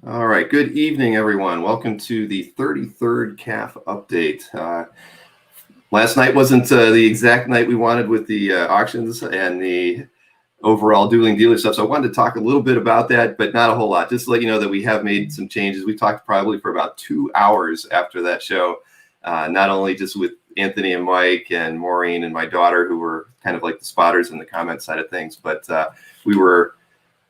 All right. Good evening, everyone. Welcome to the 33rd CAF update. Last night wasn't the exact night we wanted with the auctions and the overall dueling dealer stuff. So I wanted to talk a little bit about that, but not a whole lot. Just to let you know that we have made some changes. We talked probably for about 2 hours after that show, not only just with Anthony and Mike and Maureen and my daughter, who were kind of like the spotters in the comment side of things, but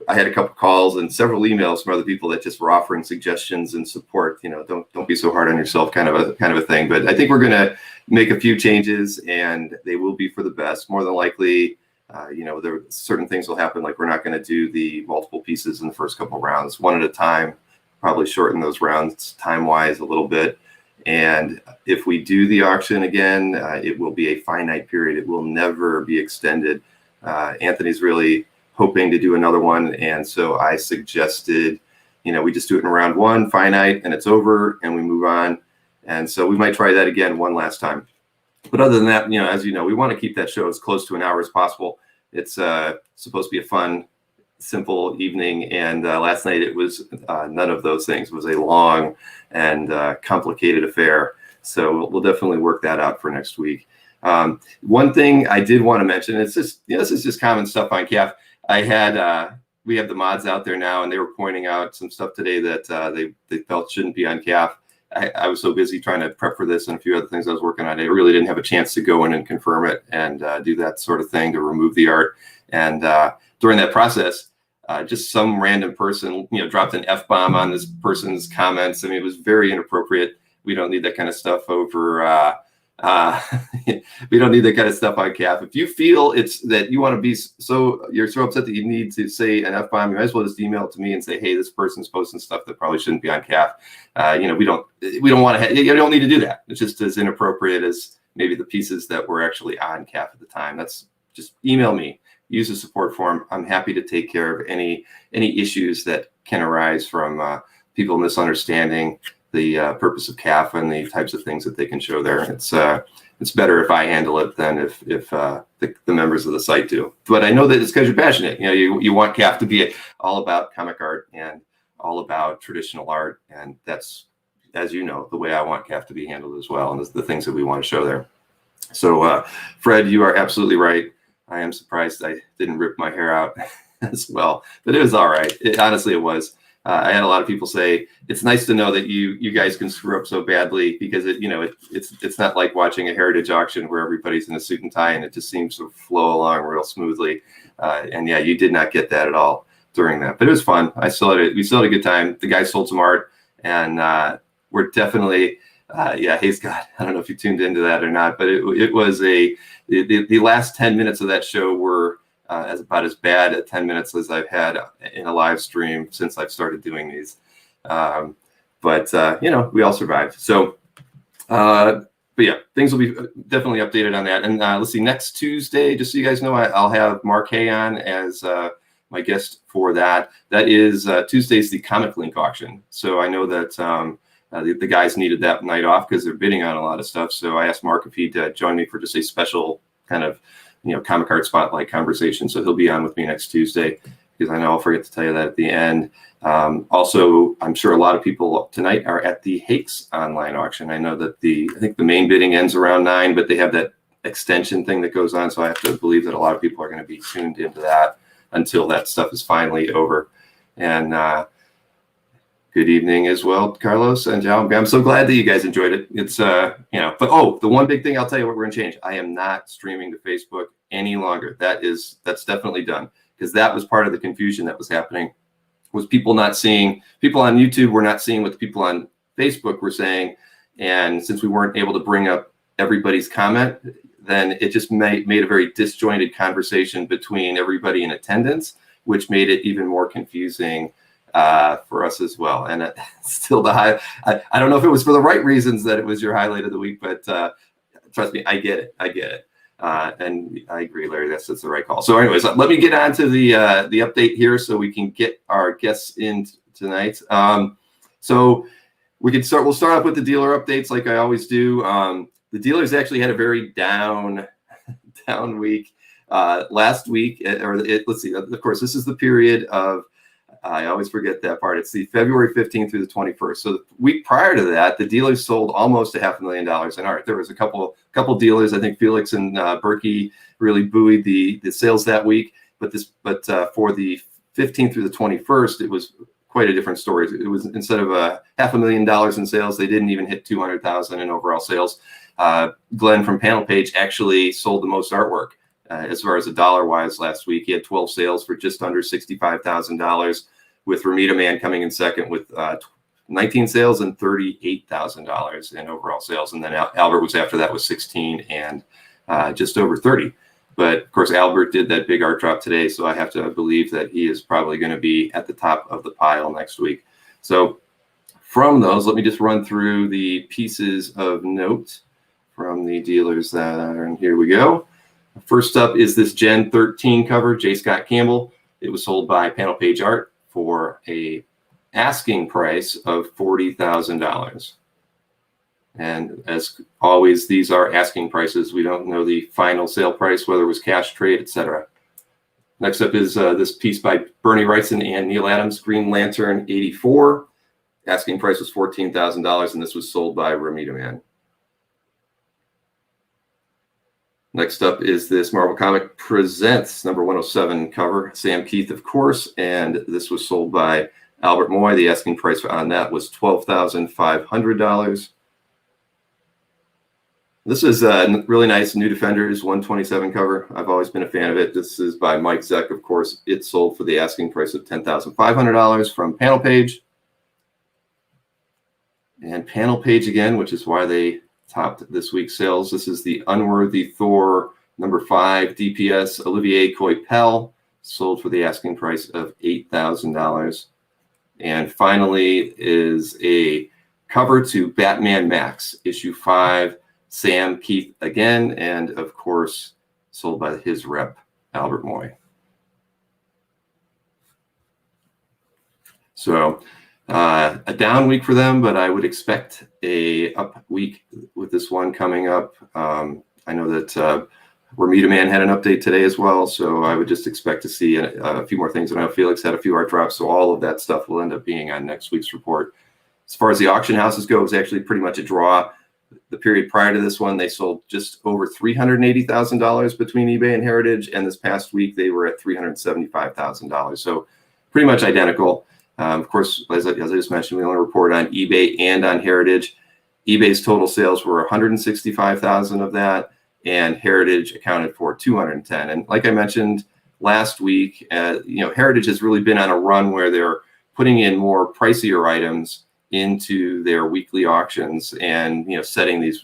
I had a couple calls and several emails from other people that just were offering suggestions and support. Don't be so hard on yourself, kind of a thing. But I think we're going to make a few changes, and they will be for the best. More than likely, there certain things will happen. Like, we're not going to do the multiple pieces in the first couple rounds, one at a time. Probably shorten those rounds time-wise a little bit. And if we do the auction again, it will be a finite period. It will never be extended. Anthony's really hoping to do another one, and so I suggested we just do it in round one, finite, and it's over, and we move on. And so we might try that again one last time. But other than that, as you know, we want to keep that show as close to an hour as possible. It's supposed to be a fun, simple evening, and last night it was none of those things. It was a long and complicated affair, so we'll definitely work that out for next week. One thing I did want to mention, it's just this is just common stuff on CAF. We have the mods out there now, and they were pointing out some stuff today that they felt shouldn't be on CAF. I was so busy trying to prep for this and a few other things I was working on. I really didn't have a chance to go in and confirm it and do that sort of thing to remove the art. And during that process, just some random person, dropped an F-bomb on this person's comments. I mean, it was very inappropriate. We don't need that kind of stuff over. We don't need that kind of stuff on CAF. If you feel it's that you want to be you're so upset that you need to say an F-bomb, you might as well just email it to me and say, hey, this person's posting stuff that probably shouldn't be on CAF. We don't want to. You don't need to do that. It's just as inappropriate as maybe the pieces that were actually on CAF at the time. That's just email me. Use the support form. I'm happy to take care of any issues that can arise from people misunderstanding the purpose of CAF and the types of things that they can show there. It's better if I handle it than if the members of the site do. But I know that it's because you're passionate. You want CAF to be all about comic art and all about traditional art, and that's, as you know, the way I want CAF to be handled as well, and the things that we want to show there. So, Fred, you are absolutely right. I am surprised I didn't rip my hair out as well, but it was all right. Honestly, it was. I had a lot of people say it's nice to know that you guys can screw up so badly, because it's not like watching a heritage auction where everybody's in a suit and tie and it just seems to flow along real smoothly. And yeah, you did not get that at all during that, but it was fun. We still had a good time. The guys sold some art, and we're definitely hey Scott, I don't know if you tuned into that or not, but it was the last 10 minutes of that show were about as bad at 10 minutes as I've had in a live stream since I've started doing these. But we all survived. So, but yeah, things will be definitely updated on that. And let's see, next Tuesday, just so you guys know, I'll have Mark Hay on as my guest for that. That is Tuesday's the Comic Link auction. So I know that the guys needed that night off because they're bidding on a lot of stuff. So I asked Mark if he'd join me for just a special kind of comic art spotlight conversation. So he'll be on with me next Tuesday, because I know I'll forget to tell you that at the end. Also, I'm sure a lot of people tonight are at the Hakes online auction. I know that I think the main bidding ends around 9, but they have that extension thing that goes on. So I have to believe that a lot of people are going to be tuned into that until that stuff is finally over. And good evening as well, Carlos and Joe. I'm so glad that you guys enjoyed it. It's but the one big thing I'll tell you what we're going to change. I am not streaming to Facebook any longer. That's definitely done, because that was part of the confusion that was happening. Was people on YouTube were not seeing what the people on Facebook were saying, and since we weren't able to bring up everybody's comment, then it just made a very disjointed conversation between everybody in attendance, which made it even more confusing for us as well. And still I don't know if it was for the right reasons that it was your highlight of the week, but trust me, I get it. And I agree, Larry, that's the right call. So anyways, let me get on to the update here so we can get our guests in tonight. So we'll start off with the dealer updates like I always do. The dealers actually had a very down week last week. Let's see, of course, this is the period of I always forget that part. It's the February 15th through the 21st. So the week prior to that, the dealers sold almost $500,000 in art. There was a couple dealers. I think Felix and Berkey really buoyed the sales that week. But for the 15th through the 21st, it was quite a different story. It was, instead of $500,000 in sales, they didn't even hit 200,000 in overall sales. Glenn from Panel Page actually sold the most artwork. As far as the dollar-wise last week, he had 12 sales for just under $65,000, with Ramita Man coming in second with 19 sales and $38,000 in overall sales. And then Albert was after that with 16 and just over 30. But of course, Albert did that big art drop today, so I have to believe that he is probably going to be at the top of the pile next week. So from those, let me just run through the pieces of note from the dealers that are in. Here we go. First up is this Gen 13 cover, J. Scott Campbell. It was sold by Panel Page Art for a asking price of $40,000. And as always, these are asking prices. We don't know the final sale price, whether it was cash, trade, etc. Next up is this piece by Bernie Wrightson and Neil Adams, Green Lantern 84. Asking price was $14,000, and this was sold by Ramita Man. Next up is this Marvel Comic Presents number 107 cover, Sam Keith, of course, and this was sold by Albert Moy. The asking price on that was $12,500. This is a really nice New Defenders 127 cover. I've always been a fan of it. This is by Mike Zeck, of course. It sold for the asking price of $10,500 from Panel Page. And Panel Page again, which is why they topped this week's sales. This is the Unworthy Thor number 5 DPS Olivier Coipel, sold for the asking price of $8,000. And finally is a cover to Batman Max issue 5, Sam Keith again, and of course sold by his rep Albert Moy. So a down week for them, but I would expect a up week with this one coming up. I know that Ramita Man had an update today as well, so I would just expect to see a few more things. I know Felix had a few art drops, so all of that stuff will end up being on next week's report. As far as the auction houses go, it was actually pretty much a draw. The period prior to this one, they sold just over $380,000 between eBay and Heritage, and this past week they were at $375,000, so pretty much identical. Of course, as I just mentioned, we only report on eBay and on Heritage. eBay's total sales were 165,000 of that, and Heritage accounted for 210. And like I mentioned last week, Heritage has really been on a run where they're putting in more pricier items into their weekly auctions, and setting these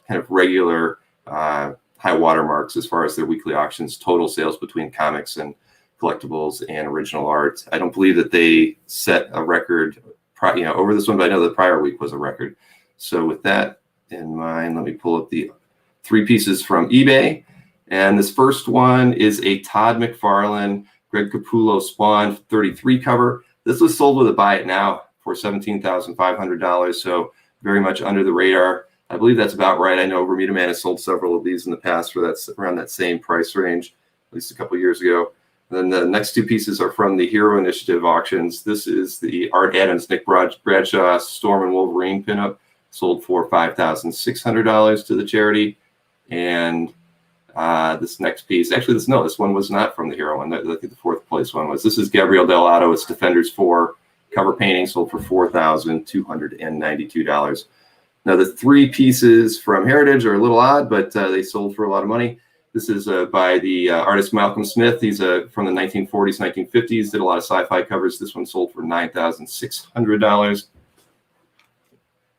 kind of regular high watermarks as far as their weekly auctions total sales between comics and collectibles and original art. I don't believe that they set a record over this one, but I know the prior week was a record. So with that in mind, let me pull up the 3 pieces from eBay. And this first one is a Todd McFarlane Greg Capullo Spawn 33 cover. This was sold with a buy it now for $17,500, so very much under the radar. I believe that's about right. I know Ramita Man has sold several of these in the past for around that same price range, at least a couple years ago. And then the next 2 pieces are from the Hero Initiative auctions. This is the Art Adams, Nick Bradshaw Storm and Wolverine pinup, sold for $5,600 to the charity. And this next piece, actually, this one was not from the Hero one. I think the 4th place one was. This is Gabriel Dell'Otto. It's Defenders 4 cover painting, sold for $4,292. Now, the 3 pieces from Heritage are a little odd, but they sold for a lot of money. This is by the artist Malcolm Smith. He's from the 1940s, 1950s, did a lot of sci-fi covers. This one sold for $9,600.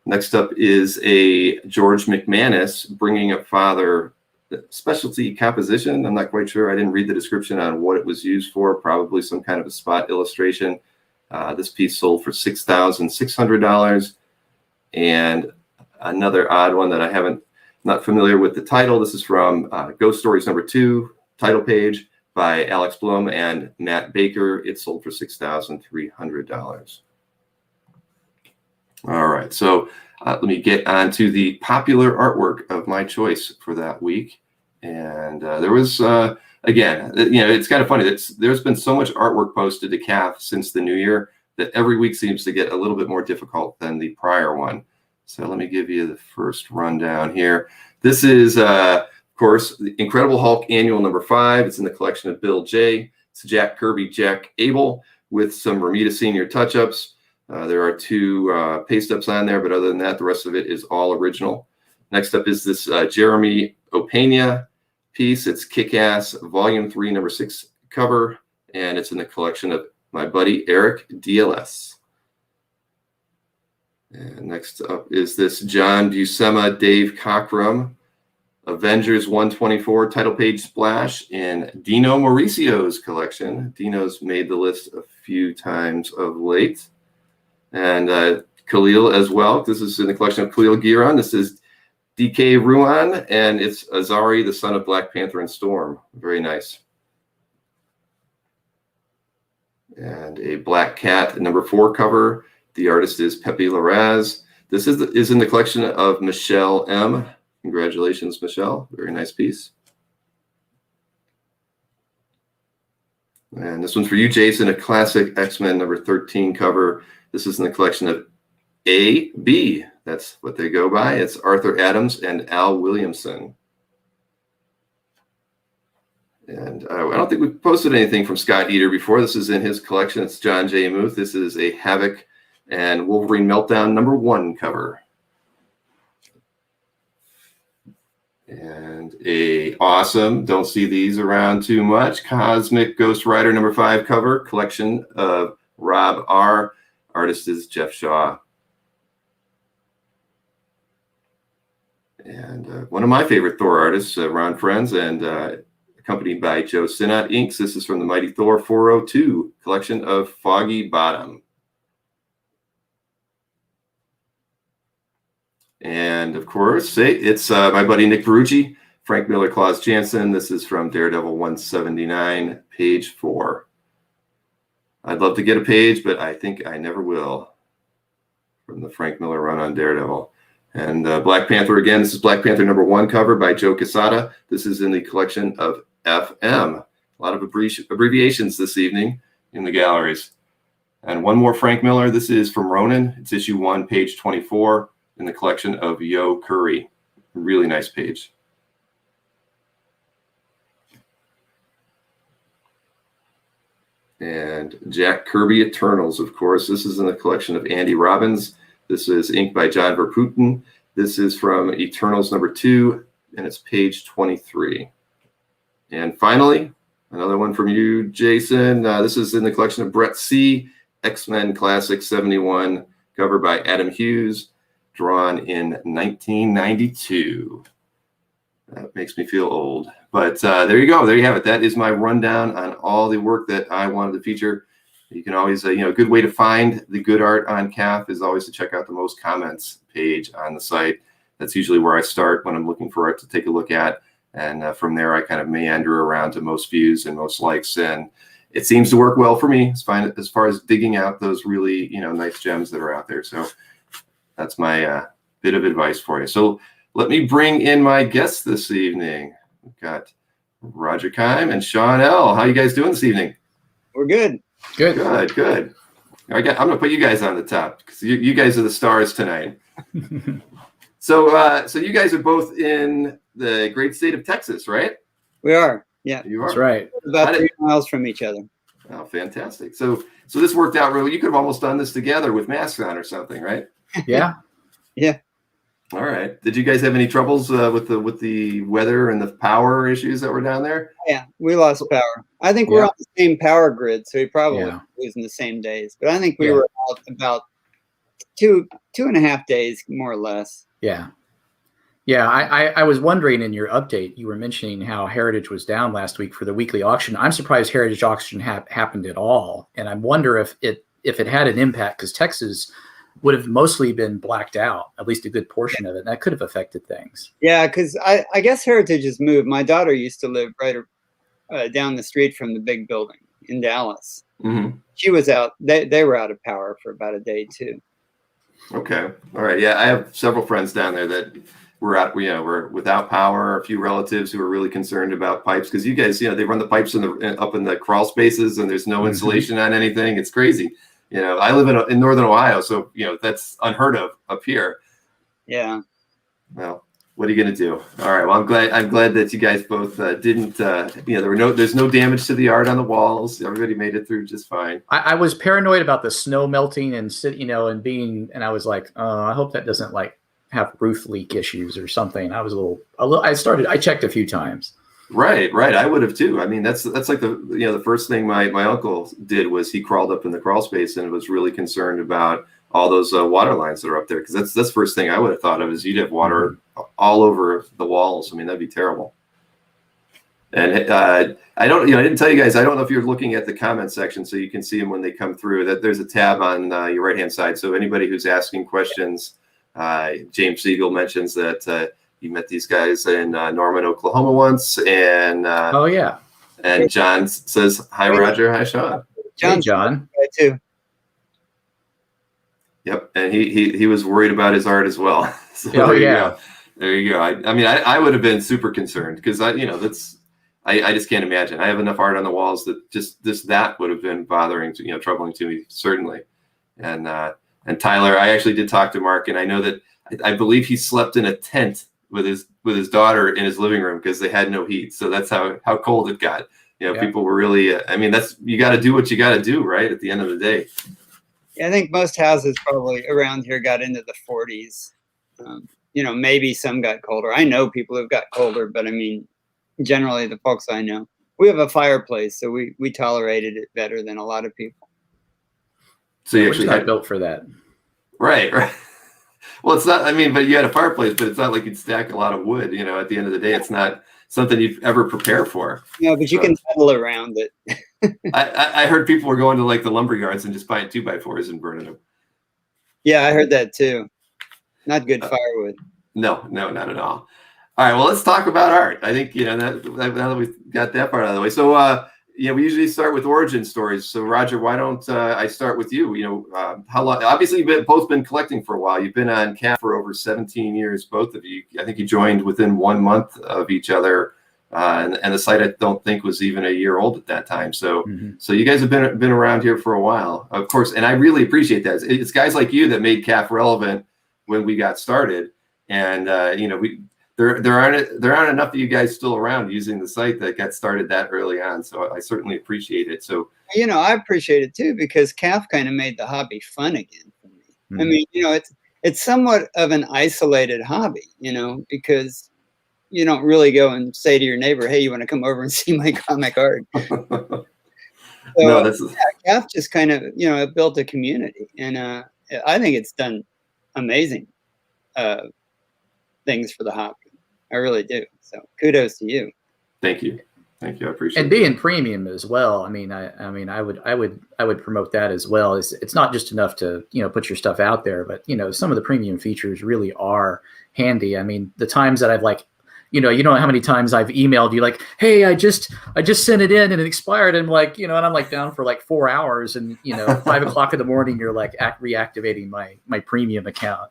Next up is a George McManus Bringing Up Father specialty composition. I'm not quite sure. I didn't read the description on what it was used for. Probably some kind of a spot illustration. This piece sold for $6,600. And another odd one that not familiar with the title. This is from Ghost Stories number 2, title page by Alex Blum and Matt Baker. It sold for $6,300. All right, so let me get on to the popular artwork of my choice for that week. And there was a again, it's kind of funny. There's been so much artwork posted to CAF since the new year that every week seems to get a little bit more difficult than the prior one. So let me give you the first rundown here. This is, of course, the Incredible Hulk Annual number 5. It's in the collection of Bill J. It's Jack Kirby, Jack Abel, with some Romita Senior touch-ups. There are 2 paste-ups on there, but other than that, the rest of it is all original. Next up is this Jeremy Opeña piece. It's Kick-Ass Volume 3, number 6 cover, and it's in the collection of my buddy Eric DLS. And next up is this John Buscema, Dave Cockrum, Avengers 124 title page splash in Dino Mauricio's collection. Dino's made the list a few times of late. And Khalil as well. This is in the collection of Khalil Giron. This is DK Ruan, and it's Azari, the son of Black Panther and Storm. Very nice. And a Black Cat number 4 cover. The artist is Pepe Larraz. This is in the collection of Michelle M. Congratulations, Michelle. Very nice piece. And this one's for you, Jason, a classic X-Men number 13 cover. This is in the collection of A.B. That's what they go by. It's Arthur Adams and Al Williamson. And I don't think we've posted anything from Scott Eater before. This is in his collection. It's John J. Muth. This is a Havoc and Wolverine Meltdown number 1 cover. And a awesome, don't see these around too much, Cosmic Ghost Rider number 5 cover, collection of Rob R. Artist is Jeff Shaw. And one of my favorite Thor artists, Ron Friends, and accompanied by Joe Sinnott Inks. This is from the Mighty Thor 402 collection of Foggy Bottom. And of course, it's my buddy Nick Verrucci, Frank Miller, Claus Jansen. This is from Daredevil 179, page 4. I'd love to get a page, but I think I never will, from the Frank Miller run on Daredevil. And Black Panther again. This is Black Panther number 1 cover by Joe Quesada. This is in the collection of FM. A lot of abbreviations this evening in the galleries. And one more Frank Miller. This is from Ronin. It's issue 1, page 24. In the collection of Yo Curry. Really nice page. And Jack Kirby Eternals, of course. This is in the collection of Andy Robbins. This is inked by John Verputten. This is from Eternals number 2, and it's page 23. And finally, another one from you, Jason. This is in the collection of Brett C. X-Men Classic 71, cover by Adam Hughes. Drawn in 1992. That makes me feel old. But there you go. There you have it. That is my rundown on all the work that I wanted to feature. You can always, a good way to find the good art on CAF is always to check out the most comments page on the site. That's usually where I start when I'm looking for art to take a look at. And from there, I kind of meander around to most views and most likes. And it seems to work well for me as far as digging out those really, nice gems that are out there. So that's my bit of advice for you. So let me bring in my guests this evening. We've got Roger Keim and Sean L. How you guys doing this evening? We're good. Good. I'm going to put you guys on the top because you guys are the stars tonight. So you guys are both in the great state of Texas, right? We are. Yeah. You are. That's right. About 3 miles from each other. Oh, fantastic. So this worked out really. You could have almost done this together with masks on or something, right? Yeah. Yeah. All right. Did you guys have any troubles with the weather and the power issues that were down there? Yeah, we lost power. I think we're on the same power grid, so we probably losing the same days. But I think we were out about 2.5 days, more or less. Yeah. Yeah, I was wondering in your update, you were mentioning how Heritage was down last week for the weekly auction. I'm surprised Heritage auction happened at all, and I wonder if it had an impact because Texas would have mostly been blacked out, at least a good portion of it, and that could have affected things. Yeah, because I guess Heritage has moved. My daughter used to live right down the street from the big building in Dallas. Mm-hmm. She was out. They were out of power for about a day too. Okay. All right. Yeah, I have several friends down there that we're without power. A few relatives who are really concerned about pipes because you guys, they run the pipes up in the crawl spaces and there's no insulation on anything. It's crazy. I live in Northern Ohio, so that's unheard of up here. Yeah. Well, what are you gonna do? All right. Well, I'm glad that you guys both didn't. There's no damage to the art on the walls. Everybody made it through just fine. I was paranoid about the snow melting and and I was like, I hope that doesn't like have roof leak issues or something. I was I checked a few times. Right. I would have too. I mean, that's like the first thing my uncle did was he crawled up in the crawl space and was really concerned about all those water lines that are up there, because that's the first thing I would have thought of is you'd have water all over the walls. I mean, that'd be terrible. And I didn't tell you guys, I don't know if you're looking at the comment section so you can see them when they come through, that there's a tab on your right hand side. So anybody who's asking questions, James Siegel mentions that he met these guys in Norman, Oklahoma once, and oh yeah, and John says hi, Roger, hi, Sean. Hey, John. Too. Yep, and he was worried about his art as well. So there you go. I mean, I would have been super concerned because I just can't imagine. I have enough art on the walls that that would have been bothering troubling to me certainly. And Tyler, I actually did talk to Mark, and I know that I believe he slept in a tent with his daughter in his living room because they had no heat. So that's how cold it got. People were really. I mean, you got to do what you got to do, right? At the end of the day. I think most houses probably around here got into the 40s. Maybe some got colder. I know people who've got colder, but I mean, generally the folks I know, we have a fireplace, so we tolerated it better than a lot of people. So you actually got built for that. Right. Well, it's not, I mean, but you had a fireplace, but it's not like you'd stack a lot of wood, at the end of the day, it's not something you'd ever prepare for. But you can huddle around it. I heard people were going to like the lumber yards and just buying 2x4s and burning them. Yeah, I heard that too. Not good firewood. No, not at all. All right, well, let's talk about art. I think, now that we've got that part out of the way. So, we usually start with origin stories. So, Roger, why don't I start with you? How long? Obviously, you've both been collecting for a while. You've been on CAF for over 17 years, both of you. I think you joined within 1 month of each other. And the site I don't think was even a year old at that time. So so you guys have been around here for a while, of course, and I really appreciate that. It's guys like you that made CAF relevant when we got started, and there aren't enough of you guys still around using the site that got started that early on. So I certainly appreciate it. So I appreciate it too, because CAF kind of made the hobby fun again for me. I mean, it's somewhat of an isolated hobby, because you don't really go and say to your neighbor, hey, you want to come over and see my comic art? So, no, CAF just kind of, it built a community. And I think it's done amazing things for the hobby. I really do. So kudos to you. Thank you. I appreciate it. And being premium as well. I mean, I would promote that as well. It's not just enough to, put your stuff out there, but, some of the premium features really are handy. I mean, the times that I've you know how many times I've emailed you like, hey, I just sent it in and it expired. And and I'm down for 4 hours and, 5 o'clock in the morning, you're reactivating my premium account,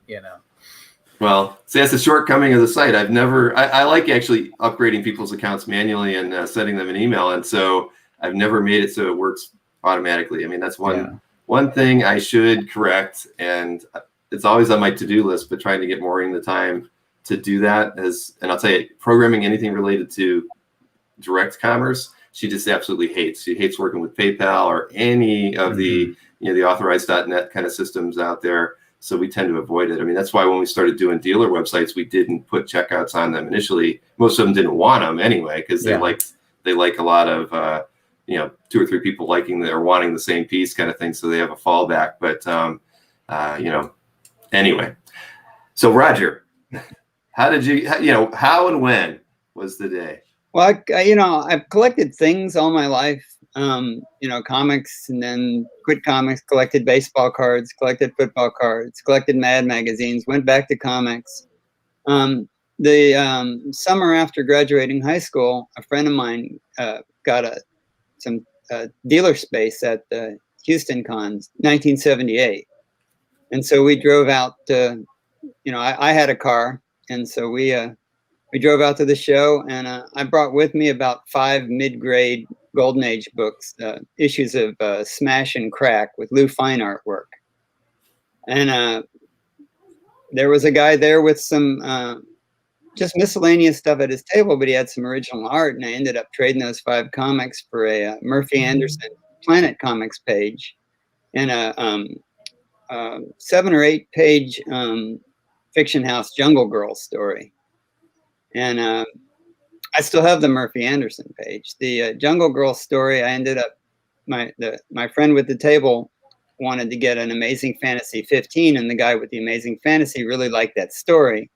Well, see, that's a shortcoming of the site. I like actually upgrading people's accounts manually and sending them an email. And so I've never made it so it works automatically. I mean, that's one thing I should correct. And it's always on my to-do list, but trying to get Maureen the time to do that and I'll tell you, programming anything related to direct commerce, she just absolutely hates. She hates working with PayPal or any of the, the authorized.net kind of systems out there. So we tend to avoid it. I mean, that's why when we started doing dealer websites, we didn't put checkouts on them initially. Most of them didn't want them anyway, because they like a lot of, 2 or 3 people liking or wanting the same piece kind of thing. So they have a fallback. But, anyway. So Roger, how did you, how and when was the day? Well, I've collected things all my life, comics, and then quit comics, collected baseball cards, collected football cards, collected Mad magazines, went back to comics. The summer after graduating high school, a friend of mine got some dealer space at the Houston Cons, 1978. And so we drove out to, I had a car, And so we drove out to the show, and I brought with me about 5 mid-grade Golden Age books, issues of Smash and Crack with Lou Fine artwork. And there was a guy there with some just miscellaneous stuff at his table, but he had some original art, and I ended up trading those 5 comics for a Murphy Anderson Planet Comics page and a 7 or 8 page Fiction House Jungle Girl story. And I still have the Murphy Anderson page. The Jungle Girl story, I ended up, my friend with the table wanted to get an Amazing Fantasy 15, and the guy with the Amazing Fantasy really liked that story.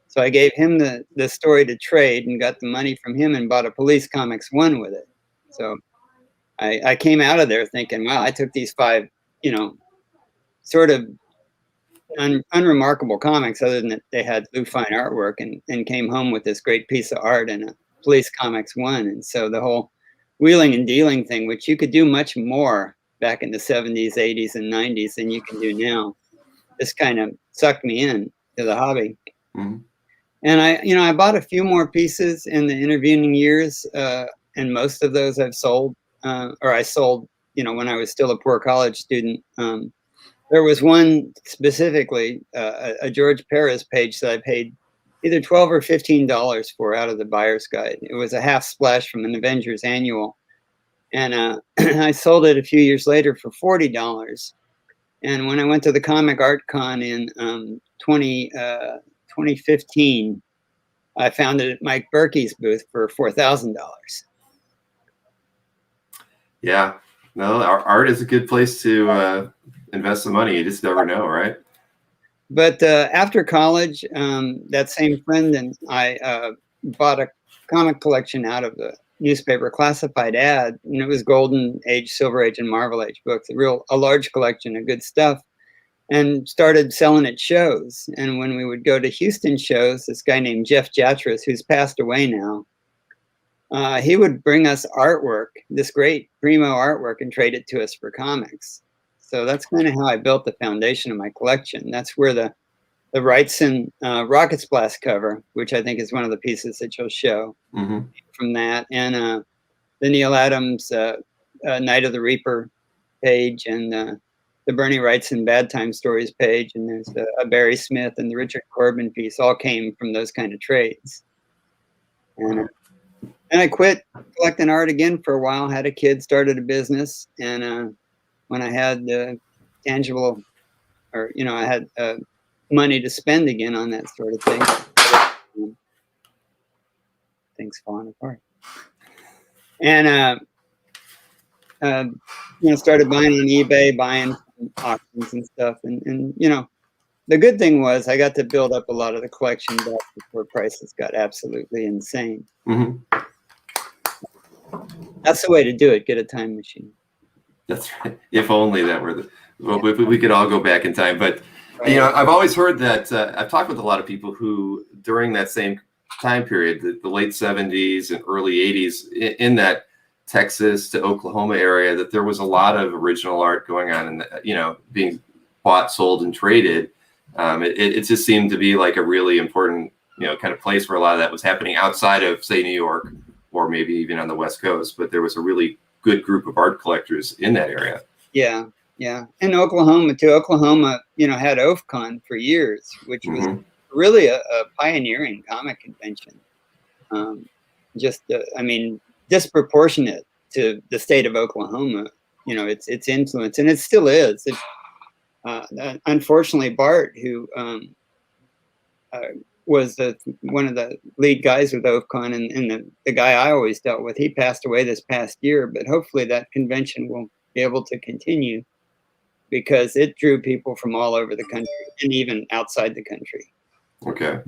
So I gave him the story to trade and got the money from him and bought a Police Comics 1 with it. So I came out of there thinking, wow, I took these 5, sort of unremarkable comics, other than that they had Lou Fine artwork, and came home with this great piece of art and a Police Comics 1. And so the whole wheeling and dealing thing, which you could do much more back in the 70s, 80s, and 90s than you can do now, just kind of sucked me in to the hobby. Mm-hmm. And I bought a few more pieces in the intervening years, and most of those I've sold, or I sold, when I was still a poor college student. There was one specifically, a George Perez page that I paid either $12 or $15 for out of the buyer's guide. It was a half splash from an Avengers annual. And I sold it a few years later for $40. And when I went to the Comic Art Con in 2015, I found it at Mike Berkey's booth for $4,000. Yeah, no, our art is a good place to invest some money. You just never know, right? But after college, that same friend and I bought a comic collection out of the newspaper classified ad, and it was Golden Age, Silver Age, and Marvel Age books, a large collection of good stuff, and started selling at shows. And when we would go to Houston shows, this guy named Jeff Jatras, who's passed away now, he would bring us artwork, this great primo artwork, and trade it to us for comics. So that's kind of how I built the foundation of my collection. That's where the Wrightson Rocket Splash cover, which I think is one of the pieces that you'll show, mm-hmm. from that, and the Neil Adams Night of the Reaper page, and the Bernie Wrightson Bad Time Stories page, and there's a Barry Smith and the Richard Corbin piece, all came from those kind of trades. And I quit collecting art again for a while, had a kid, started a business, and when I had tangible, or I had money to spend again on that sort of thing, things falling apart, and started buying on eBay, buying auctions and stuff, and the good thing was I got to build up a lot of the collection back before prices got absolutely insane. Mm-hmm. That's the way to do it. Get a time machine. That's right. If only that were we could all go back in time. But I've always heard that I've talked with a lot of people who during that same time period, the late 70s and early 80s, in that Texas to Oklahoma area, that there was a lot of original art going on, and being bought, sold, and traded. It just seemed to be like a really important kind of place where a lot of that was happening outside of, say, New York, or maybe even on the West Coast. But there was a really good group of art collectors in that area. Yeah. In Oklahoma too. Oklahoma, had OFCON for years, which was mm-hmm. really a pioneering comic convention. Disproportionate to the state of Oklahoma, its influence, and it still is. Unfortunately, Bart, who was one of the lead guys with OFCON, and the guy I always dealt with, he passed away this past year, but hopefully that convention will be able to continue, because it drew people from all over the country and even outside the country. Okay.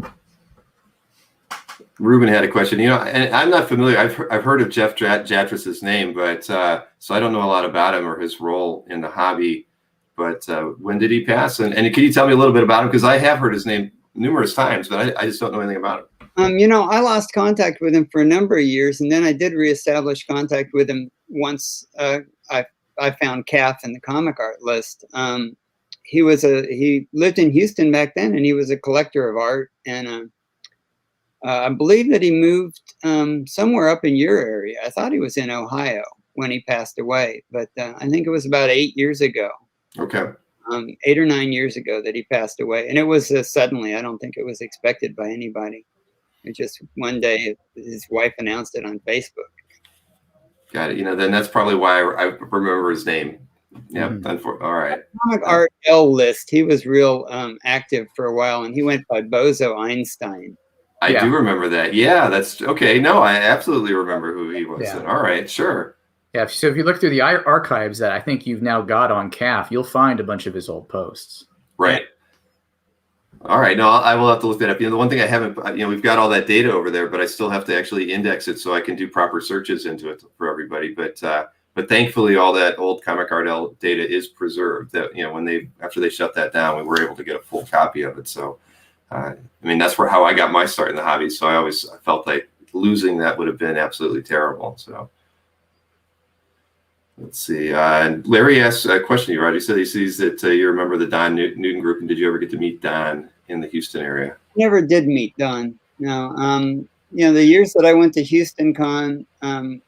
Ruben had a question. And I'm not familiar. I've heard of Jeff Jatras's name, but so I don't know a lot about him or his role in the hobby. But when did he pass? And can you tell me a little bit about him? Because I have heard his name numerous times, but I just don't know anything about him. I lost contact with him for a number of years, and then I did reestablish contact with him once I found CAF in the comic art list. He lived in Houston back then, and he was a collector of art, and I believe that he moved somewhere up in your area. I thought he was in Ohio when he passed away, but I think it was about 8 years ago. Okay. 8 or 9 years ago that he passed away, and it was suddenly. I don't think it was expected by anybody. It just one day his wife announced it on Facebook. Got it. Then that's probably why I remember his name. Yeah. Mm-hmm. All right. Comic Art L list. He was real active for a while, and he went by Bozo Einstein. I do remember that. Yeah, that's okay. No, I absolutely remember who he was. Yeah. All right, sure. Yeah. So if you look through the archives that I think you've now got on CAF, you'll find a bunch of his old posts. Right. All right. No, I will have to look that up. The one thing I haven't, we've got all that data over there, but I still have to actually index it so I can do proper searches into it for everybody. But thankfully, all that old Comic Art L data is preserved. That after they shut that down, we were able to get a full copy of it. So, that's how I got my start in the hobby. So I felt like losing that would have been absolutely terrible. So. Let's see. Larry asked a question to you, Roger. He said he sees that you remember the Don Newton group, and did you ever get to meet Don in the Houston area? Never did meet Don. No. The years that I went to Houston Con, I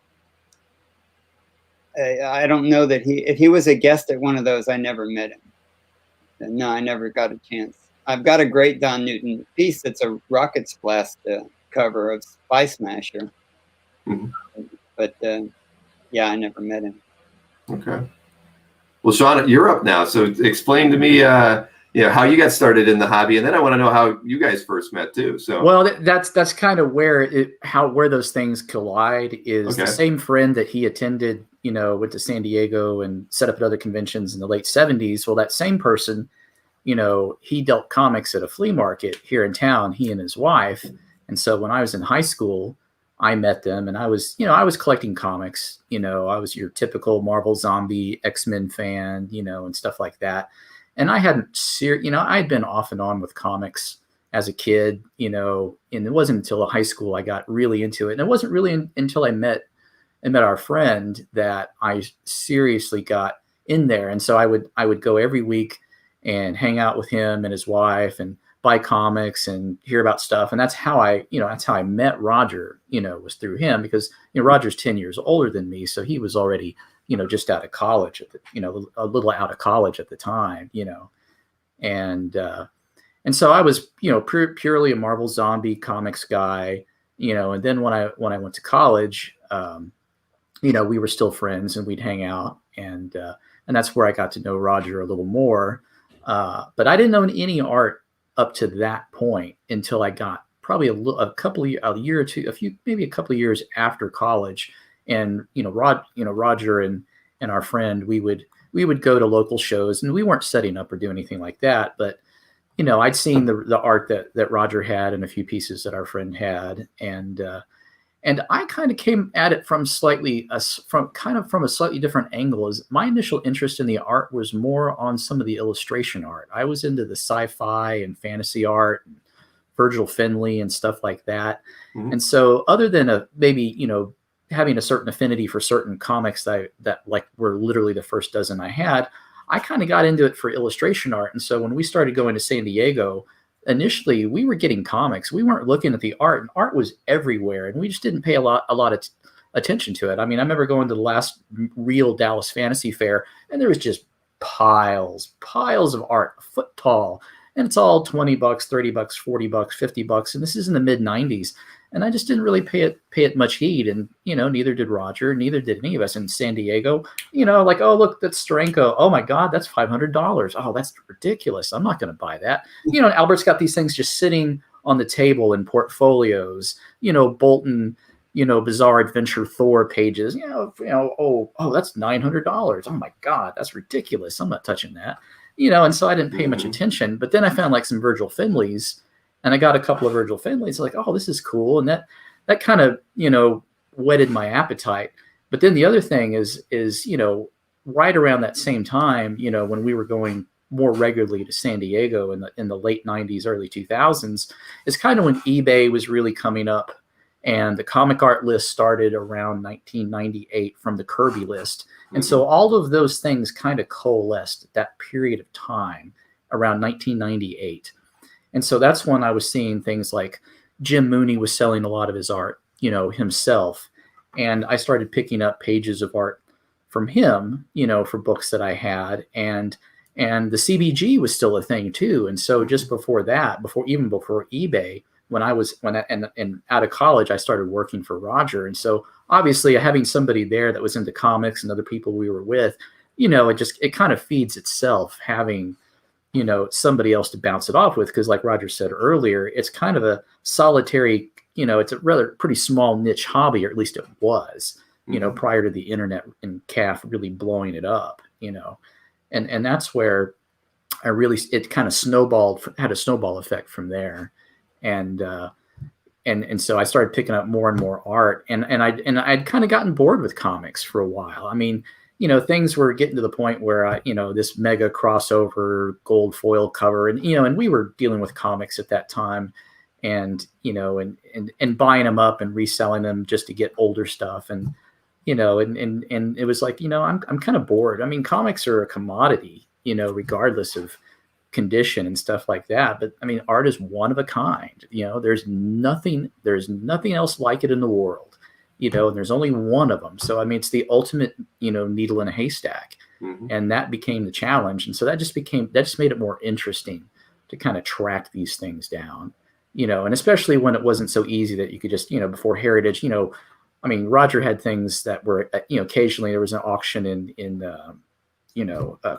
don't know that if he was a guest at one of those, I never met him. No, I never got a chance. I've got a great Don Newton piece that's a Rocket Blast cover of Spy Smasher. Mm-hmm. But yeah, I never met him. Okay. Well, Sean, you're up now. So explain to me, how you got started in the hobby, and then I want to know how you guys first met too. So, well, that's kind of where those things collide is the same friend that he attended, went to San Diego and set up at other conventions in the late 70s. Well, that same person, he dealt comics at a flea market here in town, he and his wife. And so when I was in high school, I met them, and I was collecting comics. I was your typical Marvel Zombie X-Men fan, and stuff like that. And I hadn't, I had been off and on with comics as a kid, and it wasn't until high school I got really into it. And it wasn't really until I met our friend that I seriously got in there. And so I would go every week and hang out with him and his wife and buy comics and hear about stuff. And that's how I met Roger, was through him, because, Roger's 10 years older than me. So he was already, just out of college a little out of college at the time, and so I was, purely a Marvel Zombie comics guy, and then when I went to college, we were still friends and we'd hang out, and that's where I got to know Roger a little more. But I didn't know any art up to that point until I got probably a year or two, maybe a couple of years after college. And, Roger and our friend, we would go to local shows, and we weren't setting up or do anything like that. But, I'd seen the art that Roger had and a few pieces that our friend had. And I kind of came at it from a slightly different angle. As my initial interest in the art was more on some of the illustration art. I was into the sci-fi and fantasy art, and Virgil Finlay and stuff like that. Mm-hmm. And so, other than maybe having a certain affinity for certain comics that like were literally the first dozen I had, I kind of got into it for illustration art. And so when we started going to San Diego, initially we were getting comics. We weren't looking at the art, and art was everywhere, and we just didn't pay a lot of attention to it. I mean, I remember going to the last real Dallas Fantasy Fair, and there was just piles of art, a foot tall, and it's all $20, $30, $40, $50, and this is in the mid 90s. And I just didn't really pay it much heed. And, neither did Roger, neither did any of us in San Diego, like, oh, look, that's Steranko. Oh my God, that's $500. Oh, that's ridiculous. I'm not going to buy that. Albert's got these things just sitting on the table in portfolios, Bolton, Bizarre Adventure Thor pages, oh, that's $900. Oh my God, that's ridiculous. I'm not touching that, and so I didn't pay much attention. But then I found like some Virgil Finlays, and I got a couple of Virgil Finlays, like, oh, this is cool. And that kind of, whetted my appetite. But then the other thing is, right around that same time, when we were going more regularly to San Diego in the late 90s, early 2000s, is kind of when eBay was really coming up, and the comic art list started around 1998 from the Kirby list. And so all of those things kind of coalesced at that period of time around 1998. And so that's when I was seeing things like, Jim Mooney was selling a lot of his art, himself. And I started picking up pages of art from him, for books that I had. And the CBG was still a thing too. And so just before that, before eBay, when I out of college, I started working for Roger. And so obviously having somebody there that was into comics and other people we were with, it kind of feeds itself having, somebody else to bounce it off with. Because like Roger said earlier, it's kind of a solitary, it's a rather pretty small niche hobby, or at least it was, prior to the internet and CAF really blowing it up, and that's where it kind of had a snowball effect from there. And so I started picking up more and more art, and I'd kind of gotten bored with comics for a while. I mean, things were getting to the point where this mega crossover gold foil cover, and we were dealing with comics at that time, and buying them up and reselling them just to get older stuff, and it was like, I'm kind of bored. I mean, comics are a commodity, regardless of condition and stuff like that. But I mean, art is one of a kind. There's nothing else like it in the world. And there's only one of them. So I mean, it's the ultimate, needle in a haystack, and that became the challenge. And so that just made it more interesting to kind of track these things down, and especially when it wasn't so easy that you could just, before Heritage, I mean, Roger had things that were, occasionally there was an auction in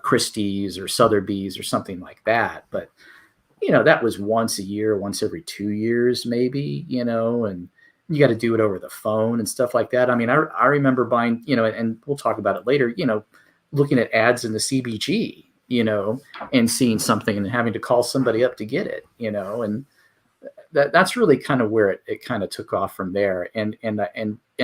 Christie's or Sotheby's or something like that. But, that was once a year, once every 2 years, maybe, and you got to do it over the phone and stuff like that. I mean, I remember buying, and we'll talk about it later, looking at ads in the CBG, and seeing something and having to call somebody up to get it, and that's really kind of where it kind of took off from there. And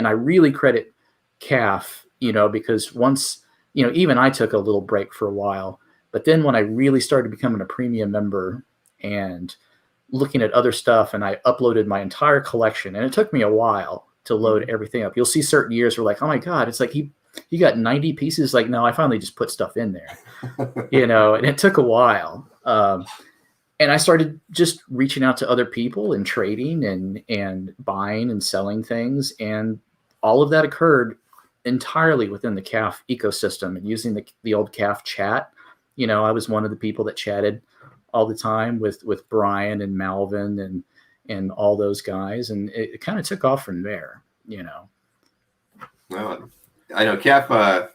I really credit CAF, because once, even I took a little break for a while, but then when I really started becoming a premium member and looking at other stuff, and I uploaded my entire collection, and it took me a while to load everything up. You'll see certain years where like, oh my God, it's like he got 90 pieces. Like, no, I finally just put stuff in there, and it took a while. And I started just reaching out to other people and trading and buying and selling things. And all of that occurred entirely within the CAF ecosystem and using the old CAF chat. I was one of the people that chatted all the time with Brian and Malvin and all those guys. And it kind of took off from there, Well, I know CAF,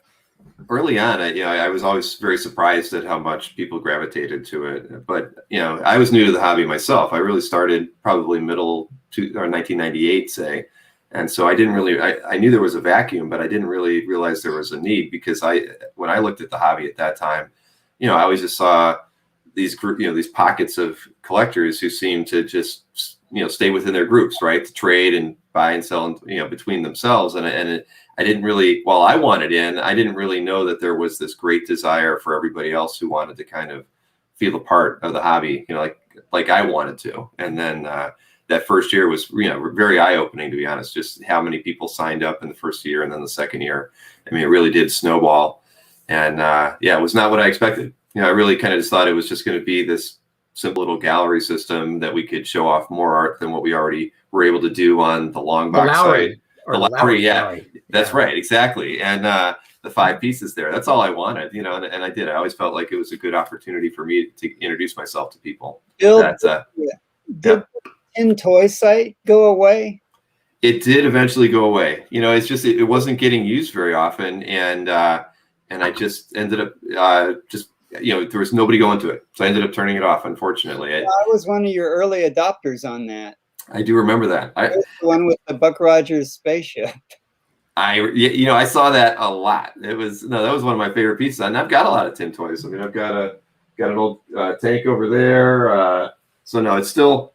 early on, I was always very surprised at how much people gravitated to it. But, I was new to the hobby myself. I really started probably middle to or 1998, say. And so I didn't really, I knew there was a vacuum, but I didn't really realize there was a need, because when I looked at the hobby at that time, I always just saw these these pockets of collectors who seemed to just, stay within their groups, right? To trade and buy and sell, between themselves. And I didn't really, while I wanted in, I didn't really know that there was this great desire for everybody else who wanted to kind of feel a part of the hobby, like I wanted to. And then that first year was, very eye-opening, to be honest, just how many people signed up in the first year. And then the second year, I mean, it really did snowball. And it was not what I expected. I really kind of just thought it was just going to be this simple little gallery system that we could show off more art than what we already were able to do on the long box site. The Lowry, yeah, that's right, exactly. And the 5 pieces there, that's all I wanted, and I did. I always felt like it was a good opportunity for me to introduce myself to people. Did the Tin Toy site go away? It did eventually go away. It's just it wasn't getting used very often, and I just ended up there was nobody going to it, so I ended up turning it off. Unfortunately, I was one of your early adopters on that. I do remember that. I was the one with the Buck Rogers spaceship. I saw that a lot. That was one of my favorite pieces, and I've got a lot of tin toys. I mean, I've got an old tank over there. So no, it's still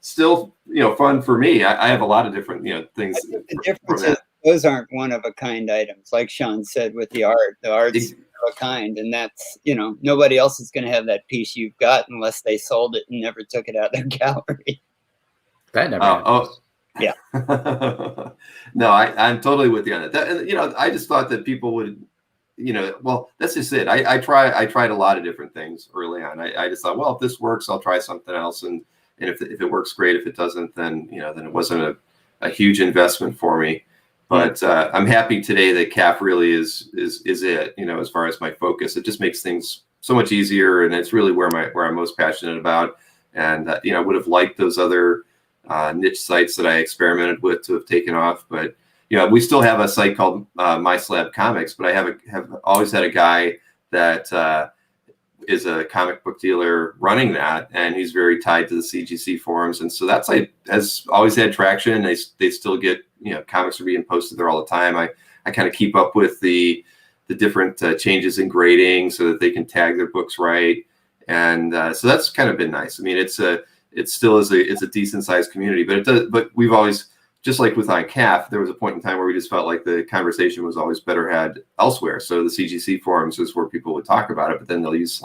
fun for me. I have a lot of different things. I think the difference is those aren't one of a kind items, like Sean said with the art. The art's one of a kind, and that's nobody else is going to have that piece you've got unless they sold it and never took it out of their gallery. That never happens. Yeah. No, I'm totally with you on that. I just thought that people would, well, that's just it. I tried a lot of different things early on. I just thought, well, if this works, I'll try something else. And And if it works, great. If it doesn't, then then it wasn't a huge investment for me. But I'm happy today that CAF really is it. As far as my focus, it just makes things so much easier, and it's really where I'm most passionate about. And I would have liked those other niche sites that I experimented with to have taken off, but we still have a site called My Slab Comics, but I have always had a guy that is a comic book dealer running that, and he's very tied to the CGC forums, and so that site has always had traction. They still get comics are being posted there all the time. I kind of keep up with the different changes in grading so that they can tag their books right, and so that's kind of been nice. I mean, it's a decent sized community, but we've always, just like with CAF, there was a point in time where we just felt like the conversation was always better had elsewhere. So the CGC forums is where people would talk about it, but then they'll use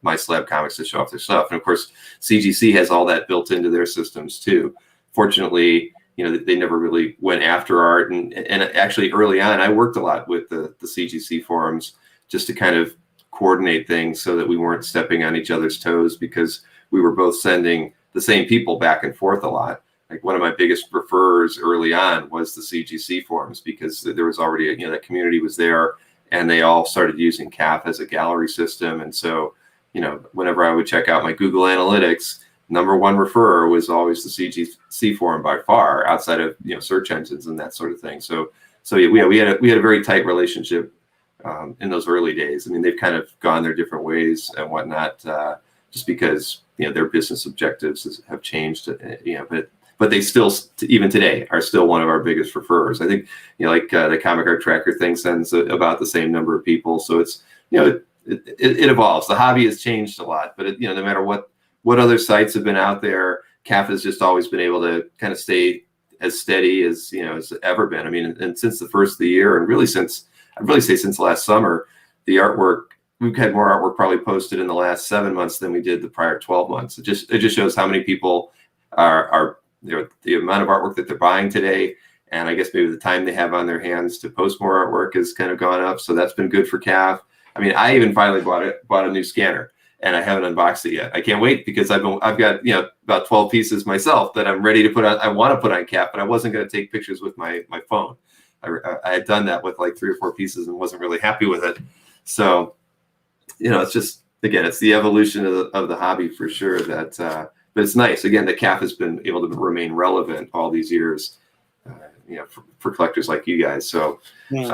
My Slab Comics to show off their stuff. And of course, CGC has all that built into their systems too. Fortunately, they never really went after art. And actually early on, I worked a lot with the CGC forums just to kind of coordinate things so that we weren't stepping on each other's toes, because we were both sending the same people back and forth a lot. Like one of my biggest referrers early on was the CGC forums, because there was already, that community was there, and they all started using CAF as a gallery system. And so, whenever I would check out my Google Analytics, number one referrer was always the CGC forum by far, outside of, search engines and that sort of thing. So yeah, we had a very tight relationship in those early days. I mean, they've kind of gone their different ways and whatnot, just because, their business objectives have changed, but they still, even today, are still one of our biggest referrers. I think, the Comic Art Tracker thing sends about the same number of people. So it's, it evolves. The hobby has changed a lot, but no matter what other sites have been out there, CAF has just always been able to kind of stay as steady as, as ever been. I mean, and since the first of the year, and really I'd really say since last summer, the artwork, we've had more artwork probably posted in the last 7 months than we did the prior 12 months. It just shows how many people are the amount of artwork that they're buying today, and I guess maybe the time they have on their hands to post more artwork has kind of gone up. So that's been good for CAF. I mean, I even finally bought a new scanner, and I haven't unboxed it yet. I can't wait, because I've got about 12 pieces myself that I'm ready to put on. I want to put on CAF, but I wasn't going to take pictures with my phone. I had done that with like 3 or 4 pieces and wasn't really happy with it. So it's just, again, it's the evolution of the hobby for sure. That but it's nice, again, that CAF has been able to remain relevant all these years, for collectors like you guys. So, let's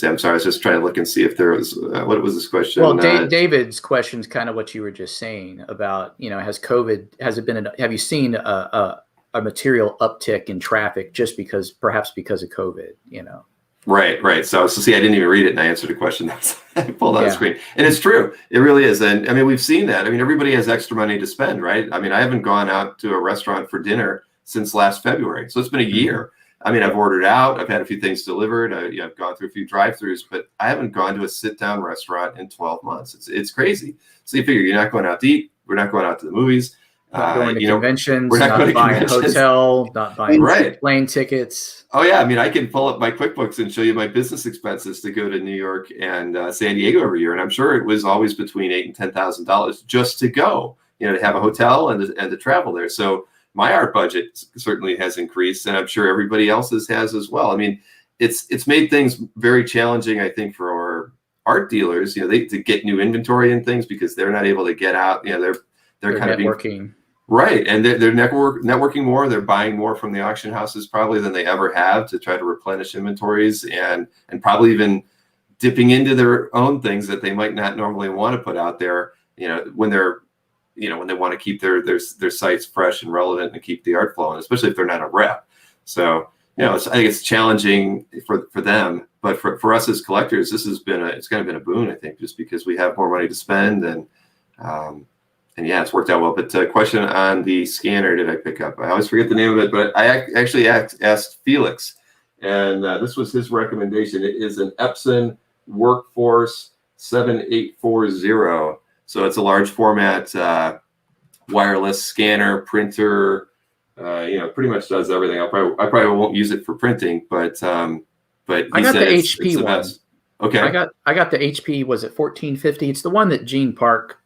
see. I'm sorry. I was just trying to look and see if there was what was this question. Well, David's question is kind of what you were just saying about, have you seen a material uptick in traffic just perhaps because of COVID? Right. So see, I didn't even read it, and I answered a question that I pulled on the screen. And it's true. It really is. And I mean, we've seen that. I mean, everybody has extra money to spend, right? I mean, I haven't gone out to a restaurant for dinner since last February. So it's been a year. I mean, I've ordered out. I've had a few things delivered. I've gone through a few drive-throughs, but I haven't gone to a sit-down restaurant in 12 months. It's crazy. So you figure you're not going out to eat. We're not going out to the movies. Not going to conventions, we're not buying a hotel, not buying plane tickets. Oh yeah, I mean, I can pull up my QuickBooks and show you my business expenses to go to New York and San Diego every year, and I'm sure it was always between $8,000 and $10,000 just to go, to have a hotel and to travel there. So my art budget certainly has increased, and I'm sure everybody else's has as well. I mean, it's made things very challenging, I think, for our art dealers, to get new inventory and things, because they're not able to get out. They're kind of networking. Right, and they're networking more. They're buying more from the auction houses probably than they ever have to try to replenish inventories, and probably even dipping into their own things that they might not normally want to put out there. When they're, when they want to keep their sites fresh and relevant and keep the art flowing, especially if they're not a rep. So I think it's challenging for them, but for us as collectors, it's kind of been a boon, I think, just because we have more money to spend, and yeah, it's worked out well. But question on the scanner, did I pick up? I always forget the name of it, but I actually asked Felix, and this was his recommendation. It is an Epson Workforce 7840. So it's a large format wireless scanner, printer. Pretty much does everything. I probably won't use it for printing, but I got the HP one. Okay. I got the HP. Was it 1450? It's the one that Gene Park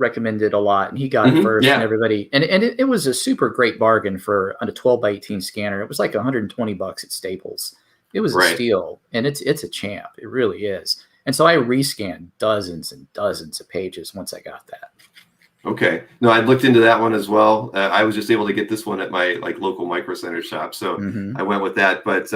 recommended a lot, and he got it first, and everybody, and it was a super great bargain for a 12x18 scanner. It was like $120 at Staples. It was a steal, and it's a champ. It really is. And so I rescanned dozens and dozens of pages once I got that. Okay. No, I looked into that one as well. I was just able to get this one at my local Micro Center shop, so I went with that. But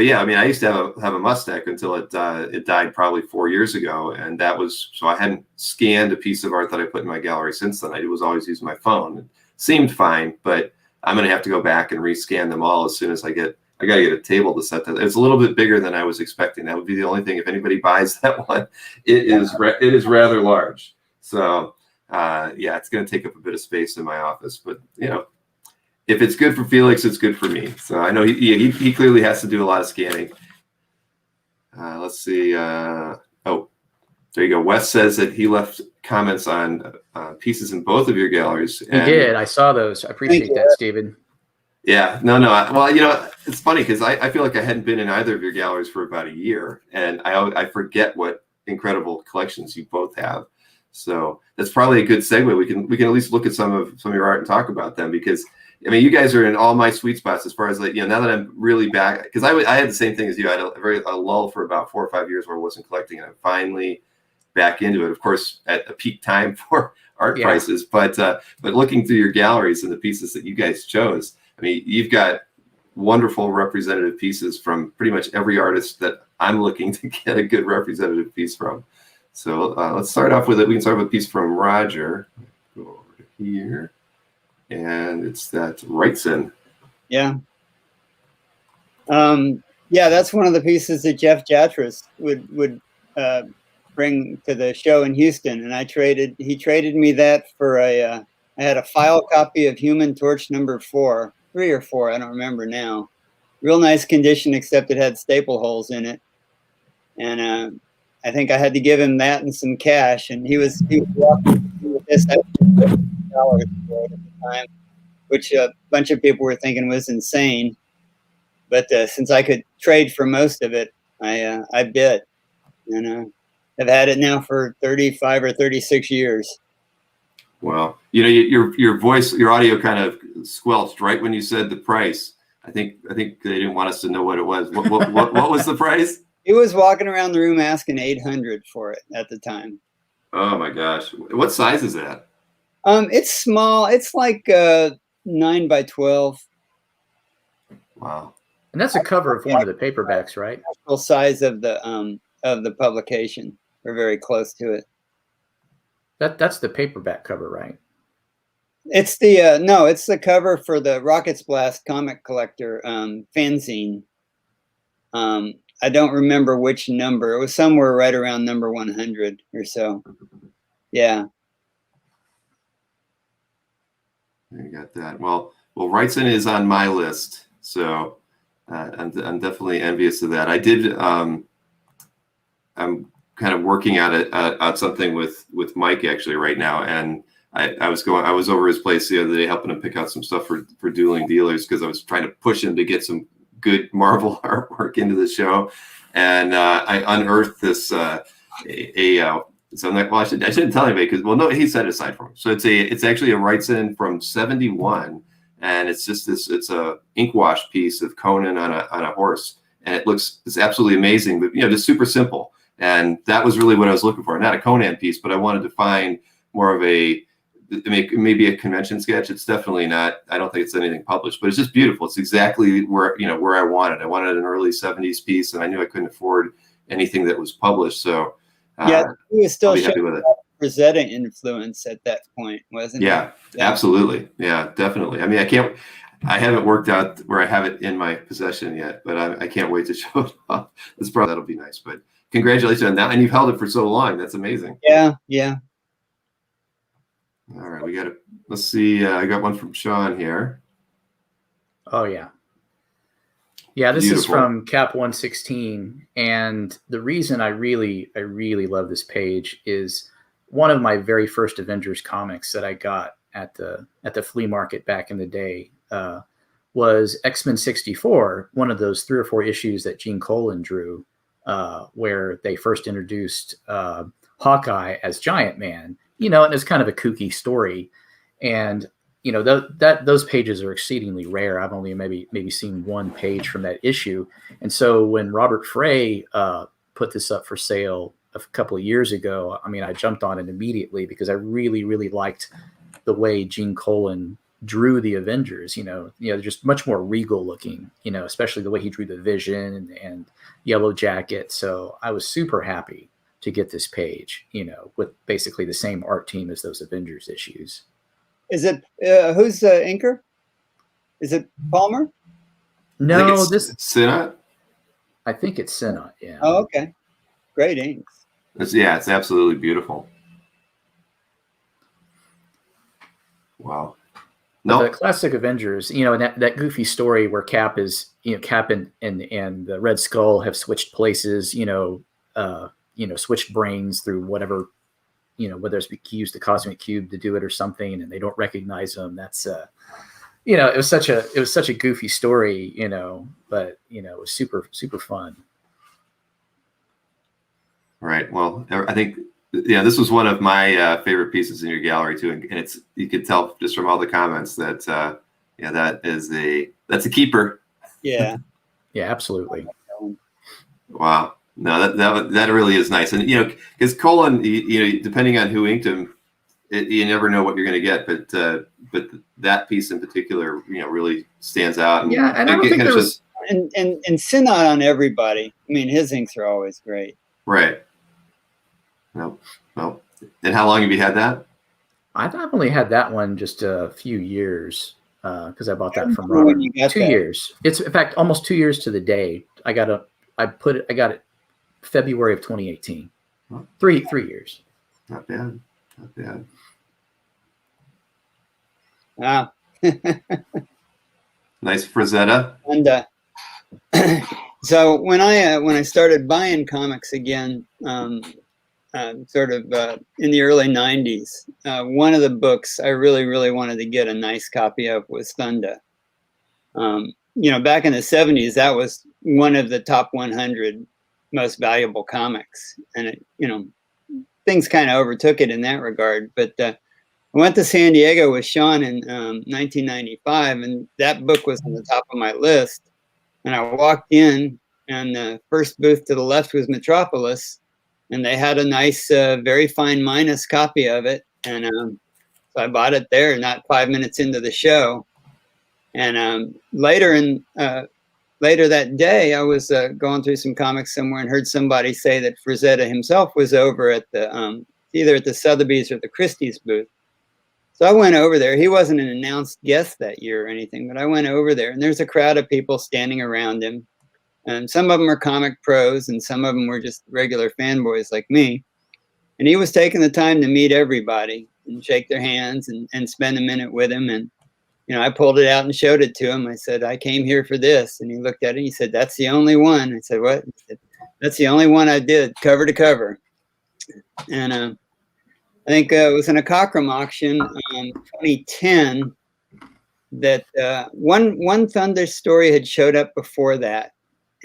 yeah, I mean, I used to have a Mustang until it died probably 4 years ago, and that was so I hadn't scanned a piece of art that I put in my gallery since then. I was always using my phone. It seemed fine, but I'm going to have to go back and rescan them all as soon as I got to get a table to set that. It's a little bit bigger than I was expecting. That would be the only thing. If anybody buys that one, it is rather large. So. Yeah, it's going to take up a bit of space in my office, but if it's good for Felix, it's good for me. So I know he clearly has to do a lot of scanning. Let's see. Oh, there you go. Wes says that he left comments on pieces in both of your galleries. He did. I saw those. I appreciate that, Stephen. Yeah, no. Well, it's funny because I feel like I hadn't been in either of your galleries for about a year, and I forget what incredible collections you both have. So that's probably a good segue. We can at least look at some of your art and talk about them, because I mean, you guys are in all my sweet spots as far as now that I'm really back, because I had the same thing as you. I had a lull for about 4 or 5 years where I wasn't collecting, and I'm finally back into it. Of course, at a peak time for art prices, but looking through your galleries and the pieces that you guys chose, I mean, you've got wonderful representative pieces from pretty much every artist that I'm looking to get a good representative piece from. So let's start off with it. We can start with a piece from Roger. Go over here, and it's that Wrightson. Yeah. Yeah, that's one of the pieces that Jeff Jatras would bring to the show in Houston, and he traded me that for I had a file copy of Human Torch number 4, 3 or 4, I don't remember now. Real nice condition, except it had staple holes in it, and I think I had to give him that and some cash, and he was walking with this $50 for it at the time, which a bunch of people were thinking was insane. But since I could trade for most of it, I bid, and I've had it now for 35 or 36 years. Well, your voice, your audio kind of squelched right when you said the price. I think they didn't want us to know what it was. What was the price? He was walking around the room asking $800 for it at the time. Oh my gosh! What size is that? It's small. It's like 9 by 12. Wow! And that's a cover of one of the paperbacks, right? The actual size of the publication. We're very close to it. That's the paperback cover, right? It's the no, it's the cover for the Rockets Blast comic collector fanzine. I don't remember which number. It was somewhere right around number 100 or so. Yeah. You got that. Well, Wrightson is on my list, so I'm definitely envious of that. I did. I'm kind of working at something with Mike actually right now, and I was over his place the other day helping him pick out some stuff for Dueling Dealers, because I was trying to push him to get some good Marvel artwork into the show, and I unearthed this so I'm like, well, I shouldn't tell anybody, because no, he set it aside for him. So it's actually a Wrightson from '71, and it's just it's a ink wash piece of Conan on a horse, and it's absolutely amazing, but just super simple. And that was really what I was looking for, not a Conan piece, but I wanted to find more of maybe a convention sketch. It's definitely not. I don't think it's anything published, but it's just beautiful. It's exactly where I wanted. I wanted an early '70s piece, and I knew I couldn't afford anything that was published. So yeah, he was still happy with it. Rosetta influence at that point, wasn't it? Yeah, absolutely. Yeah, definitely. I mean, I haven't worked out where I have it in my possession yet, but I can't wait to show it off. That'll be nice. But congratulations on that, and you've held it for so long. That's amazing. Yeah. All right, let's see. I got one from Sean here. Oh yeah. Yeah, this Beautiful. Is from Cap 116, and the reason I really love this page is one of my very first Avengers comics that I got at the flea market back in the day was X-Men 64, one of those 3 or 4 issues that Gene Colan drew, where they first introduced Hawkeye as Giant Man. you know, and it's kind of a kooky story. And, you know, those pages are exceedingly rare. I've only maybe seen one page from that issue. And so when Robert Frey put this up for sale a couple of years ago, I mean, I jumped on it immediately because I really, really liked the way Gene Colan drew the Avengers. You know, just much more regal looking, you know, especially the way he drew the Vision and Yellow Jacket. So I was super happy to get this page, you know, with basically the same art team as those Avengers issues. Is it who's the inker? Is it Palmer? No, Sinnott. I think it's Sinnott. Yeah. Oh, okay. Great inks. It's absolutely beautiful. Wow. No, The classic Avengers, you know, and that goofy story where Cap is, you know, Cap and the Red Skull have switched places, switched brains through whatever, you know, whether it's used the cosmic cube to do it or something, and they don't recognize them. That's you know, it was such a goofy story, you know, but you know, it was super, super fun. Right. Well, I think, this was one of my favorite pieces in your gallery too, and it's, you could tell just from all the comments that that's a keeper. Yeah. Yeah, absolutely. Wow. No, that really is nice, and you know, because Colan, depending on who inked him, you never know what you're going to get, but that piece in particular, you know, really stands out. And, yeah, and I don't think there was and Sinnott on everybody. I mean, his inks are always great. Right. No. And how long have you had that? I've only had that one just a few years because I bought that from Robert. 2 years. It's in fact almost 2 years to the day. I got it February of 2018. 3 years. Not bad. Wow. Nice Frazetta. And so when I started buying comics again, sort of in the early 90s, one of the books I really, really wanted to get a nice copy of was Thunder. Back in the 70s, that was one of the top 100 most valuable comics. And, things kind of overtook it in that regard. But I went to San Diego with Sean in 1995, and that book was on the top of my list. And I walked in, and the first booth to the left was Metropolis, and they had a nice, very fine minus copy of it. And so I bought it there, not 5 minutes into the show. And later that day, I was going through some comics somewhere and heard somebody say that Frazetta himself was over at the either at the Sotheby's or the Christie's booth. So I went over there. He wasn't an announced guest that year or anything, but I went over there, and there's a crowd of people standing around him. And some of them are comic pros, and some of them were just regular fanboys like me. And he was taking the time to meet everybody and shake their hands and spend a minute with him. And, I pulled it out and showed it to him. I said, I came here for this. And he looked at it and he said, that's the only one. I said, what? He said, that's the only one I did, cover to cover. And I think it was in a Cockrum auction in 2010 that one Thunder story had showed up before that.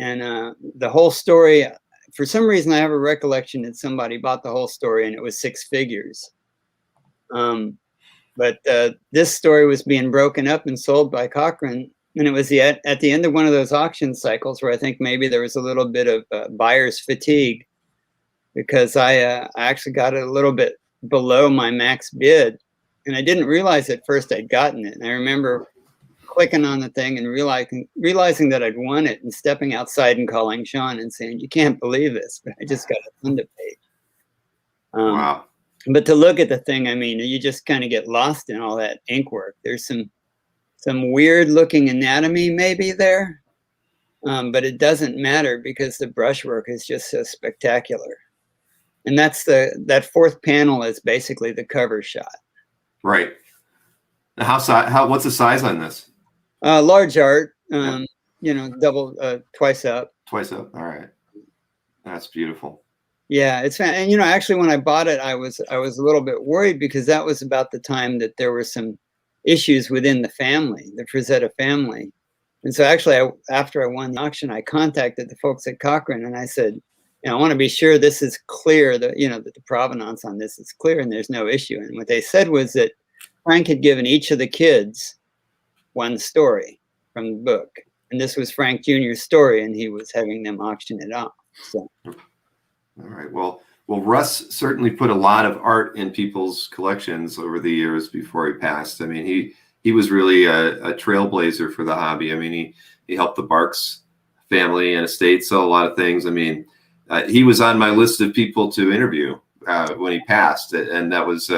And the whole story, for some reason, I have a recollection that somebody bought the whole story and it was 6 figures. But this story was being broken up and sold by Cochrane. And it was at the end of one of those auction cycles where I think maybe there was a little bit of buyer's fatigue, because I actually got it a little bit below my max bid. And I didn't realize at first I'd gotten it. And I remember clicking on the thing and realizing that I'd won it and stepping outside and calling Sean and saying, you can't believe this, but I just got a Thunder page. Wow. But to look at the thing, I mean, you just kind of get lost in all that ink work. There's some weird looking anatomy maybe there, but it doesn't matter because the brushwork is just so spectacular. And that's that fourth panel is basically the cover shot. Right. Now what's the size on this? Large art, double, twice up. Twice up. All right. That's beautiful. Yeah, it's and actually when I bought it, I was a little bit worried because that was about the time that there were some issues within the family, the Frazetta family. And so actually after I won the auction, I contacted the folks at Cochrane and I said, I want to be sure this is clear, that, that the provenance on this is clear and there's no issue. And what they said was that Frank had given each of the kids one story from the book. And this was Frank Jr.'s story, and he was having them auction it off. So. All right. Well, Russ certainly put a lot of art in people's collections over the years before he passed. I mean, he was really a trailblazer for the hobby. I mean, he helped the Barks family and estate sell a lot of things. I mean, he was on my list of people to interview when he passed, and that was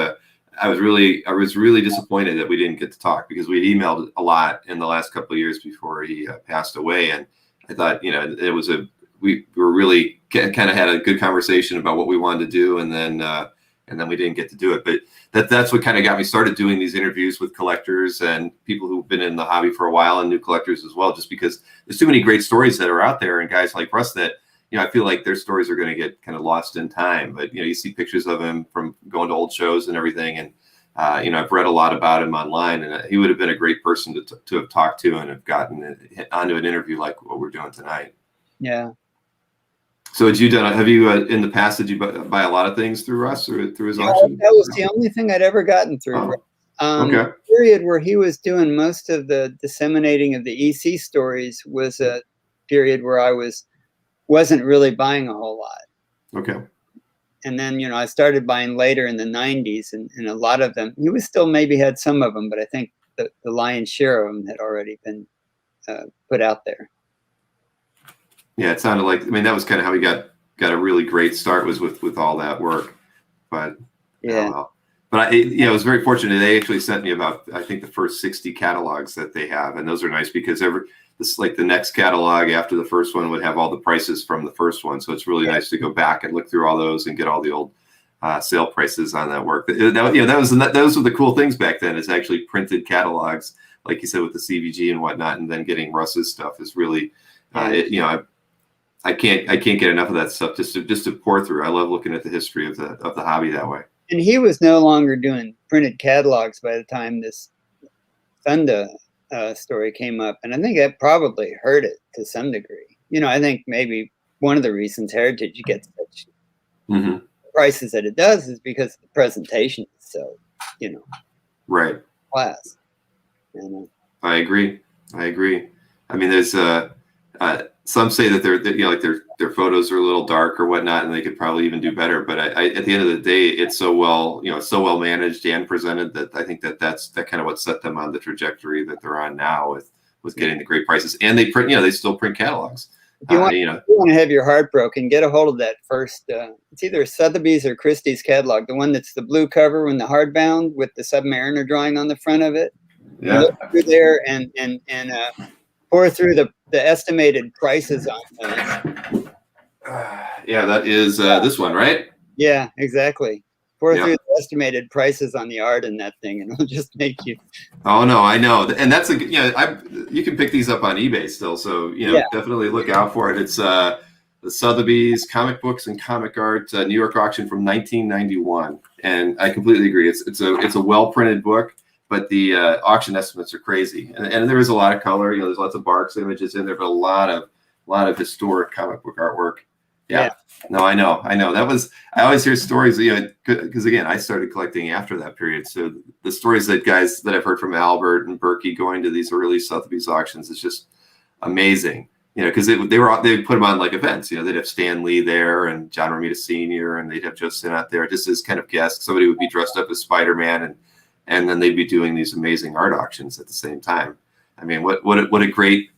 I was really disappointed that we didn't get to talk, because we emailed a lot in the last couple of years before he passed away, and I thought it was we were really kind of had a good conversation about what we wanted to do, and then we didn't get to do it. But that's what kind of got me started doing these interviews with collectors and people who've been in the hobby for a while, and new collectors as well, just because there's too many great stories that are out there, and guys like Russ that I feel like their stories are going to get kind of lost in time. But you see pictures of him from going to old shows and everything, and I've read a lot about him online, and he would have been a great person to have talked to and have gotten onto an interview like what we're doing tonight. Yeah. So have you in the past, did you buy a lot of things through Russ or through his auction? That was the only thing I'd ever gotten through. Okay. The period where he was doing most of the disseminating of the EC stories was a period where I wasn't really buying a whole lot. Okay. And then, I started buying later in the 90s, and a lot of them, he was still maybe had some of them, but I think the lion's share of them had already been put out there. Yeah, it sounded like, that was kind of how he got a really great start, was with all that work. But yeah. But I was very fortunate. They actually sent me about, I think, the first 60 catalogs that they have, and those are nice because like the next catalog after the first one would have all the prices from the first one. So it's really nice to go back and look through all those and get all the old sale prices on that work. Those were the cool things back then, is actually printed catalogs, like you said, with the CVG and whatnot, and then getting Russ's stuff is really, I can't get enough of that stuff just to pour through. I love looking at the history of the hobby that way. And he was no longer doing printed catalogs by the time this Funda story came up, and I think that probably hurt it to some degree. I think maybe one of the reasons Heritage gets such prices that it does is because the presentation is so, right, class. I agree. I mean, there's some say that their photos are a little dark or whatnot, and they could probably even do better. But I at the end of the day, it's so well managed and presented that I think that's kind of what set them on the trajectory that they're on now with getting the great prices. And they print, they still print catalogs. If you want to have your heart broken, get a hold of that first. It's either Sotheby's or Christie's catalog, the one that's the blue cover and the hardbound with the Submariner drawing on the front of it. Yeah. Look through there and pour through the estimated prices on those. Yeah, that is this one, right? Yeah, exactly. Pour through the estimated prices on the art in that thing, and it'll just make you. Oh no, I know, and that's you can pick these up on eBay still, so definitely look out for it. It's the Sotheby's Comic Books and Comic Art New York auction from 1991, and I completely agree. It's a well printed book, but the auction estimates are crazy, and there is a lot of color. There's lots of Barks images in there, but a lot of historic comic book artwork. Yeah. No, I know. I always hear stories, because again, I started collecting after that period. So the stories that guys that I've heard from Albert and Berkey going to these early Sotheby's auctions is just amazing. Because they put them on like events. They'd have Stan Lee there and John Romita Sr. and they'd have Joe Sinnott there just as kind of guests. Somebody would be dressed up as Spider-Man, and then they'd be doing these amazing art auctions at the same time. I mean, what a great,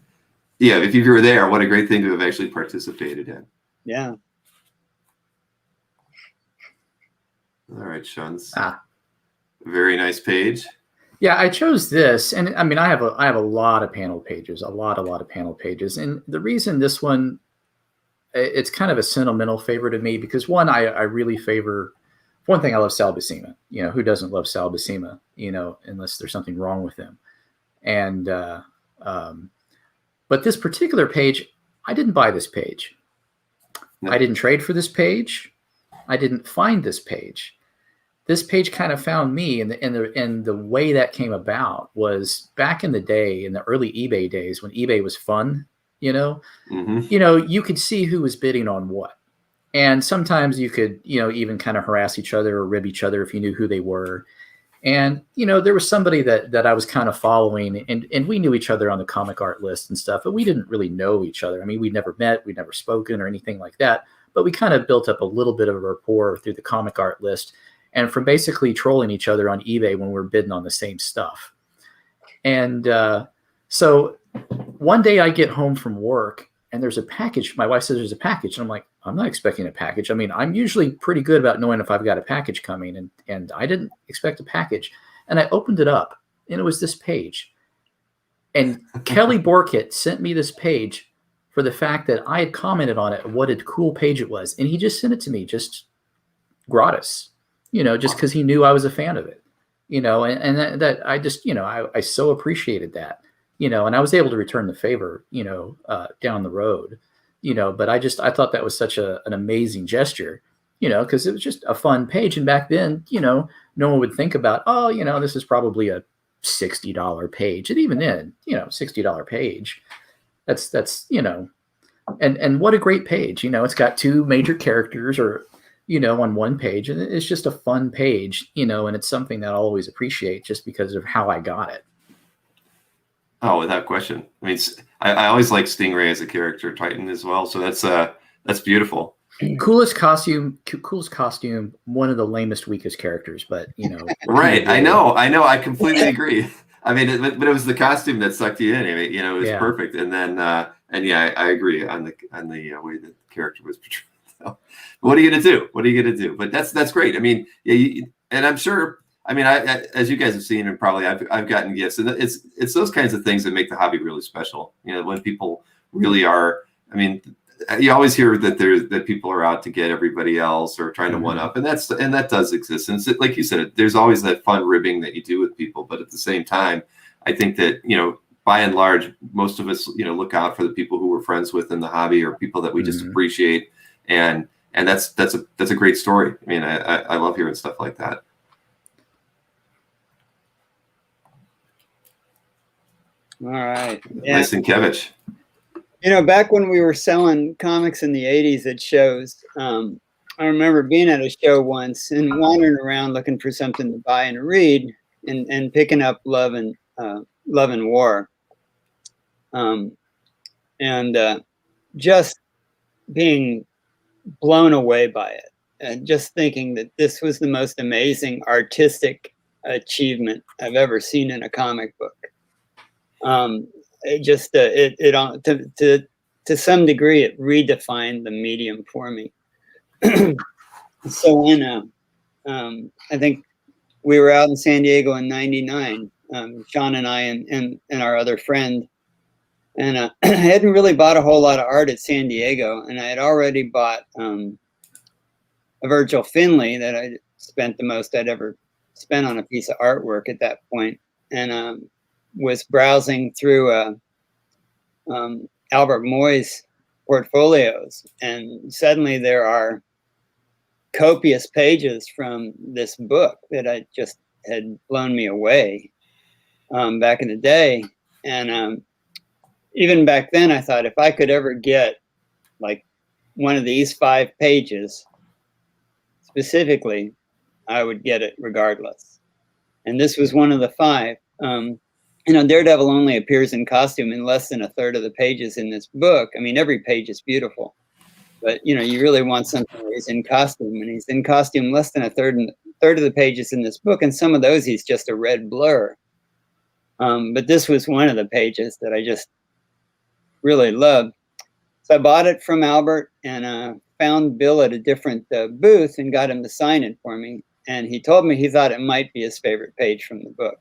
if you were there, what a great thing to have actually participated in. Yeah. All right, Sean. Very nice page. Yeah, I chose this, and I mean, I have a lot of panel pages, a lot of panel pages, and the reason this one, it's kind of a sentimental favorite of me because one, I really favor. One thing, I love Sal Buscema. Who doesn't love Sal Buscema? Unless there's something wrong with him. And but this particular page, I didn't buy this page. No. I didn't trade for this page. I didn't find this page. This page kind of found me, and the way that came about was back in the day, in the early eBay days when eBay was fun. You could see who was bidding on what. And sometimes you could, even kind of harass each other or rib each other if you knew who they were. And, there was somebody that I was kind of following, and we knew each other on the comic art list and stuff, but we didn't really know each other. I mean, we'd never met, we'd never spoken or anything like that, but we kind of built up a little bit of a rapport through the comic art list and from basically trolling each other on eBay when we were bidding on the same stuff. And so one day I get home from work and there's a package. My wife says there's a package. And I'm like, I'm not expecting a package. I mean, I'm usually pretty good about knowing if I've got a package coming, and I didn't expect a package. And I opened it up and it was this page. And Kelly Borkett sent me this page for the fact that I had commented on it, what a cool page it was. And he just sent it to me just gratis, just because he knew I was a fan of it, and that I just, I so appreciated that, and I was able to return the favor, down the road, but I thought that was such an amazing gesture, because it was just a fun page. And back then, no one would think about, oh, this is probably a $60 page. And even then, $60 page, that's, and what a great page, it's got two major characters on one page, and it's just a fun page, and it's something that I'll always appreciate just because of how I got it. Oh, without question. I mean, I always like Stingray as a character, Titan as well. So that's beautiful. Coolest costume, one of the lamest, weakest characters, but Right. I know. I completely agree. I mean, but it was the costume that sucked you in. I mean, it was perfect. And then, I agree on the way that the character was portrayed. So, what are you gonna do? But that's great. I mean, and I'm sure. I mean, I as you guys have seen, and probably I've gotten gifts, and it's those kinds of things that make the hobby really special. When people really are. I mean, you always hear that people are out to get everybody else or trying to one up, and that does exist. And it's, like you said, there's always that fun ribbing that you do with people, but at the same time, I think that by and large, most of us look out for the people who we're friends with in the hobby or people that we just appreciate. And that's a great story. I mean, I love hearing stuff like that. All right. Yeah. Nice and Kevich. Back when we were selling comics in the 80s at shows, I remember being at a show once and wandering around looking for something to buy and read, and picking up Love and War, and just being blown away by it, and just thinking that this was the most amazing artistic achievement I've ever seen in a comic book. It just to some degree it redefined the medium for me. So when I think we were out in San Diego in '99, Sean and I and our other friend, and I hadn't really bought a whole lot of art at San Diego, and I had already bought a Virgil Finlay that I spent the most I'd ever spent on a piece of artwork at that point, and was browsing through Albert Moy's portfolios, and suddenly there are copious pages from this book that I just had blown me away back in the day. And even back then I thought, if I could ever get like one of these 5 pages specifically, I would get it regardless. And this was one of the 5. Daredevil only appears in costume in less than a third of the pages in this book. I mean, every page is beautiful, but you really want something where he's in costume, and he's in costume less than a third of the pages in this book, and some of those he's just a red blur. But this was one of the pages that I just really loved. So I bought it from Albert, and found Bill at a different booth and got him to sign it for me. And he told me he thought it might be his favorite page from the book.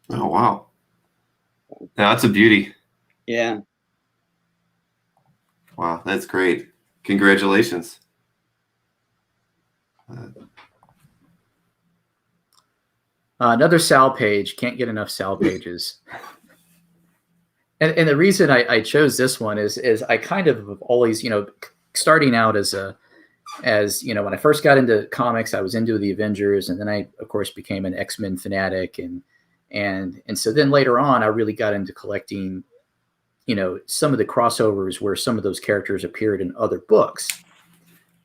Oh, wow. Now that's a beauty. Yeah. Wow, that's great. Congratulations. Another Sal page. Can't get enough Sal pages. And the reason I chose this one is I kind of always, starting out as when I first got into comics, I was into the Avengers, and then I, of course, became an X-Men fanatic, and so then later on, I really got into collecting, some of the crossovers where some of those characters appeared in other books.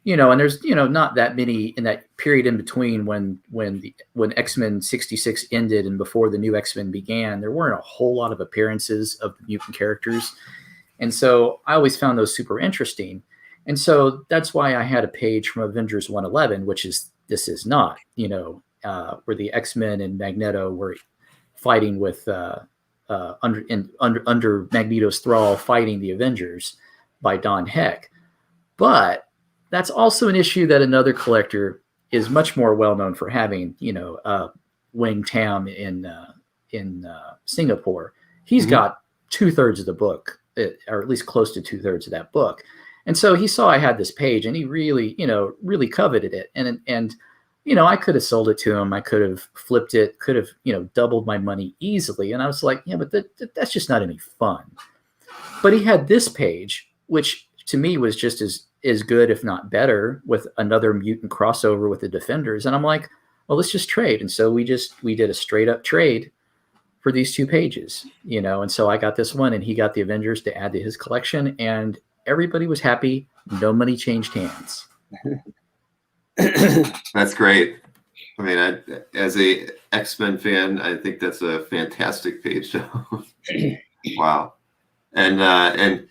and there's not that many in that period in between when X-Men 66 ended and before the new X-Men began. There weren't a whole lot of appearances of the mutant characters, and so I always found those super interesting. And so that's why I had a page from Avengers 111, which is this is not where the X-Men and Magneto were fighting with under Magneto's thrall, fighting the Avengers by Don Heck. But that's also an issue that another collector is much more well known for having. Wing Tam in Singapore. He's got 2/3 of the book, or at least close to 2/3 of that book. And so he saw I had this page, and he really, really coveted it. And I could have sold it to him. I could have flipped it, could have, doubled my money easily. And I was like, yeah, but that's just not any fun. But he had this page, which to me was just as good, if not better, with another mutant crossover with the Defenders. And I'm like, well, let's just trade. And so we did a straight up trade for these 2 pages, and so I got this one and he got the Avengers to add to his collection, and everybody was happy. No money changed hands. That's great. I mean, as a X-Men fan, I think that's a fantastic page. Wow. And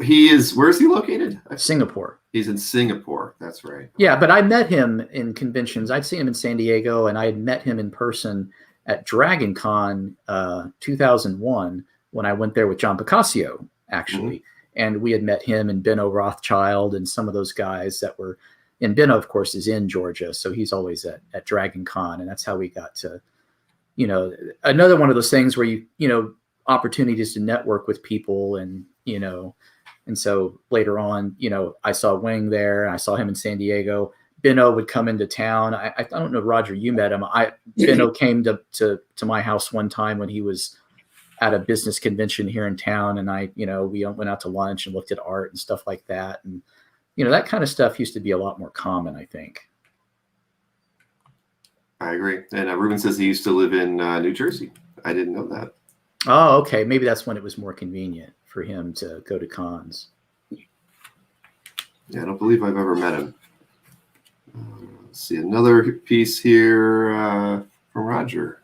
he is, where is he located? Singapore. He's in Singapore. That's right. Yeah, but I met him in conventions. I'd seen him in San Diego, and I had met him in person at Dragon Con 2001 when I went there with John Picasso, actually. And we had met him and Benno Rothschild and some of those guys that were, and Benno, of course, is in Georgia. So he's always at Dragon Con. And that's how we got to, another one of those things where opportunities to network with people. And, and so later on, I saw Wing there, and I saw him in San Diego. Benno would come into town. I don't know, Roger, you met him. Benno came to my house one time when he was at a business convention here in town, and we went out to lunch and looked at art and stuff like that. And, that kind of stuff used to be a lot more common, I think. I agree. And Ruben says he used to live in New Jersey. I didn't know that. Oh, okay. Maybe that's when it was more convenient for him to go to cons. Yeah, I don't believe I've ever met him. Let's see another piece here from Roger.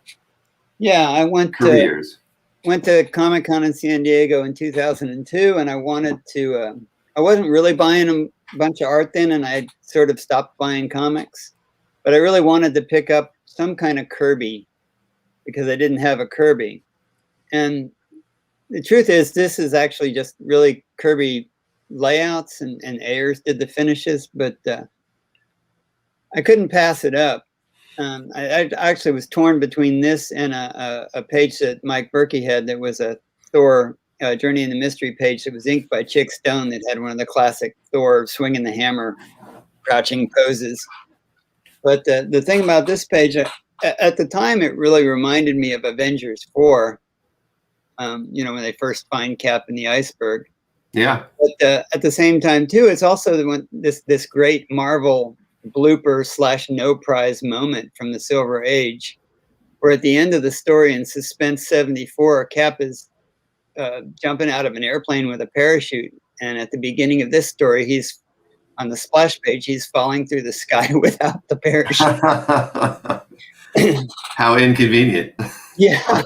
Yeah, I went to Comic-Con in San Diego in 2002, and I wanted to, I wasn't really buying a bunch of art then, and I sort of stopped buying comics, but I really wanted to pick up some kind of Kirby because I didn't have a Kirby. And the truth is, this is actually just really Kirby layouts, and Ayers did the finishes, but I couldn't pass it up. I actually was torn between this and a page that Mike Berkey had that was a Thor Journey in the Mystery page that was inked by Chick Stone that had one of the classic Thor swinging the hammer, crouching poses. But the thing about this page, at the time, it really reminded me of Avengers 4, when they first find Cap in the iceberg. Yeah. But at the same time, too, it's also this great Marvel blooper / no prize moment from the Silver Age, where at the end of the story in Suspense 74, Cap is jumping out of an airplane with a parachute, and at the beginning of this story, he's on the splash page, he's falling through the sky without the parachute. How inconvenient. Yeah.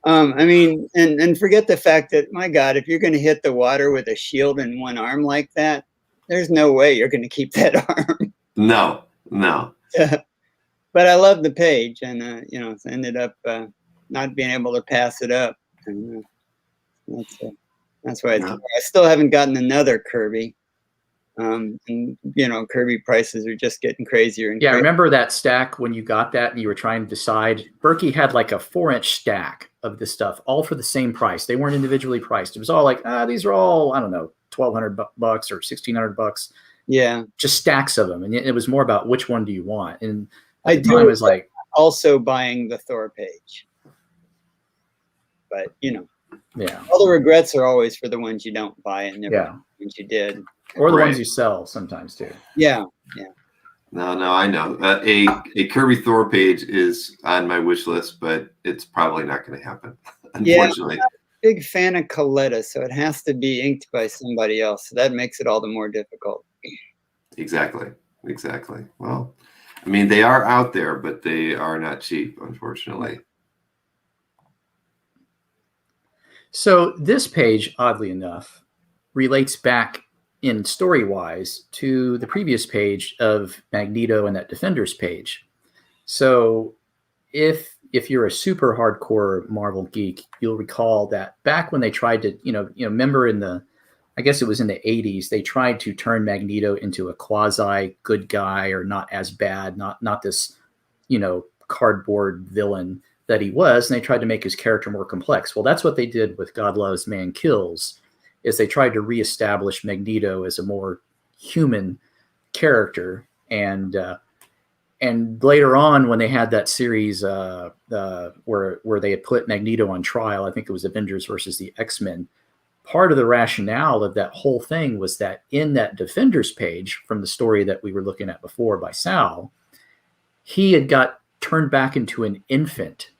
I mean, and forget the fact that, my God, if you're going to hit the water with a shield in one arm like that, there's no way you're going to keep that arm. No. But I love the page, and ended up not being able to pass it up. And that's why I still haven't gotten another Kirby. And Kirby prices are just getting crazier and yeah. crazier. Remember that stack when you got that and you were trying to decide? Berkey had like a 4-inch stack of this stuff, all for the same price. They weren't individually priced. It was all like, these are all, I don't know, $1,200 or $1,600. Yeah, just stacks of them, and it was more about which one do you want. And at the time, it was like also buying the Thor page, but yeah, all the regrets are always for the ones you don't buy and never the ones you did, or the ones you sell sometimes too. Yeah. No, I know. A Kirby Thor page is on my wish list, but it's probably not going to happen, unfortunately. Yeah, big fan of Coletta, so it has to be inked by somebody else. So that makes it all the more difficult. Exactly. Well, I mean, they are out there, but they are not cheap, unfortunately. So this page, oddly enough, relates back in story-wise to the previous page of Magneto and that Defenders page. So if you're a super hardcore Marvel geek, you'll recall that back when they tried to, remember in the, I guess it was in the 80s, they tried to turn Magneto into a quasi good guy, or not as bad, not this, cardboard villain that he was, and they tried to make his character more complex. Well, that's what they did with God Loves, Man Kills, is they tried to reestablish Magneto as a more human character. And later on, when they had that series where they had put Magneto on trial, I think it was Avengers versus the X-Men, part of the rationale of that whole thing was that in that Defenders page from the story that we were looking at before by Sal, he had got turned back into an infant.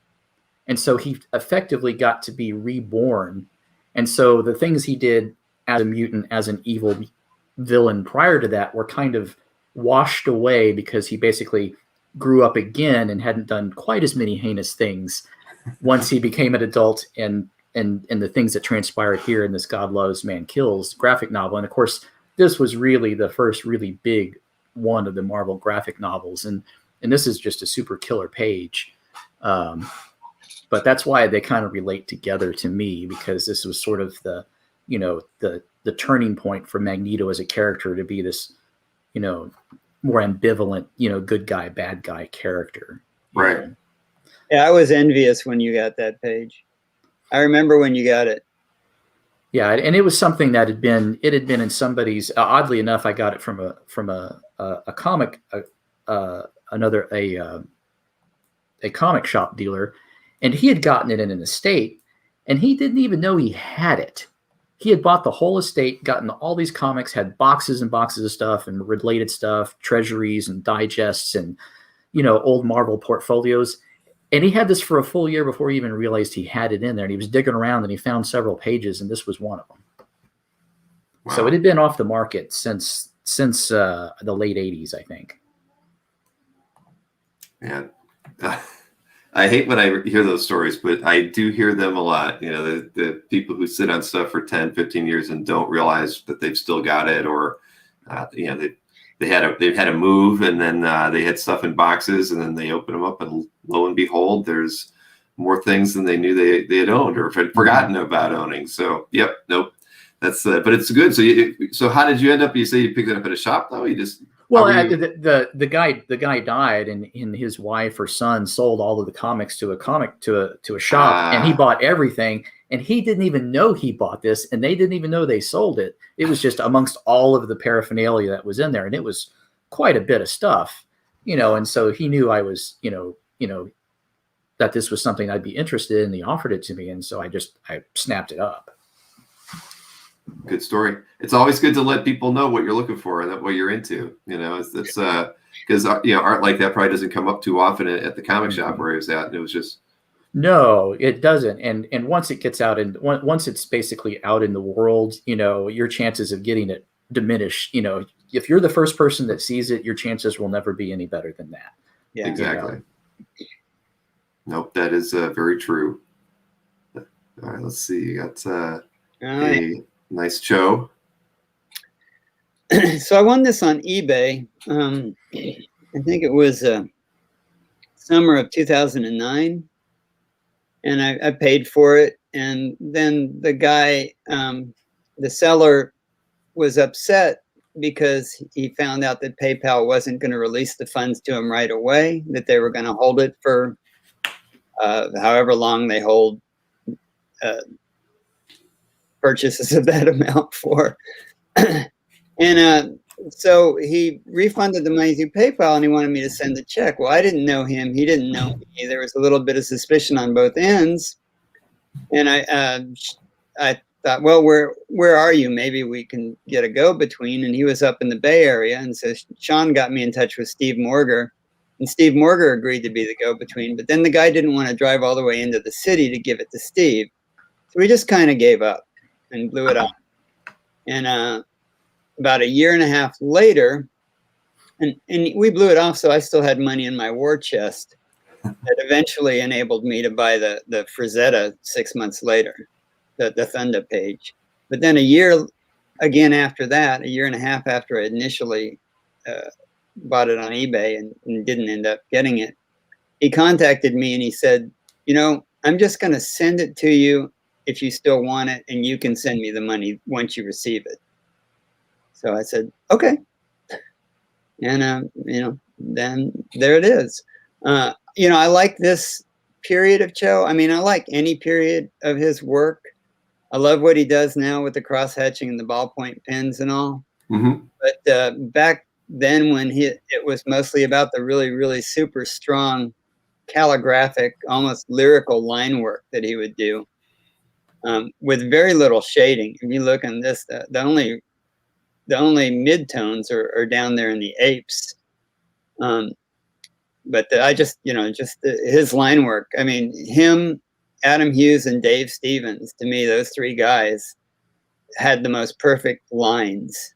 And so he effectively got to be reborn. And so the things he did as a mutant, as an evil villain prior to that, were kind of washed away because he basically grew up again and hadn't done quite as many heinous things once he became an adult, and the things that transpired here in this God Loves, Man Kills graphic novel. And of course, this was really the first really big one of the Marvel graphic novels. And this is just a super killer page. But that's why they kind of relate together to me, because this was sort of the turning point for Magneto as a character to be this, more ambivalent, good guy, bad guy character. Right. Yeah, I was envious when you got that page. I remember when you got it. Yeah, and it was something that had been in somebody's. Oddly enough, I got it from a comic, a comic shop dealer, and he had gotten it in an estate, and he didn't even know he had it. He had bought the whole estate, gotten all these comics, had boxes and boxes of stuff and related stuff, treasuries and digests and, old Marvel portfolios. And he had this for a full year before he even realized he had it in there. And he was digging around and he found several pages, and this was one of them. Wow. So it had been off the market since the late 80s, I think. Yeah. I hate when I hear those stories, but I do hear them a lot. The people who sit on stuff for 10, 15 years and don't realize that they've still got it, or, they've had a move, and then they had stuff in boxes, and then they open them up, and lo and behold, there's more things than they knew they had owned or had forgotten about owning. So, yep, nope. That's but it's good. So how did you end up? You say you picked it up at a shop, though? You just the guy died, and his wife or son sold all of the comics to a shop, and he bought everything, and he didn't even know he bought this, and they didn't even know they sold it. It was just amongst all of the paraphernalia that was in there, and it was quite a bit of stuff, and so he knew I was, that this was something I'd be interested in, and he offered it to me, and so I snapped it up. Good story. It's always good to let people know what you're looking for and what you're into. It's because art like that probably doesn't come up too often at the comic shop where he was at. And it was just no, it doesn't. And once it gets out, and once it's basically out in the world, your chances of getting it diminish. If you're the first person that sees it, your chances will never be any better than that. Yeah, exactly. Nope, that is very true. All right, let's see. You got a nice Cho. So I won this on eBay. I think it was summer of 2009, and I paid for it. And then the guy, the seller, was upset because he found out that PayPal wasn't going to release the funds to him right away, that they were going to hold it for however long they hold purchases of that amount for. And so he refunded the money through PayPal, and he wanted me to send the check. Well, I didn't know him. He didn't know me. There was a little bit of suspicion on both ends. And I thought, well, where are you? Maybe we can get a go-between. And he was up in the Bay Area. And so Sean got me in touch with Steve Morger. And Steve Morger agreed to be the go-between. But then the guy didn't want to drive all the way into the city to give it to Steve. So we just kind of gave up and blew it off. And about a year and a half later, and we blew it off, so I still had money in my war chest that eventually enabled me to buy the Frazetta 6 months later, the Thunda page. But then a year again after that, a year and a half after I initially bought it on eBay and didn't end up getting it, he contacted me and he said, you know, I'm just going to send it to you if you still want it, and you can send me the money once you receive it. So I said, okay. And, you know, then there it is. You know, I like this period of Cho. I mean, I like any period of his work. I love what he does now with the cross hatching and the ballpoint pens and all. Mm-hmm. But back then, when it was mostly about the really, really super strong calligraphic, almost lyrical line work that he would do with very little shading. If you look on this, the only midtones are down there in the apes. But I just, you know, just his line work. I mean, him, Adam Hughes, and Dave Stevens, to me, those three guys had the most perfect lines.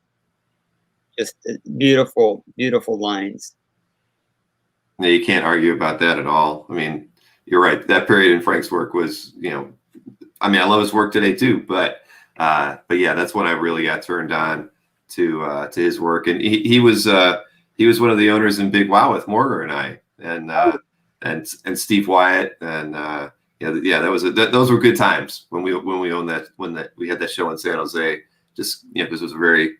Just beautiful, beautiful lines. Yeah, you can't argue about that at all. I mean, you're right. That period in Frank's work was, you know, I mean, I love his work today too, but yeah, that's when I really got turned on to his work. And he was one of the owners in Big Wow with Morgan and I, and Steve Wyatt, and yeah, those were good times when we owned that, we had that show in San Jose, just, you know, because it was a very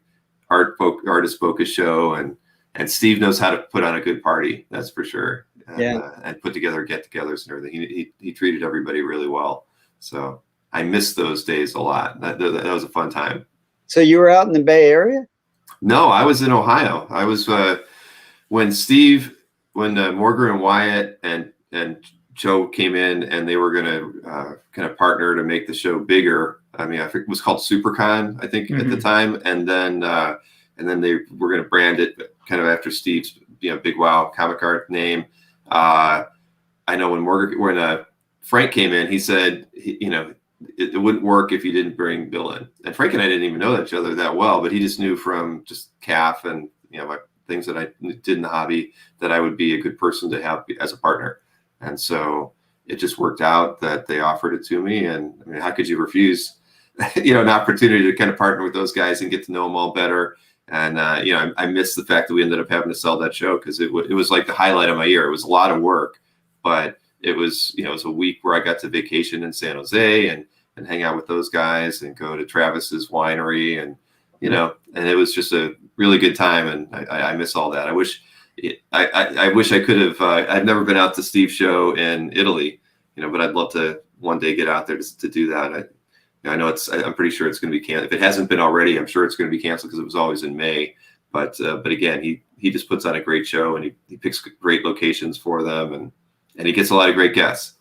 artist focused show, and Steve knows how to put on a good party, that's for sure. And put together get-togethers and everything. He treated everybody really well. So I miss those days a lot. That was a fun time. So you were out in the Bay Area? No, I was in Ohio. I was when Morgan and Wyatt and Joe came in, and they were going to kind of partner to make the show bigger. I mean, I think it was called SuperCon, I think, at the time, and then they were going to brand it kind of after Steve's, you know, Big Wow comic art name. I know when Frank came in, he said, you know, it wouldn't work if you didn't bring Bill in. And Frank and I didn't even know each other that well, but he just knew from just CAF and, you know, my things that I did in the hobby that I would be a good person to have as a partner. And so it just worked out that they offered it to me. And I mean, how could you refuse, you know, an opportunity to kind of partner with those guys and get to know them all better? And, you know, I missed the fact that we ended up having to sell that show, because it was like the highlight of my year. It was a lot of work, but it was, you know, it was a week where I got to vacation in San Jose and hang out with those guys and go to Travis's winery, and, you know, and it was just a really good time. And I miss all that. I wish I could have, I've never been out to Steve's show in Italy, you know, but I'd love to one day get out there to do that. I know I'm pretty sure it's going to be canceled. If it hasn't been already, I'm sure it's going to be canceled, because it was always in May. But again, he just puts on a great show, and he picks great locations for them, and he gets a lot of great guests.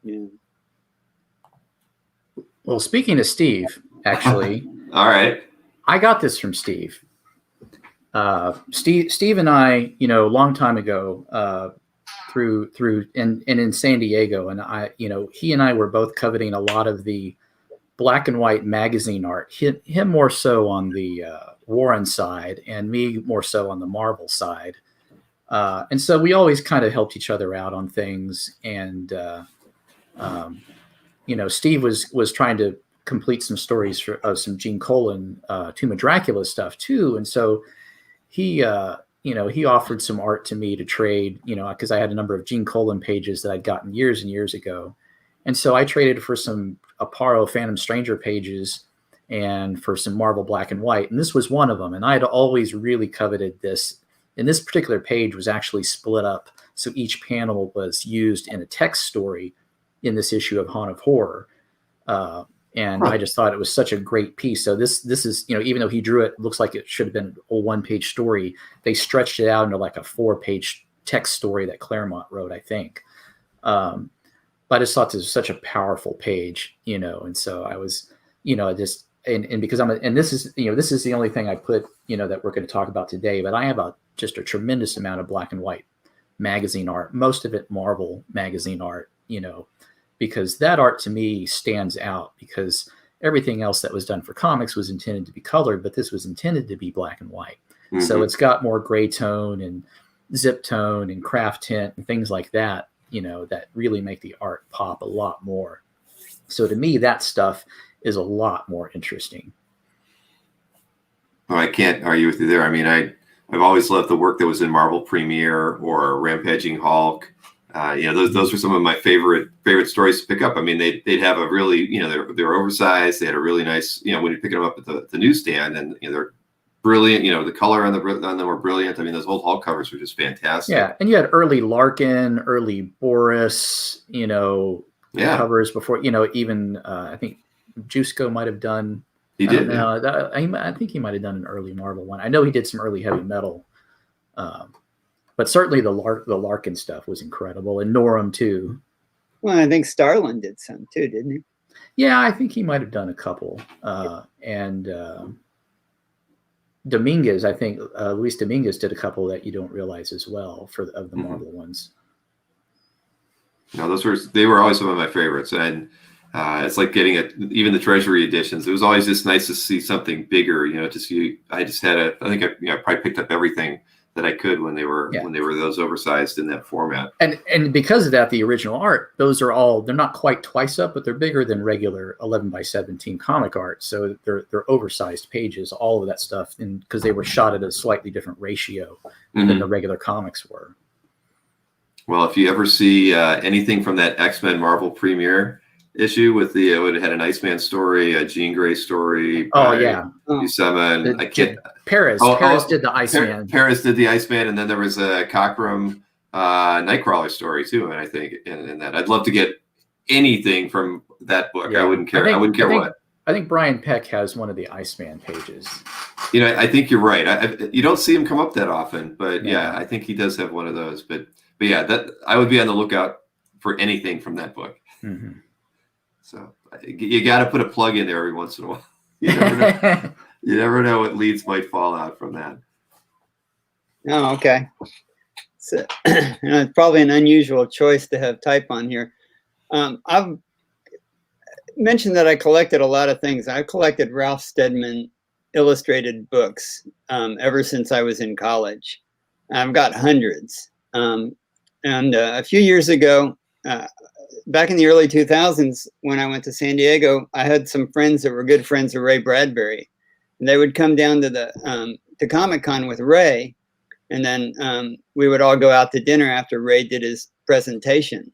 Yeah. Well, speaking of Steve, actually, all right, I got this from Steve. Steve and I, you know, a long time ago, through and in San Diego, and I, you know, he and I were both coveting a lot of the black and white magazine art. Him more so on the Warren side, and me more so on the Marvel side. And so we always kind of helped each other out on things. And you know, Steve was trying to complete some stories of some Gene Colan Tomb of Dracula stuff too. And so he you know, he offered some art to me to trade, you know, because I had a number of Gene Colan pages that I'd gotten years and years ago. And so I traded for some Aparo Phantom Stranger pages and for some Marvel black and white. And this was one of them. And I had always really coveted this. And this particular page was actually split up, so each panel was used in a text story in this issue of Haunt of Horror. And I just thought it was such a great piece. So this is, you know, even though he drew it, looks like it should have been a one-page story, they stretched it out into like a 4-page text story that Claremont wrote, I think. But I just thought this was such a powerful page, you know. And so I was, you know, just and because this is, you know, this is the only thing I put, you know, that we're going to talk about today. But I have just a tremendous amount of black and white magazine art, most of it Marvel magazine art, you know. because that art to me stands out, because everything else that was done for comics was intended to be colored, but this was intended to be black and white. Mm-hmm. So it's got more gray tone and zip tone and craft tint and things like that, that really make the art pop a lot more. So to me, that stuff is a lot more interesting. Well, I can't argue with you there. I mean, I've always loved the work that was in Marvel Premiere or Rampaging Hulk. Those were some of my favorite stories to pick up. I mean, they'd have a really, they're oversized. They had a really nice, when you're picking them up at the newsstand, and they're brilliant. The color on them were brilliant. I mean, those old Hulk covers were just fantastic. Yeah, and you had early Larkin, early Boris, covers before, even I think Jusko might have done. He did. I think he might have done an early Marvel one. I know he did some early heavy metal. But certainly the Larkin stuff was incredible, and Norum too. Well, I think Starlin did some too, didn't he? Yeah, I think he might have done a couple. And Dominguez, I think Luis Dominguez did a couple that you don't realize as well of the Marvel ones. No, they were always some of my favorites, and it's like getting even the Treasury editions. It was always just nice to see something bigger. I probably picked up everything that I could when they were those oversized in that format. And because of that, the original art, they're not quite twice up, but they're bigger than regular 11x17 comic art. So they're oversized pages, all of that stuff, because they were shot at a slightly different ratio than the regular comics were. Well, if you ever see anything from that X-Men Marvel Premiere issue with it had an Iceman story, a Jean Grey story. Buscema, and I can't. Paris did the Iceman. Paris did the Iceman, and then there was a Cockrum Nightcrawler story too. And I think in that, I'd love to get anything from that book. Yeah. I wouldn't care. I wouldn't care what. I think Brian Peck has one of the Iceman pages. I think you're right. You don't see him come up that often, but yeah, I think he does have one of those. But yeah, that I would be on the lookout for anything from that book. Mm-hmm. So you got to put a plug in there every once in a while. You never know. You never know what leads might fall out from that. Oh, okay. So, it's probably an unusual choice to have type on here. I've mentioned that I collected a lot of things. I've collected Ralph Steadman illustrated books ever since I was in college. I've got hundreds. And a few years ago, back in the early 2000s, when I went to San Diego, I had some friends that were good friends of Ray Bradbury. And they would come down to Comic-Con with Ray, and then we would all go out to dinner after Ray did his presentation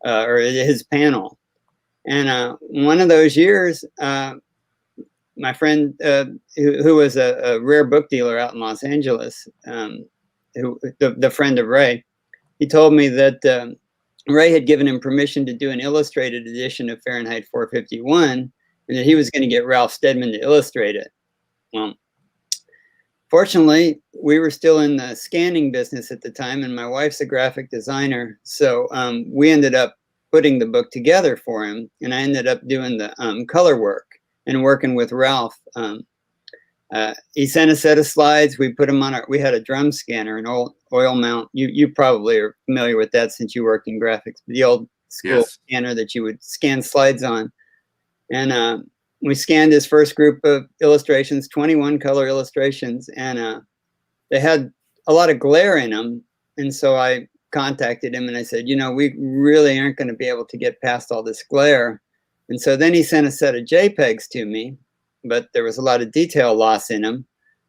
or his panel. And one of those years, my friend, who was a rare book dealer out in Los Angeles, the friend of Ray, he told me that Ray had given him permission to do an illustrated edition of Fahrenheit 451, and that he was going to get Ralph Steadman to illustrate it. Well, fortunately, we were still in the scanning business at the time, and my wife's a graphic designer. So we ended up putting the book together for him, and I ended up doing the color work and working with Ralph. He sent a set of slides. We put them on we had a drum scanner, an oil mount. You probably are familiar with that since you worked in graphics, the old school scanner that you would scan slides on. And we scanned his first group of illustrations, 21 color illustrations, and they had a lot of glare in them. And so I contacted him and I said, we really aren't going to be able to get past all this glare. And so then he sent a set of JPEGs to me, but there was a lot of detail loss in them.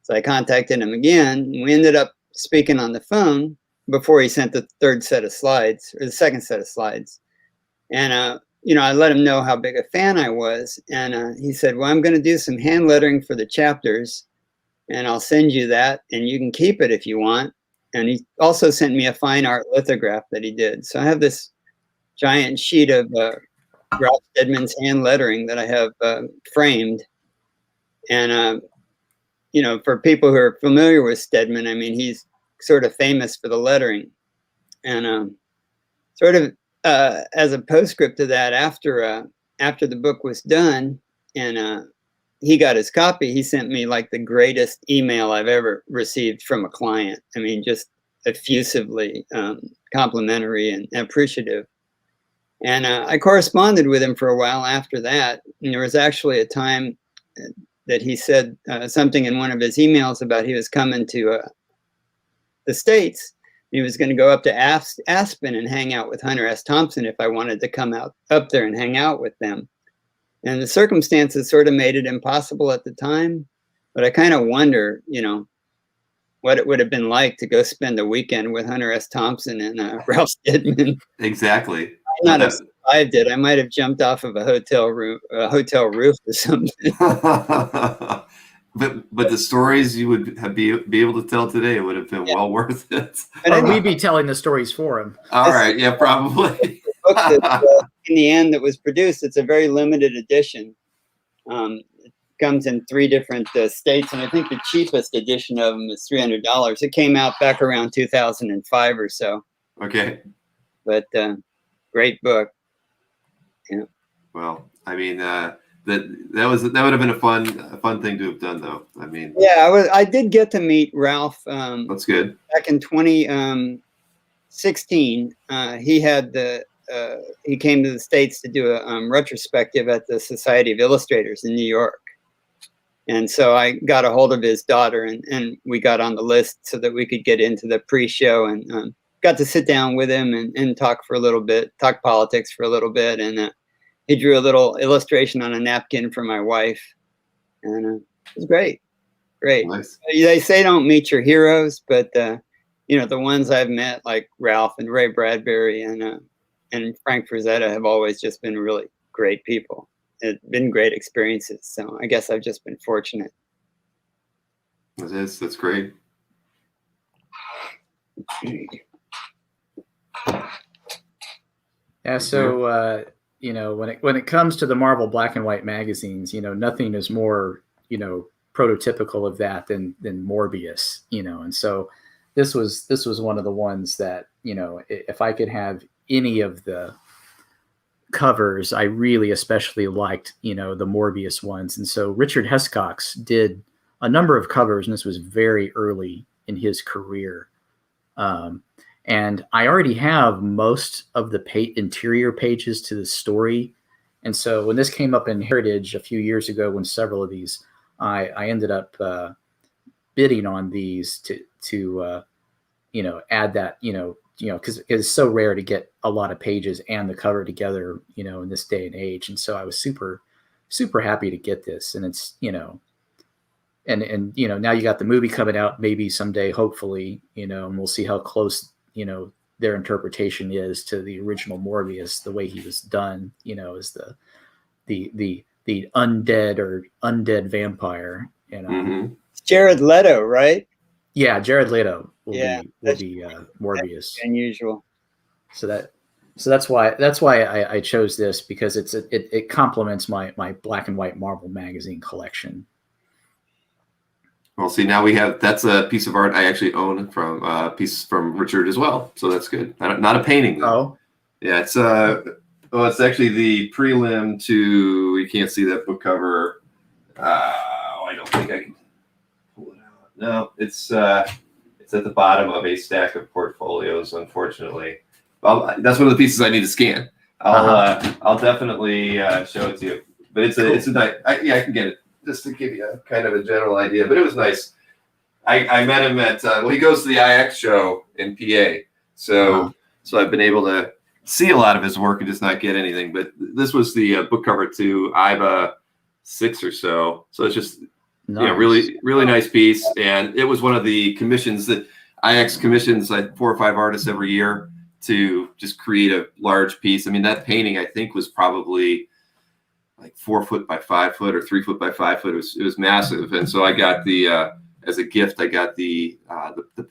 So I contacted him again. We ended up speaking on the phone before he sent the third set of slides, or the second set of slides. And, I let him know how big a fan I was. And he said, well, I'm going to do some hand lettering for the chapters, and I'll send you that, and you can keep it if you want. And he also sent me a fine art lithograph that he did. So I have this giant sheet of Ralph Steadman's hand lettering that I have framed. And, for people who are familiar with Steadman, I mean, he's sort of famous for the lettering. And sort of as a postscript to that, after the book was done and he got his copy, he sent me like the greatest email I've ever received from a client. I mean, just effusively complimentary and appreciative. And I corresponded with him for a while after that. And there was actually a time that he said something in one of his emails about he was coming to the States. He was going to go up to Aspen and hang out with Hunter S. Thompson if I wanted to come out up there and hang out with them. And the circumstances sort of made it impossible at the time. But I kind of wonder, what it would have been like to go spend a weekend with Hunter S. Thompson and Ralph Steadman. Exactly. I might not have survived it. I might have jumped off of a hotel roof or something. But the stories you would be able to tell today would have been well worth it. Or we'd be telling the stories for him. All right, yeah, probably. Book that, in the end, that was produced. It's a very limited edition. It comes in 3 different states, and I think the cheapest edition of them is $300. It came out back around 2005 or so. Okay. But great book. Yeah. Well, I mean, that would have been a fun thing to have done, though. I mean, yeah, I did get to meet Ralph. That's good. Back in 2016, he came to the States to do a retrospective at the Society of Illustrators in New York. And so I got a hold of his daughter, and we got on the list so that we could get into the pre-show, and got to sit down with him and talk for a little bit, talk politics for a little bit. And he drew a little illustration on a napkin for my wife. And it was great. Great. Nice. They say don't meet your heroes, but the ones I've met, like Ralph and Ray Bradbury and Frank Frazetta, have always just been really great people. It's been great experiences. So I guess I've just been fortunate. That's great. Yeah. So, when it comes to the Marvel black and white magazines, nothing is more, prototypical of that than Morbius, and so this was one of the ones that, if I could have any of the covers, I really especially liked, the Morbius ones. And so Richard Hescox did a number of covers, and this was very early in his career. And I already have most of the interior pages to the story. And so when this came up in Heritage a few years ago, when several of these, I ended up bidding on these to add that, because it's so rare to get a lot of pages and the cover together, in this day and age. And so I was super, super happy to get this. And it's, and now you got the movie coming out, maybe someday, hopefully, and we'll see how close, their interpretation is to the original Morbius, the way he was done, as the undead vampire. Mm-hmm. Jared Leto, right? Yeah, Jared Leto will be Morbius. Unusual. So that's why I chose this, because it complements my black and white Marvel magazine collection. Well, see, now that's a piece of art I actually own from a piece from Richard as well. So that's good. Not a painting, though. Oh, yeah, it's actually the prelim to, you can't see that book cover. I don't think I can pull it out. No, it's at the bottom of a stack of portfolios, unfortunately. Well, that's one of the pieces I need to scan. I'll definitely show it to you. But it's a nice. I can get it just to give you a kind of a general idea. But it was nice. I met him at he goes to the IX show in PA, so I've been able to see a lot of his work and just not get anything. But this was the book cover to IBA 6 or so. So it's just really, really nice piece. And it was one of the commissions that IX commissions, like 4 or 5 artists every year to just create a large piece. I mean, that painting I think was probably like 4 foot by 5 foot or 3 foot by 5 foot. It was massive. And so I got the as a gift, I got the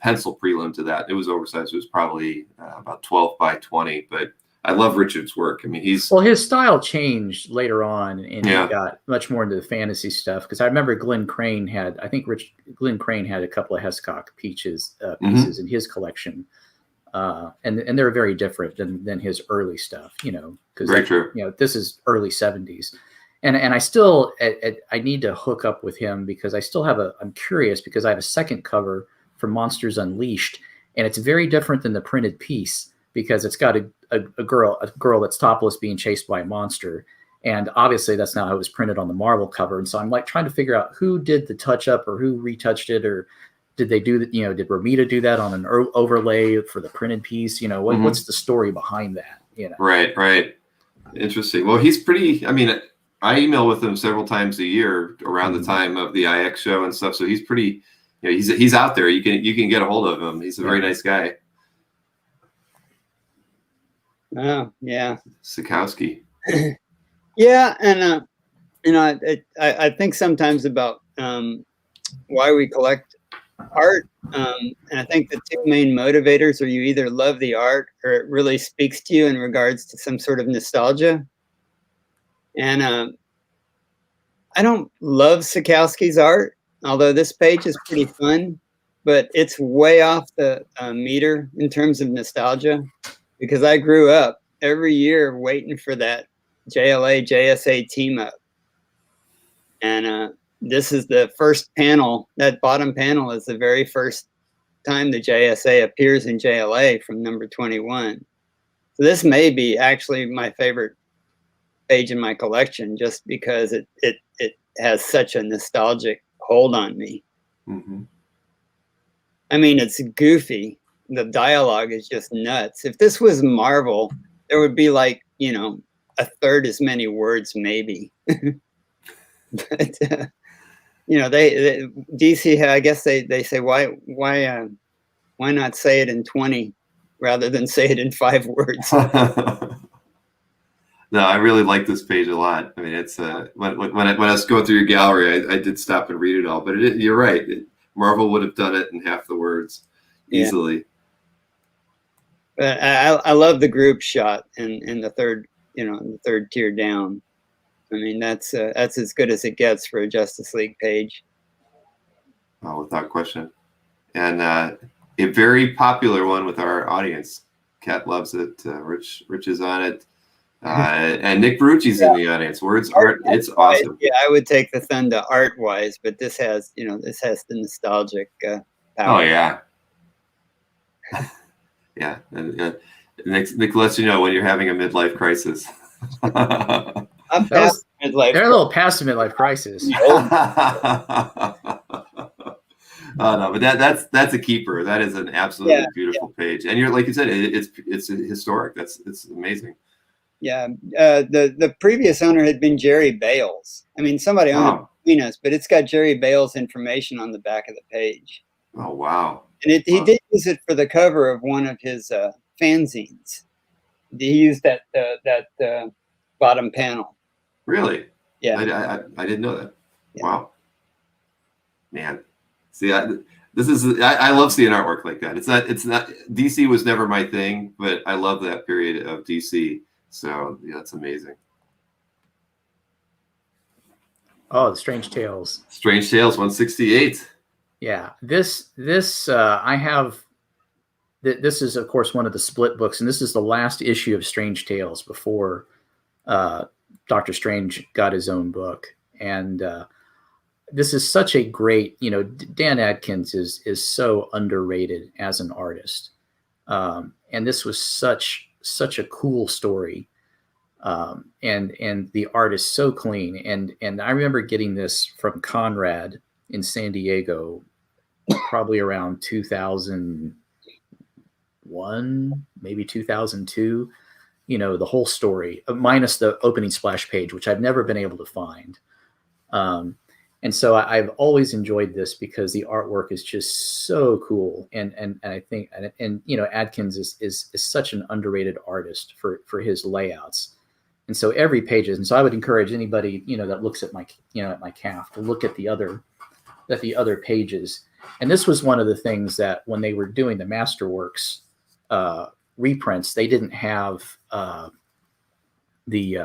pencil prelim to that. It was oversized. It was probably about 12 by 20. But I love Richard's work. I mean, his style changed later on, and he got much more into the fantasy stuff. Because I remember Glenn Crane had a couple of Hescox pieces in his collection, and they're very different than his early stuff. Because very true. This is early 70s. And I still I need to hook up with him, because I still have I'm curious, because I have a second cover for Monsters Unleashed, and it's very different than the printed piece, because it's got a girl that's topless being chased by a monster. And obviously that's not how it was printed on the Marvel cover. And so I'm like trying to figure out who did the touch up or who retouched it, or did they do that? Did Romita do that on an overlay for the printed piece? What's the story behind that? Right. Interesting. Well, he's pretty, I mean, I email with him several times a year around the time of the IX show and stuff. So he's pretty, he's out there. You can get a hold of him. He's a very nice guy. Oh, yeah. Sikowski. Yeah. And, I think sometimes about why we collect art. And I think the two main motivators are you either love the art or it really speaks to you in regards to some sort of nostalgia. And I don't love Sikowski's art, although this page is pretty fun, but it's way off the meter in terms of nostalgia, because I grew up every year waiting for that JLA JSA team up. And this is the first panel. That bottom panel is the very first time the JSA appears in JLA from number 21. So this may be actually my favorite page in my collection, just because it has such a nostalgic hold on me. Mm-hmm. I mean, it's goofy. The dialogue is just nuts. If this was Marvel, there would be like, a third as many words, maybe. But they DC, I guess they say why not say it in 20 rather than say it in 5 words. No, I really like this page a lot. I mean, it's when I was going through your gallery, I did stop and read it all. But you're right. Marvel would have done it in half the words easily. But I love the group shot in the third, the third tier down. I mean, that's as good as it gets for a Justice League page. Oh, without question. And a very popular one with our audience. Kat loves it. Rich is on it. And Nick Barucci's in the audience. Words art, it's awesome. Yeah, I would take the thunder art wise, but this has the nostalgic power. Oh yeah. Yeah. And Nick lets you know when you're having a midlife crisis. I'm past midlife. They're a little past the midlife crisis. Oh no, but that's a keeper. That is an absolutely beautiful page. And you're like you said, it's historic. It's amazing. Yeah, the previous owner had been Jerry Bales. I mean, somebody owned it between us, but it's got Jerry Bales information on the back of the page. Oh wow! And he did use it for the cover of one of his fanzines. He used that bottom panel. Really? Yeah. I didn't know that. Yeah. Wow. Man, see, I love seeing artwork like that. It's not DC was never my thing, but I love that period of DC. So yeah, that's amazing. Oh, the Strange Tales. Strange Tales 168. Yeah, this I have. This is of course one of the split books, and this is the last issue of Strange Tales before Dr. Strange got his own book. And this is such a great, Dan Adkins is so underrated as an artist, and this was such a cool story, and the art is so clean, and I remember getting this from Conrad in San Diego probably around 2001, maybe 2002, the whole story minus the opening splash page, which I've never been able to find, and so I've always enjoyed this because the artwork is just so cool. And I think, Adkins is such an underrated artist for his layouts. And so every page is, and so I would encourage anybody, that looks at my CAF to look at the other pages. And this was one of the things that when they were doing the Masterworks reprints, they didn't have the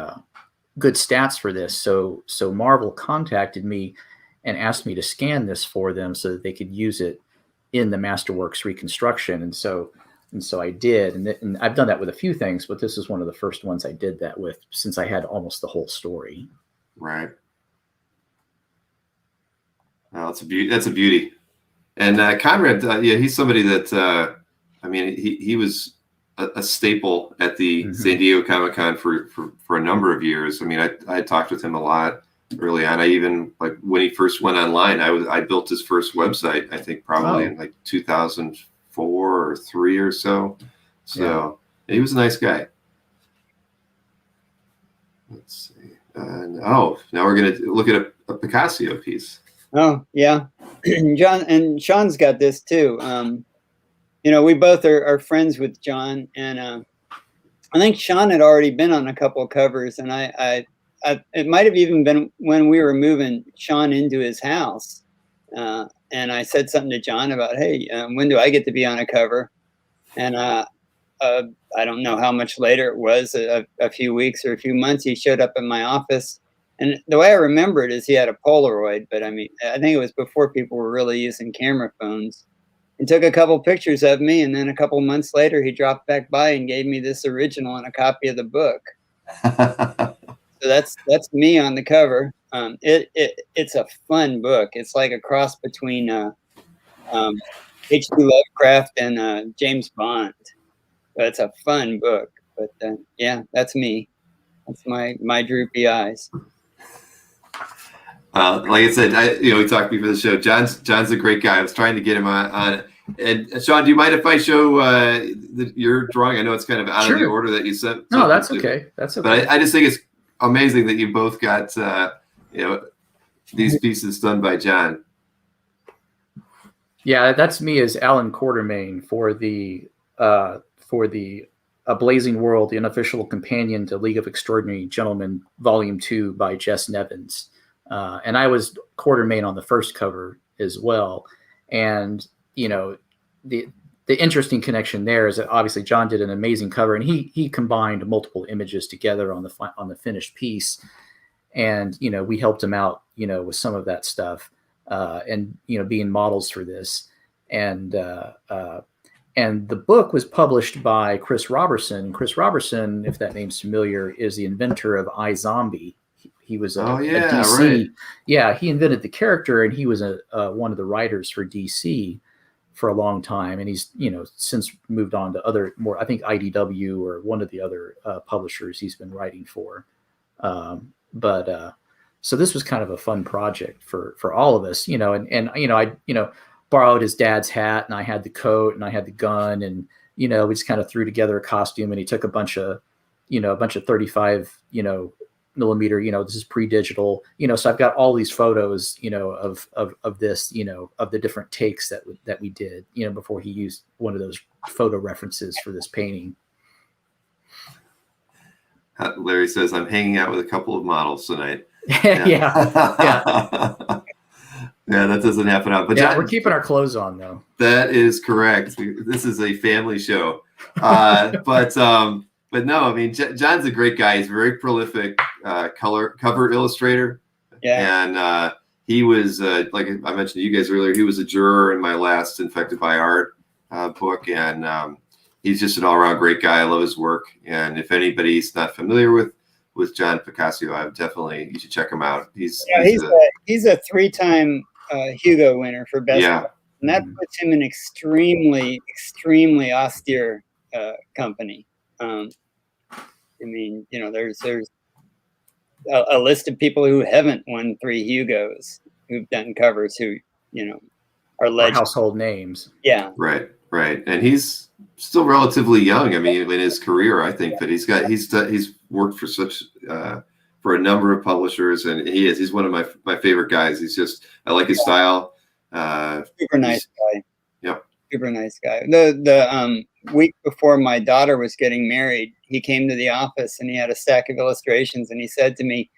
good stats for this. So Marvel contacted me and asked me to scan this for them so that they could use it in the Masterworks reconstruction. And so I did. And I've done that with a few things, but this is one of the first ones I did that with, since I had almost the whole story. Right. Well, that's a beauty. And Conrad, he's somebody that, he was a staple at the San Diego Comic-Con for a number of years. I mean, I talked with him a lot early on. I even, like, when he first went online, I built his first website, I think probably in like 2004 or 3 or so. So he was a nice guy. Let's see. Now we're going to look at a Picasso piece. Oh, yeah. John and Sean's got this too. You know, we both are friends with John, and I think Sean had already been on a couple of covers, and it might have even been when we were moving Sean into his house. And I said something to John about, hey, when do I get to be on a cover? And I don't know how much later it was, a few weeks or a few months, he showed up in my office. And the way I remember it is he had a Polaroid, but I mean, I think it was before people were really using camera phones. He took a couple pictures of me, and then a couple months later, he dropped back by and gave me this original and a copy of the book. So that's me on the cover. It's a fun book. It's like a cross between H.P. Lovecraft and James Bond. So it's a fun book. But yeah, that's me. That's my droopy eyes. Like I said, we talked before the show. John's a great guy. I was trying to get him on. And Sean, do you mind if I show your drawing? I know it's kind of out of the order that you sent. No, that's okay. That's okay. But I just think it's amazing that you both got these pieces done by John. Yeah, that's me as Alan Quartermain for the A Blazing World, the unofficial companion to League of Extraordinary Gentlemen, Volume 2 by Jess Nevins. And I was Quartermain on the first cover as well. And, the interesting connection there is that obviously John did an amazing cover, and he combined multiple images together on the finished piece. And, we helped him out, with some of that stuff, and, being models for this. And the book was published by Chris Robertson. Chris Robertson, if that name's familiar, is the inventor of iZombie. He was a DC. Right. Yeah, he invented the character, and he was one of the writers for DC for a long time. And he's, since moved on to other more, I think IDW or one of the other publishers he's been writing for. So this was kind of a fun project for all of us, and I borrowed his dad's hat, and I had the coat, and I had the gun, and we just kind of threw together a costume, and he took a bunch of 35 millimeter, this is pre-digital, so I've got all these photos, of this, of the different takes that we did, before he used one of those photo references for this painting. Larry says, I'm hanging out with a couple of models tonight. Yeah. Yeah, that doesn't happen out. But yeah, we're keeping our clothes on though. That is correct. This is a family show. But no, I mean, John's a great guy. He's a very prolific cover illustrator. Yeah. And he was, like I mentioned to you guys earlier, he was a juror in my last Infected by Art book. And he's just an all-around great guy. I love his work. And if anybody's not familiar with John Picasso, you should check him out. He's a 3-time Hugo winner for best. Yeah. And that puts him in extremely, extremely austere company. I mean, there's a list of people who haven't won 3 Hugos who've done covers who, are legends. Household names. Yeah. Right. And he's still relatively young. I mean, in his career, I think, but he's worked for for a number of publishers, and he's one of my favorite guys. I like his style. Super nice guy. Yep. Super nice guy. The week before my daughter was getting married, he came to the office and he had a stack of illustrations, and he said to me,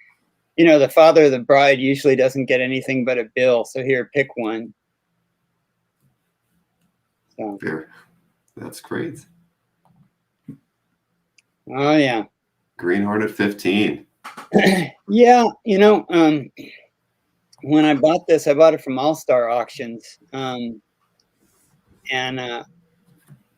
the father of the bride usually doesn't get anything but a bill, so here, pick one. So. Fair. That's great. Oh yeah. Green Hornet 15. Yeah, when I bought this, I bought it from All Star Auctions, and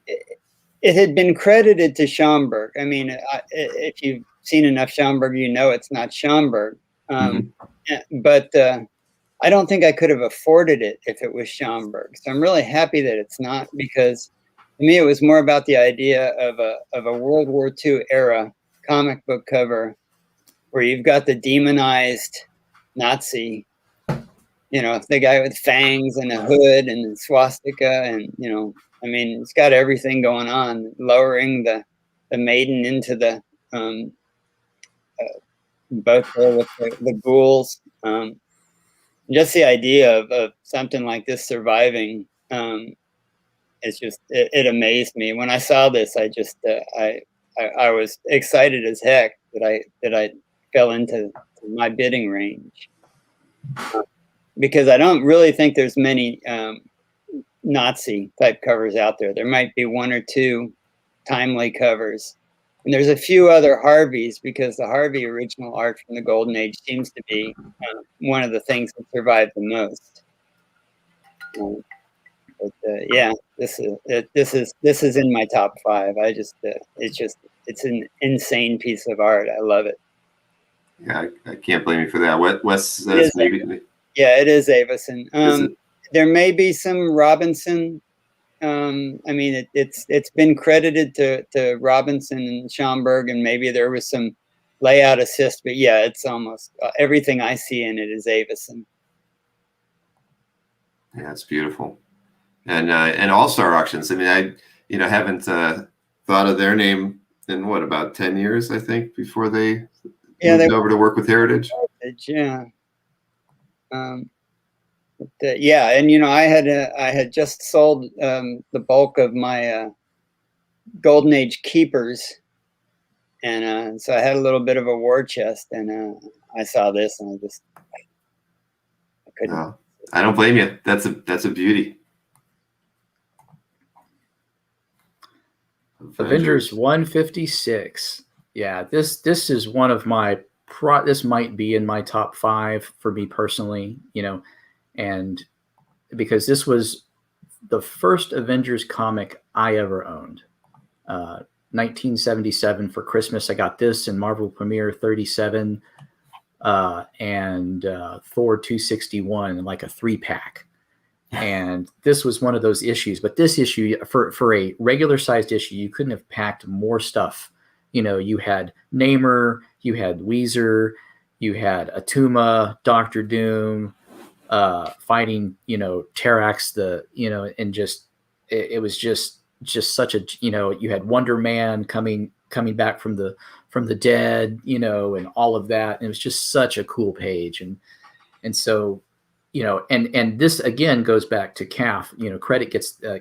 it had been credited to Schomburg. I mean, if you've seen enough Schomburg, it's not Schomburg. But I don't think I could have afforded it if it was Schomburg. So I'm really happy that it's not, because To me, it was more about the idea of a World War II era comic book cover where you've got the demonized Nazi, the guy with fangs and a hood and a swastika, and I mean, it's got everything going on, lowering the maiden into the boat there with the ghouls. Just the idea of something like this surviving, it's just it amazed me when I saw this. I was excited as heck that I fell into my bidding range, because I don't really think there's many Nazi type covers out there. There might be one or two timely covers, and there's a few other Harveys, because the Harvey original art from the Golden Age seems to be one of the things that survived the most. Yeah, this is in my top 5. It's an insane piece of art. I love it. Yeah, I can't blame you for that. Wes says maybe. Yeah, it is Avison. Is it? There may be some Robinson. I mean, it's been credited to Robinson and Schomburg, and maybe there was some layout assist, but yeah, it's almost everything I see in it is Avison. Yeah, it's beautiful. And All-Star Auctions. I mean, I haven't thought of their name in about 10 years, I think, before they moved over to work with Heritage. Yeah. Yeah, and I had just sold the bulk of my Golden Age keepers, and so I had a little bit of a war chest, and I saw this, and I couldn't. No, I don't blame you. That's a beauty. Avengers 156. Yeah, this is one of my this might be in my top 5 for me personally, and because this was the first Avengers comic I ever owned. 1977 for Christmas, I got this in Marvel Premiere 37 and Thor 261, like a 3-pack. And this was one of those issues. But this issue, for a regular sized issue, you couldn't have packed more stuff. You had Namor, you had Weezer, you had Atuma, Doctor Doom, fighting, Terax, and just it was just such a, you had Wonder Man coming back from the dead, and all of that. And it was just such a cool page. And so, and this again goes back to CAF.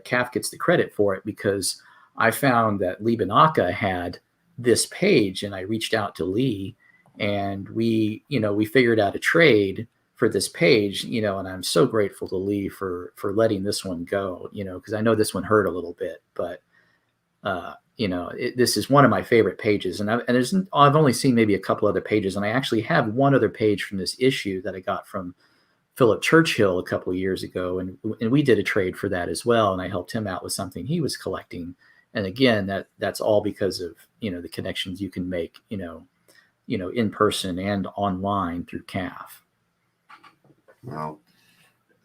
CAF gets the credit for it, because I found that Lee Banaka had this page, and I reached out to Lee, and we figured out a trade for this page, and I'm so grateful to Lee for letting this one go, because I know this one hurt a little bit, but this is one of my favorite pages, and I've only seen maybe a couple other pages, and I actually have one other page from this issue that I got from Philip Churchill a couple of years ago, and we did a trade for that as well, and I helped him out with something he was collecting. And again, that's all because of the connections you can make in person and online through CAF. Well,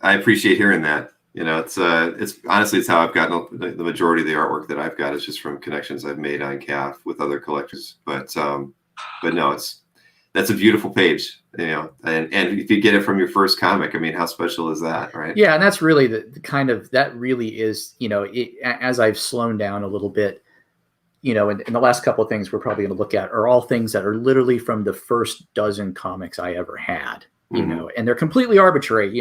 I appreciate hearing that. It's honestly, it's how I've gotten the majority of the artwork that I've got is just from connections I've made on CAF with other collectors. But no, that's a beautiful page, and if you get it from your first comic, I mean, how special is that, right? Yeah, and that's really the kind of, that really is, as I've slowed down a little bit, and the last couple of things we're probably going to look at are all things that are literally from the first dozen comics I ever had, and they're completely arbitrary.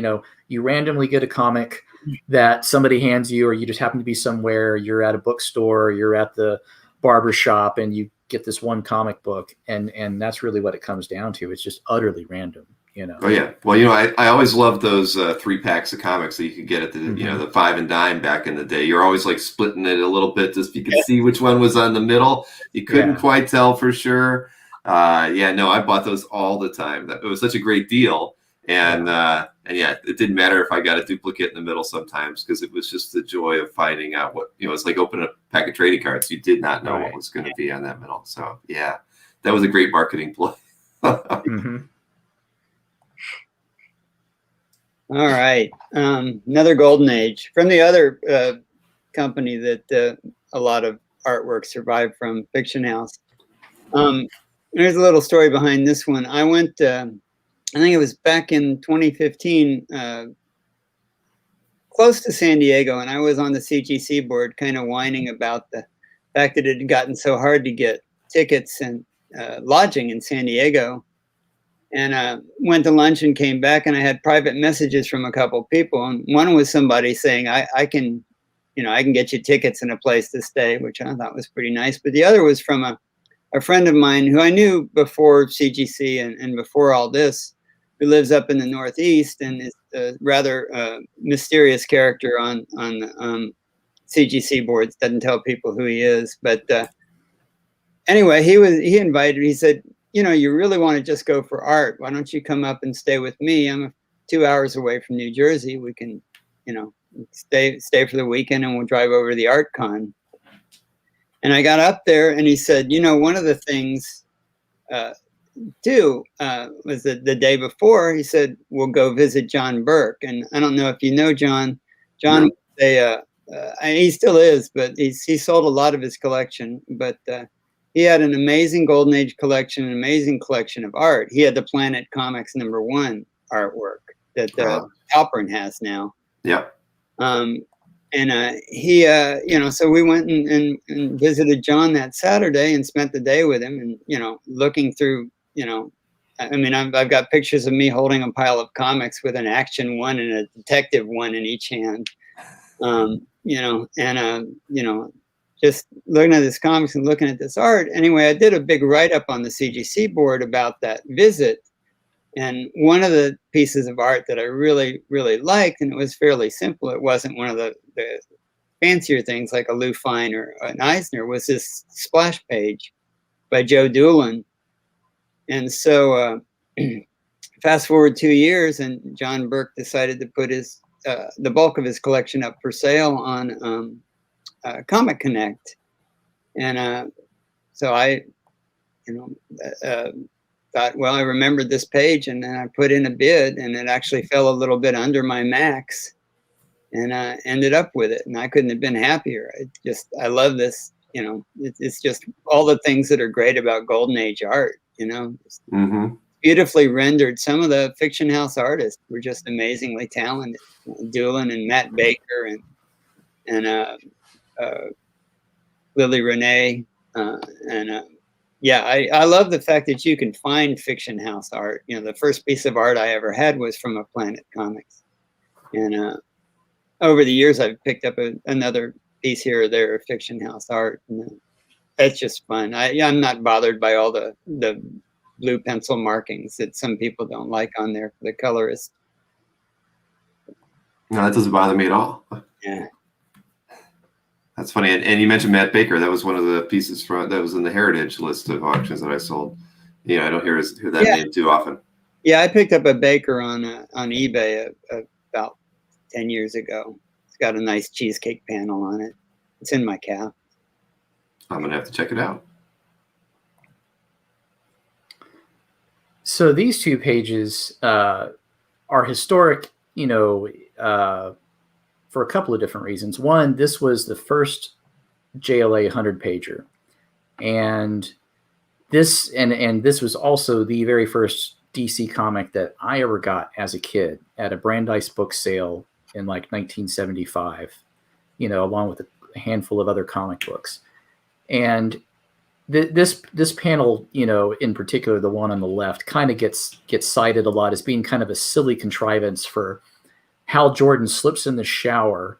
You randomly get a comic that somebody hands you, or you just happen to be somewhere, you're at a bookstore, you're at the barber shop, and you get this one comic book, and that's really what it comes down to. It's just utterly random, Oh yeah. Well, I always loved those 3-packs of comics that you could get at the the 5 and dime back in the day. You're always like splitting it a little bit just so you could see which one was on the middle. You couldn't quite tell for sure. I bought those all the time. It was such a great deal, and it didn't matter if I got a duplicate in the middle sometimes, because it was just the joy of finding out what it's like opening a pack of trading cards. You did not know what was going to be on that middle. So yeah, that was a great marketing play. All right, another Golden Age from the other company that a lot of artwork survived from, Fiction House. There's a little story behind this one. I went, I think it was back in 2015, close to San Diego, and I was on the CGC board kind of whining about the fact that it had gotten so hard to get tickets and lodging in San Diego. And went to lunch and came back, and I had private messages from a couple of people, and one was somebody saying, I can get you tickets and a place to stay, which I thought was pretty nice. But the other was from a friend of mine who I knew before CGC and before all this, who lives up in the Northeast and is a rather mysterious character on CGC boards. Doesn't tell people who he is, but anyway, he invited. He said, you really want to just go for art. Why don't you come up and stay with me? I'm 2 hours away from New Jersey. We can, stay for the weekend, and we'll drive over to the art con. And I got up there, and he said, one of the things was that the day before, he said, we'll go visit John Burke. And I don't know if you know John. John, he still is, but he sold a lot of his collection. But he had an amazing Golden Age collection, an amazing collection of art. He had the Planet Comics #1 artwork that Halpern has now. Yeah. So we went and visited John that Saturday and spent the day with him, and looking through, I've got pictures of me holding a pile of comics with an action one and a detective one in each hand, just looking at this comics and looking at this art. Anyway, I did a big write-up on the CGC board about that visit. And one of the pieces of art that I really, really liked, and it was fairly simple, it wasn't one of the fancier things like a Lou Fine or an Eisner, was this splash page by Joe Doolin. And so fast forward 2 years, and John Burke decided to put the bulk of his collection up for sale on Comic Connect. And so I thought, well, I remembered this page, and then I put in a bid, and it actually fell a little bit under my max, and I ended up with it, and I couldn't have been happier. I love this. It's just all the things that are great about Golden Age art. Beautifully rendered. Some of the Fiction House artists were just amazingly talented. Doolin and Matt Baker and Lily Renee I love the fact that you can find Fiction House art. The first piece of art I ever had was from a Planet Comics, and over the years I've picked up another piece here or there of Fiction House art, and it's just fun. I'm not bothered by all the blue pencil markings that some people don't like on there for the colorist. No, that doesn't bother me at all. Yeah. That's funny. And you mentioned Matt Baker. That was one of the pieces that was in the Heritage list of auctions that I sold. I don't hear that name too often. Yeah, I picked up a Baker on eBay about 10 years ago. It's got a nice cheesecake panel on it. It's in my CAF. I'm going to have to check it out. So these two pages are historic, for a couple of different reasons. One, this was the first JLA 100-pager. And this was also the very first DC comic that I ever got as a kid at a Brandeis book sale in like 1975, along with a handful of other comic books. And this panel, in particular, the one on the left, kind of gets cited a lot as being kind of a silly contrivance for Hal Jordan slips in the shower,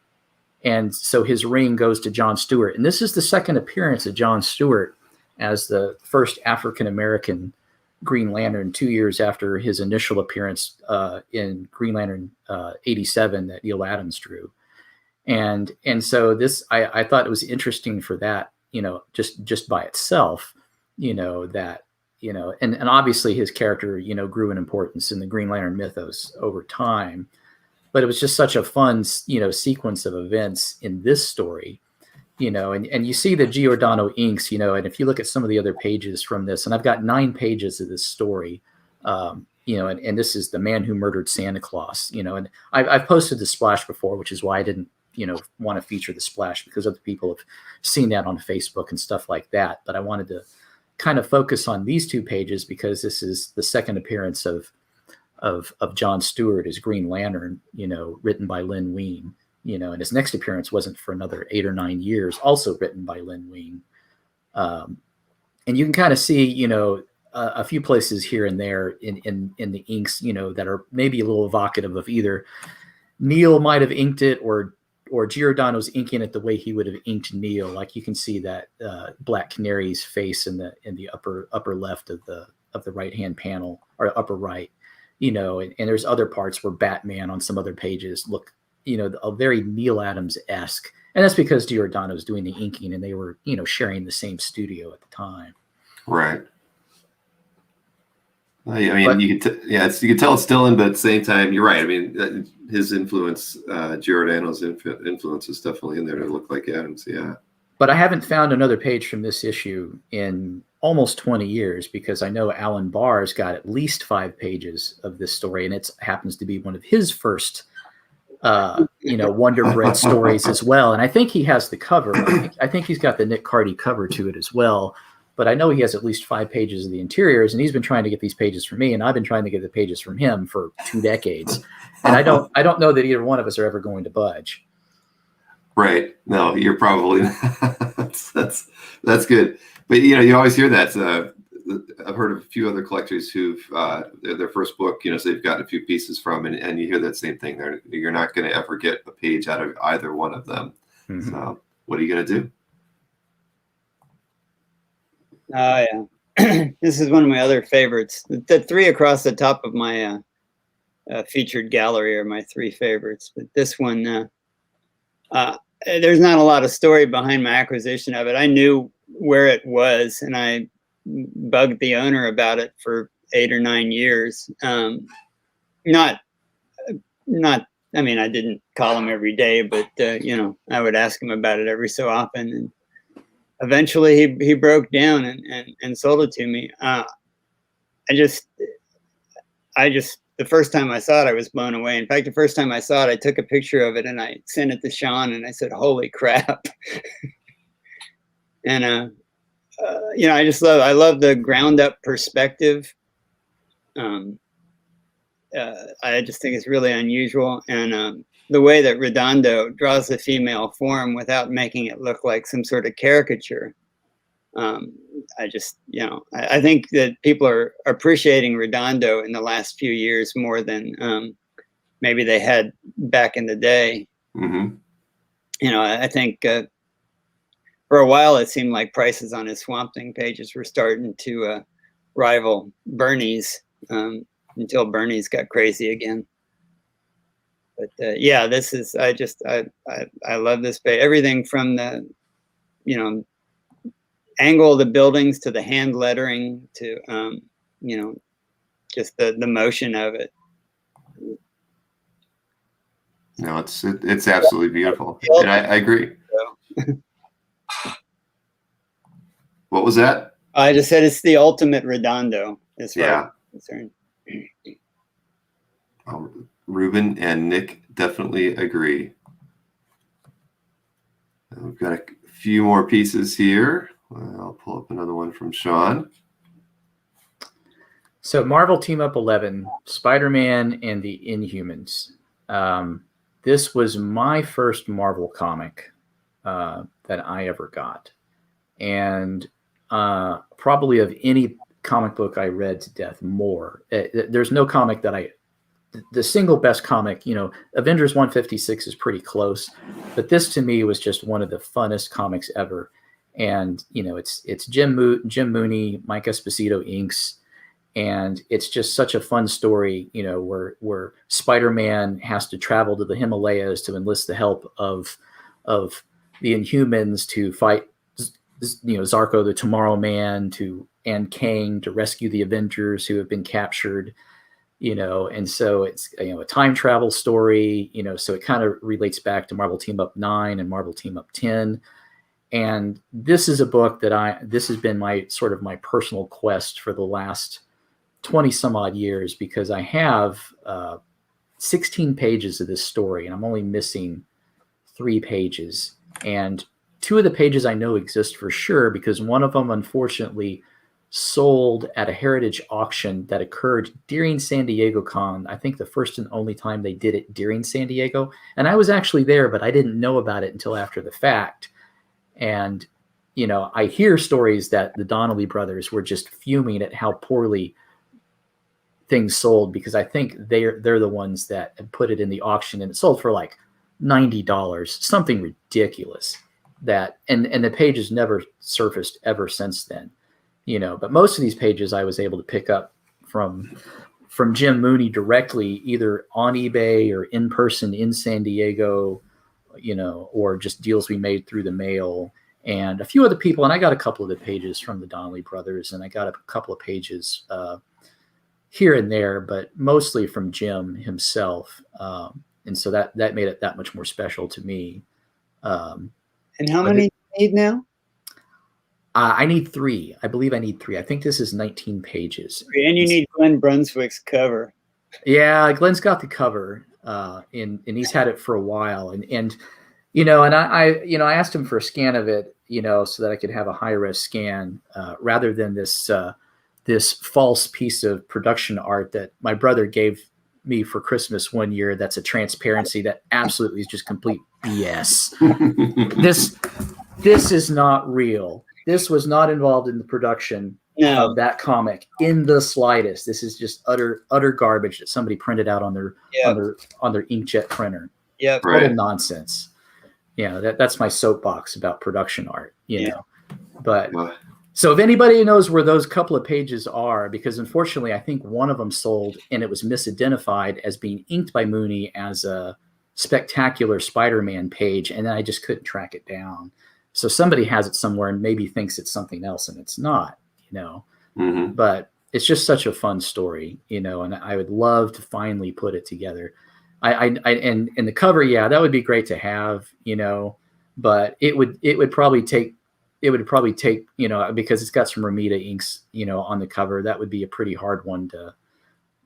and so his ring goes to John Stewart. And this is the second appearance of John Stewart as the first African-American Green Lantern, 2 years after his initial appearance in Green Lantern 87 that Neil Adams drew. And so this, I thought it was interesting for that, just by itself, and obviously his character, grew in importance in the Green Lantern mythos over time. But it was just such a fun, sequence of events in this story, and you see the Giordano inks, and if you look at some of the other pages from this, and I've got 9 pages of this story, and this is The Man Who Murdered Santa Claus, and I've posted the splash before, which is why I didn't want to feature the splash because other people have seen that on Facebook and stuff like that. But I wanted to kind of focus on these 2 pages because this is the second appearance of John Stewart as Green Lantern, written by Lynn Wein, and his next appearance wasn't for another 8 or 9 years, also written by Lynn Wein. And you can kind of see, a few places here and there in the inks, that are maybe a little evocative of either Neil might have inked it or Giordano's inking it the way he would have inked Neil. Like you can see that Black Canary's face in the upper left of the right hand panel, or upper right, and there's other parts where Batman on some other pages look, a very Neil Adams-esque. And that's because Giordano's doing the inking and they were, sharing the same studio at the time. Right. I mean, you could tell it's Dylan, but at the same time, you're right. I mean, his influence, Giordano's influence is definitely in there to look like Adams. Yeah. But I haven't found another page from this issue in almost 20 years because I know Alan Barr's got at least 5 pages of this story, and it happens to be one of his first, Wonder Bread stories as well. And I think he has the cover. I think he's got the Nick Cardy cover to it as well. But I know he has at least 5 pages of the interiors, and he's been trying to get these pages from me, and I've been trying to get the pages from him for 2 decades. And I don't know that either one of us are ever going to budge. Right. No, you're probably that's good. But you always hear that. I've heard of a few other collectors who've their first book, so they've gotten a few pieces from, and you hear that same thing. You're not going to ever get a page out of either one of them. Mm-hmm. So what are you going to do? Oh, yeah. This is one of my other favorites. The 3 across the top of my featured gallery are my 3 favorites. But this one, there's not a lot of story behind my acquisition of it. I knew where it was, and I bugged the owner about it for 8 or 9 years. I mean, I didn't call him every day, but, I would ask him about it every so often. And eventually he broke down and sold it to me. The first time I saw it, I was blown away. In fact, the first time I saw it, I took a picture of it and I sent it to Sean and I said, "Holy crap." And, I love the ground up perspective. I just think it's really unusual. And, the way that Redondo draws the female form without making it look like some sort of caricature. I think that people are appreciating Redondo in the last few years more than maybe they had back in the day. Mm-hmm. I think for a while it seemed like prices on his Swamp Thing pages were starting to rival Bernie's until Bernie's got crazy again. But this is, I love this page. Everything from the, angle of the buildings to the hand lettering to, just the motion of it. No, it's absolutely beautiful. And I agree. What was that? I just said it's the ultimate Redondo as far as I'm concerned. Ruben and Nick definitely agree. We've got a few more pieces here. I'll pull up another one from Sean. So Marvel Team Up 11, Spider-Man and the Inhumans. This was my first Marvel comic that I ever got. And probably of any comic book I read to death more. There's no comic that the single best comic, Avengers 156 is pretty close, but this to me was just one of the funnest comics ever. And, it's Jim Mooney, Mike Esposito inks, and it's just such a fun story, where Spider-Man has to travel to the Himalayas to enlist the help of the Inhumans to fight, Zarko the Tomorrow Man and Kang to rescue the Avengers who have been captured. And so it's, a time travel story, so it kind of relates back to Marvel Team Up 9 and Marvel Team Up 10. And this is a book that this has been my sort of my personal quest for the last 20 some odd years, because I have 16 pages of this story and I'm only missing 3 pages, and 2 of the pages I know exist for sure because one of them unfortunately sold at a heritage auction that occurred during San Diego Con. I think the first and only time they did it during San Diego. And I was actually there, but I didn't know about it until after the fact. And, you know, I hear stories that the Donnelly brothers were just fuming at how poorly things sold, because I think they're the ones that put it in the auction, and it sold for like $90, something ridiculous. That and the pages never surfaced ever since then. You know, but most of these pages I was able to pick up from Jim Mooney directly, either on eBay or in person in San Diego, you know, or just deals we made through the mail, and a few other people. And I got a couple of the pages from the Donnelly brothers, and I got a couple of pages here and there, but mostly from Jim himself. And so that made it that much more special to me. And how many do you need now? I need 3. I believe I need 3. I think this is 19 pages. And you need Glenn Brunswick's cover. Yeah, Glenn's got the cover, and he's had it for a while. And you know, and I asked him for a scan of it, you know, so that I could have a high-res scan rather than this false piece of production art that my brother gave me for Christmas one year. That's a transparency that absolutely is just complete BS. This is not real. This was not involved in the production of that comic in the slightest. This is just utter garbage that somebody printed out on their inkjet printer. Yeah, total nonsense. Yeah, that's my soapbox about production art. You know, but so if anybody knows where those couple of pages are, because unfortunately I think one of them sold and it was misidentified as being inked by Mooney as a Spectacular Spider-Man page, and then I just couldn't track it down. So somebody has it somewhere and maybe thinks it's something else, and it's not, you know. Mm-hmm. But it's just such a fun story, you know, and I would love to finally put it together. And the cover, yeah, that would be great to have, you know, but it would probably take, you know, because it's got some Romita inks, you know, on the cover. That would be a pretty hard one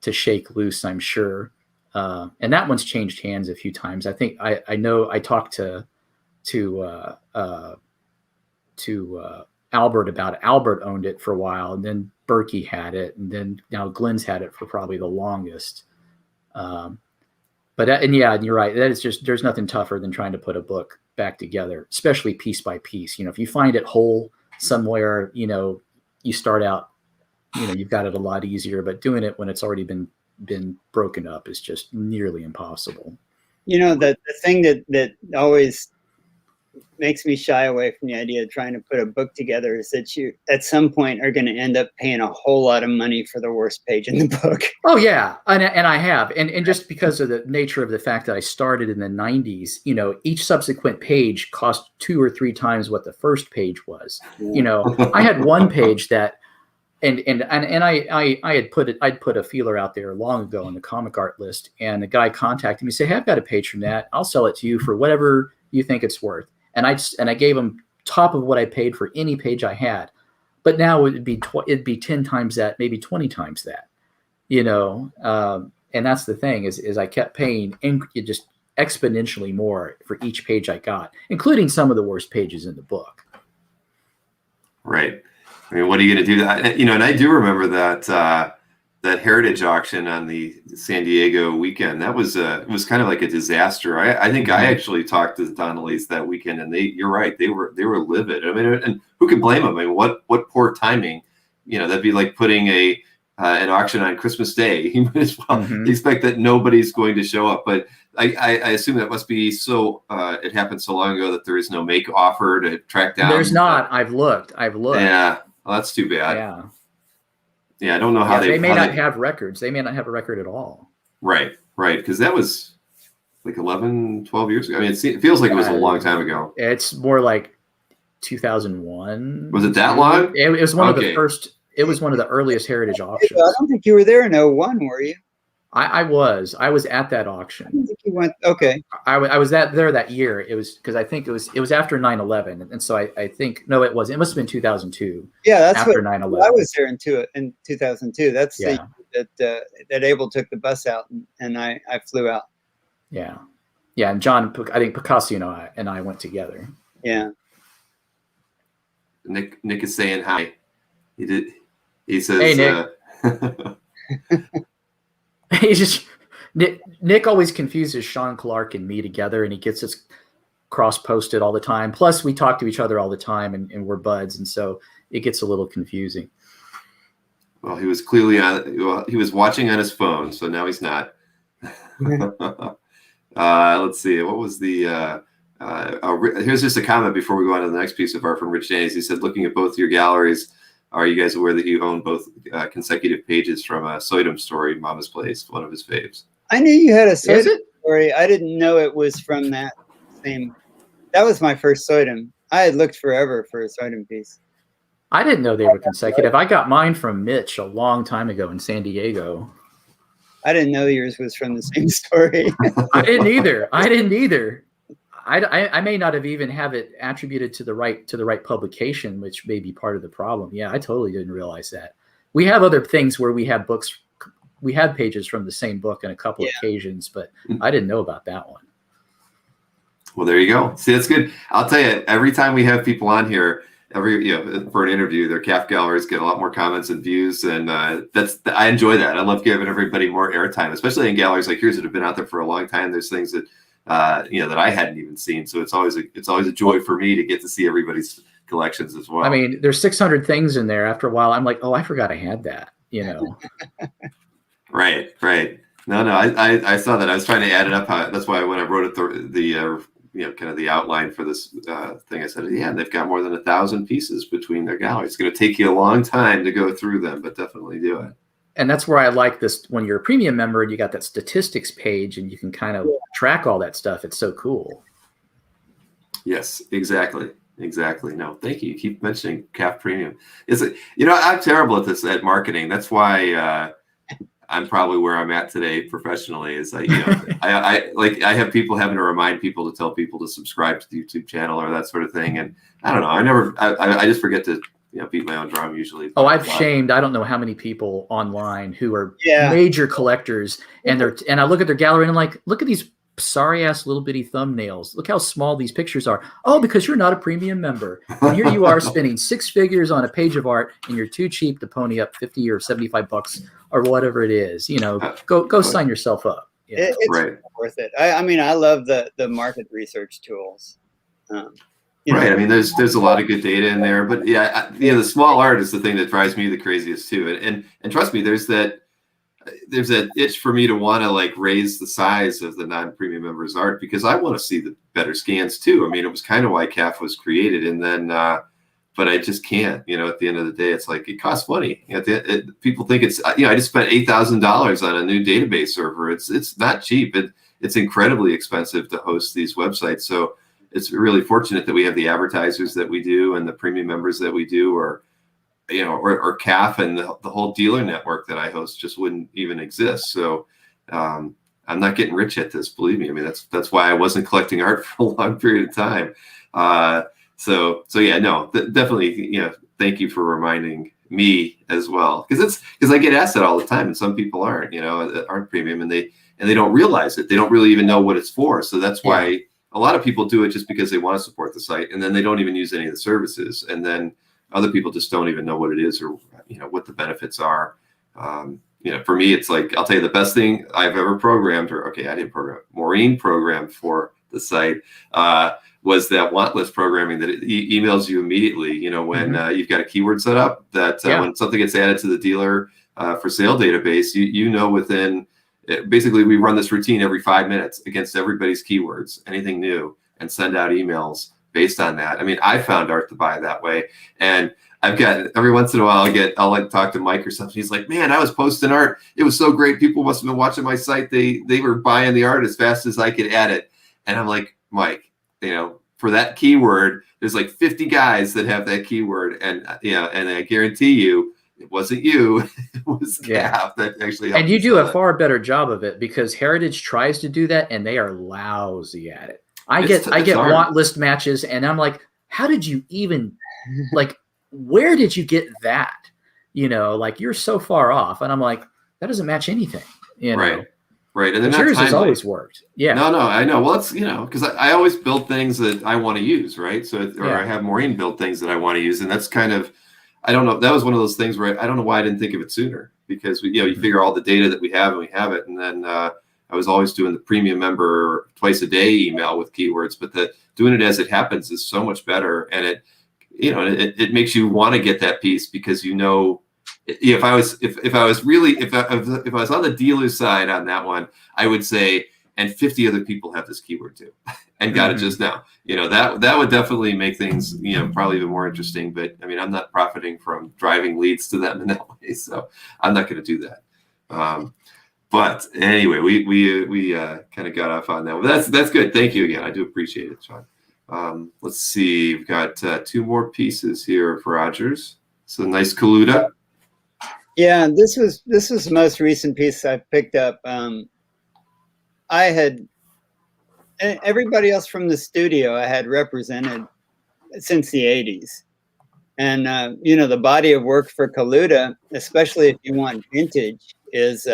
to shake loose, I'm sure. And that one's changed hands a few times. I think I know I talked to Albert about it. Albert owned it for a while, and then Berkey had it, and then now Glenn's had it for probably the longest. And you're right. That is just, there's nothing tougher than trying to put a book back together, especially piece by piece. You know, if you find it whole somewhere, you know, you start out, you know, you've got it a lot easier, but doing it when it's already been broken up is just nearly impossible. You know, the thing that always makes me shy away from the idea of trying to put a book together is that you at some point are going to end up paying a whole lot of money for the worst page in the book. Oh yeah. And I have, and just because of the nature of the fact that I started in the 90s, you know, each subsequent page cost 2 or 3 times what the first page was. You know, I had one page that, and I'd put a feeler out there long ago on the comic art list, and the guy contacted me, say, "Hey, I've got a page from that. I'll sell it to you for whatever you think it's worth." And I gave him top of what I paid for any page I had, but now it'd be 10 times that, maybe 20 times that, you know. And that's the thing is I kept paying just exponentially more for each page I got, including some of the worst pages in the book. Right. I mean, what are you going to do? That, you know, and I do remember that heritage auction on the San Diego weekend. That was it was kind of like a disaster. I think I actually talked to the Donnellys that weekend, and you're right, they were livid. I mean, and who could blame them? I mean, what poor timing. You know, that'd be like putting an auction on Christmas Day. You might as well expect that nobody's going to show up. But I assume that must be so. It happened so long ago that there is no make offer to track down. There's not. I've looked. Yeah, well, that's too bad. Yeah. Yeah, I don't know how they may not have records. They may not have a record at all. Right. Because that was like 11, 12 years ago. I mean, it feels like it was a long time ago. It's more like 2001. Was it that long? It was one of the first. It was one of the earliest heritage auctions. I don't think you were there in 01, were you? I was at that auction. I don't think you went. Okay. I was there that year. It was because I think it was after 9/11, and so I think no, it wasn't. It must have been 2002. Yeah, that's after 9/11. I was there in 2002. That's the year that Abel took the bus out, and I flew out. Yeah, Yeah, and John, I think Picasso and I went together. Yeah. Nick is saying hi. He says, "Hey, Nick." He's just Nick always confuses Sean Clark and me together, and he gets us cross-posted all the time. Plus, we talk to each other all the time, and we're buds, and so it gets a little confusing. Well, he was clearly he was watching on his phone, so now he's not. Let's see. What was the? Here's just a comment before we go on to the next piece of art from Rich Danes. He said, looking at both your galleries, are you guys aware that you own both consecutive pages from a Soydom story, Mama's Place, one of his faves? I knew you had a Soydom story. I didn't know it was from that same. That was my first Soydom. I had looked forever for a Soydom piece. I didn't know they were consecutive. I got mine from Mitch a long time ago in San Diego. I didn't know yours was from the same story. I didn't either. I may not have even have it attributed to the right publication, which may be part of the problem. Yeah, I totally didn't realize that. We have other things where we have pages from the same book on a couple of occasions, but I didn't know about that one. Well, there you go. See, that's good. I'll tell you, every time we have people on here, for an interview, their CAF galleries get a lot more comments and views, and I enjoy that. I love giving everybody more airtime, especially in galleries like yours that have been out there for a long time. There's things that that I hadn't even seen, so it's always a joy for me to get to see everybody's collections as well. I mean, there's 600 things in there. After a while, I'm like, oh, I forgot I had that. Right. No, I saw that. I was trying to add it up. That's why when I wrote it, the kind of the outline for this thing, I said, yeah, they've got more than 1,000 pieces between their galleries. It's going to take you a long time to go through them, but definitely do it. And that's where I like this. When you're a premium member and you got that statistics page and you can kind of track all that stuff. It's so cool. Yes, exactly. No, thank you. You keep mentioning CAF Premium. I'm terrible at marketing. That's why I'm probably where I'm at today professionally. Is I have people having to remind people to tell people to subscribe to the YouTube channel or that sort of thing. And I don't know. I just forget to beat my own drum usually. Oh, I've shamed I don't know how many people online who are major collectors, and I look at their gallery and I'm like, look at these sorry ass little bitty thumbnails. Look how small these pictures are. Oh, because you're not a premium member. And here you are spending 6 figures on a page of art, and you're too cheap to pony up 50 or 75 bucks or whatever it is. Go sign yourself up. It's worth it. I mean, I love the market research tools. Right. I mean, there's a lot of good data in there, but the small art is the thing that drives me the craziest too. And trust me, there's that itch for me to want to raise the size of the non-premium members' art, because I want to see the better scans too. I mean, it was kind of why CAF was created, and then but I just can't. At the end of the day, it's like it costs money. People think it's I just spent $8,000 on a new database server. It's not cheap. It's incredibly expensive to host these websites. So it's really fortunate that we have the advertisers that we do and the premium members that we do, or CAF and the whole dealer network that I host just wouldn't even exist. So I'm not getting rich at this, believe me. I mean, that's why I wasn't collecting art for a long period of time. Definitely, thank you for reminding me as well, because I get asked that all the time, and some people aren't premium, and they don't realize it. They don't really even know what it's for. So that's why a lot of people do it just because they want to support the site, and then they don't even use any of the services, and then other people just don't even know what it is, or what the benefits are. For me, it's like, I'll tell you, the best thing I've ever programmed, I didn't program, Maureen programmed for the site, was that want list programming that it emails you immediately. When you've got a keyword set up, that when something gets added to the dealer for sale database, within. Basically, we run this routine every 5 minutes against everybody's keywords, anything new, and send out emails based on that. I mean, I found art to buy that way, and I've got every once in a while I'll talk to Mike or something. He's like, "Man, I was posting art. It was so great. People must have been watching my site. They were buying the art as fast as I could add it." And I'm like, Mike, for that keyword, there's like 50 guys that have that keyword, and and I guarantee you, it wasn't you. It was CAF that actually helped. And you do a far better job of it, because Heritage tries to do that, and they are lousy at it. I get hard. want list matches, and I'm like, how did you even where did you get that? You're so far off, and I'm like, that doesn't match anything. Right. Right. And they're not yours has timely. always worked. Yeah. No, I know. Well, it's, because I always build things that I want to use, right? So, or I have Maureen build things that I want to use. And that's kind of, I don't know. That was one of those things where I don't know why I didn't think of it sooner, because you figure all the data that we have and we have it. And then I was always doing the premium member twice a day email with keywords, but doing it as it happens is so much better. And it makes you want to get that piece, because if I was on the dealer side on that one, I would say, and 50 other people have this keyword too, and got it just now. That would definitely make things probably even more interesting. But I mean, I'm not profiting from driving leads to them in that way, so I'm not going to do that. But anyway, we kind of got off on that. But that's good. Thank you again. I do appreciate it, Sean. Let's see. We've got 2 more pieces here for Rogers. So nice Kaluta. Yeah, this was the most recent piece I picked up. I had everybody else from the studio I had represented since the 80s. And, the body of work for Kaluta, especially if you want vintage, is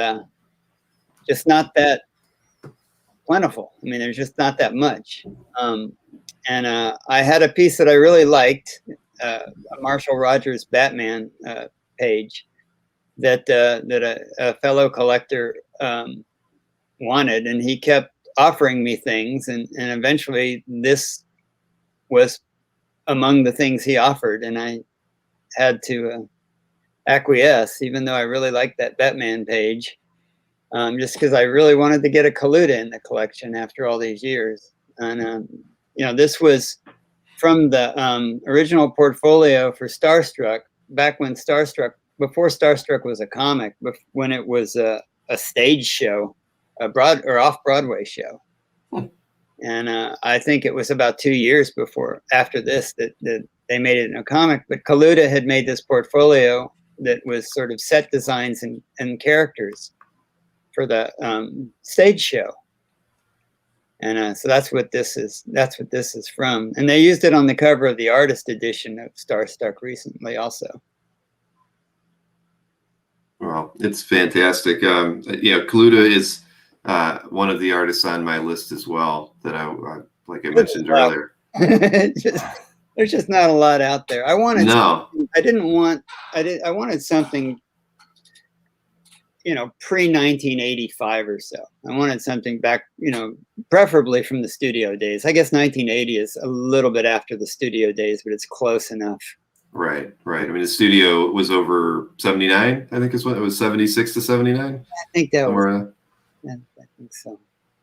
just not that plentiful. I mean, there's just not that much. And I had a piece that I really liked, a Marshall Rogers Batman page that a fellow collector wanted, and he kept offering me things, and eventually this was among the things he offered, and I had to acquiesce, even though I really liked that Batman page, just because I really wanted to get a Kaluta in the collection after all these years. And this was from the original portfolio for Starstruck, back when before Starstruck was a comic, when it was a stage show, a off-Broadway show. And I think it was about 2 years after this that they made it in a comic. But Kaluta had made this portfolio that was sort of set designs and characters for the stage show. And so that's what this is. That's what this is from. And they used it on the cover of the artist edition of Starstruck recently, also. Well, it's fantastic. Kaluta is one of the artists on my list as well that I like I mentioned earlier. There's just not a lot out there. I wanted something, pre-1985 or so. I wanted something back, preferably from the studio days. I guess 1980 is a little bit after the studio days, but it's close enough. Right. I mean, the studio was over 79, I think is what it was, 76 to 79. I think that was. I think so.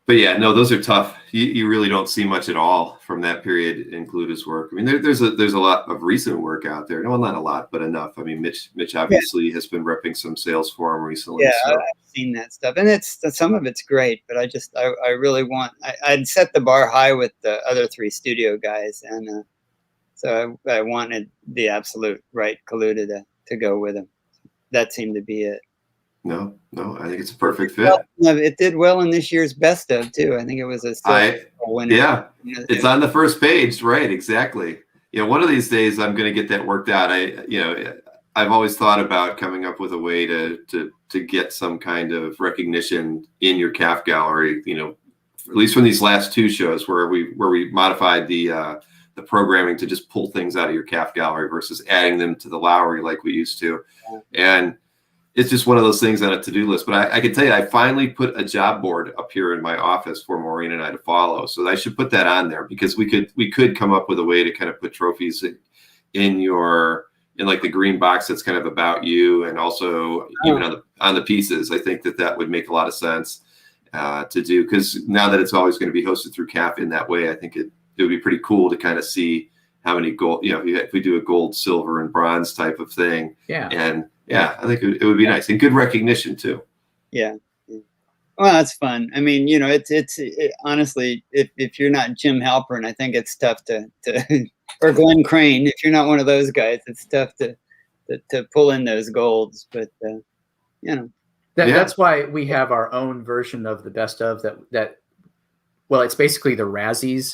But yeah, no, those are tough. You really don't see much at all from that period in Kaluta's work. I mean, there's a lot of recent work out there. No, not a lot, but enough. I mean, Mitch obviously has been repping some sales for him recently. Yeah, so. I've seen that stuff, and some of it's great. But I really want. I'd set the bar high with the other 3 studio guys, and so I wanted the absolute right Kaluta to go with him. That seemed to be it. No, I think it's a perfect fit. Well, it did well in this year's best of too. I think it was a winner. Yeah, it's on the first page, right? Exactly. One of these days I'm going to get that worked out. I've always thought about coming up with a way to get some kind of recognition in your CAF gallery. At least from these last 2 shows where we modified the programming to just pull things out of your CAF gallery versus adding them to the Lowry like we used to, and it's just one of those things on a to-do list. But I can tell you, I finally put a job board up here in my office for Maureen and I to follow. So I should put that on there, because we could come up with a way to kind of put trophies in like the green box that's kind of about you, and also even on the pieces. I think that would make a lot of sense to do, because now that it's always going to be hosted through CAF in that way, I think it would be pretty cool to kind of see how many gold, if we do a gold, silver, and bronze type of thing. Yeah. And yeah, I think it would be nice, and good recognition too. Yeah. Well, that's fun. I mean, it's honestly, if you're not Jim Halpern, I think it's tough to or Glenn Crane, if you're not one of those guys, it's tough to pull in those golds. But that's why we have our own version of the best of that. Well, it's basically the Razzies.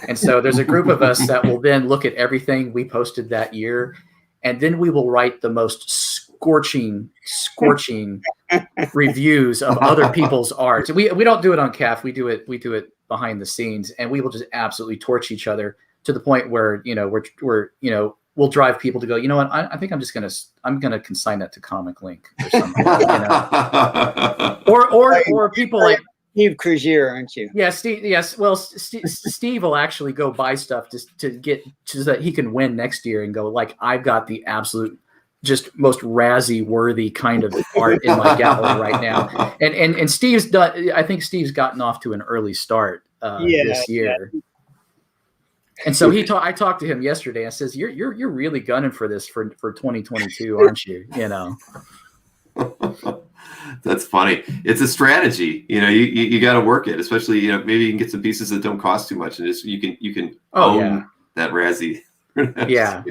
And so there's a group of us that will then look at everything we posted that year, and then we will write the most scorching reviews of other people's art. We don't do it on CAF. We do it behind the scenes, and we will just absolutely torch each other to the point where we'll drive people to go, you know what, I think I'm gonna consign that to Comic Link or something. Or people like Steve Crugier, aren't you? Yeah, Steve. Yes. Well, Steve will actually go buy stuff to get so that he can win next year and go like, I've got the absolute just most Razzie worthy kind of art in my gallery right now. And Steve's done. I think Steve's gotten off to an early start this year. Yeah. And so I talked to him yesterday. I says, "You're really gunning for this for 2022, aren't you?" That's funny. It's a strategy. You got to work it, especially maybe you can get some pieces that don't cost too much, and just you can own that Razzie. Yeah.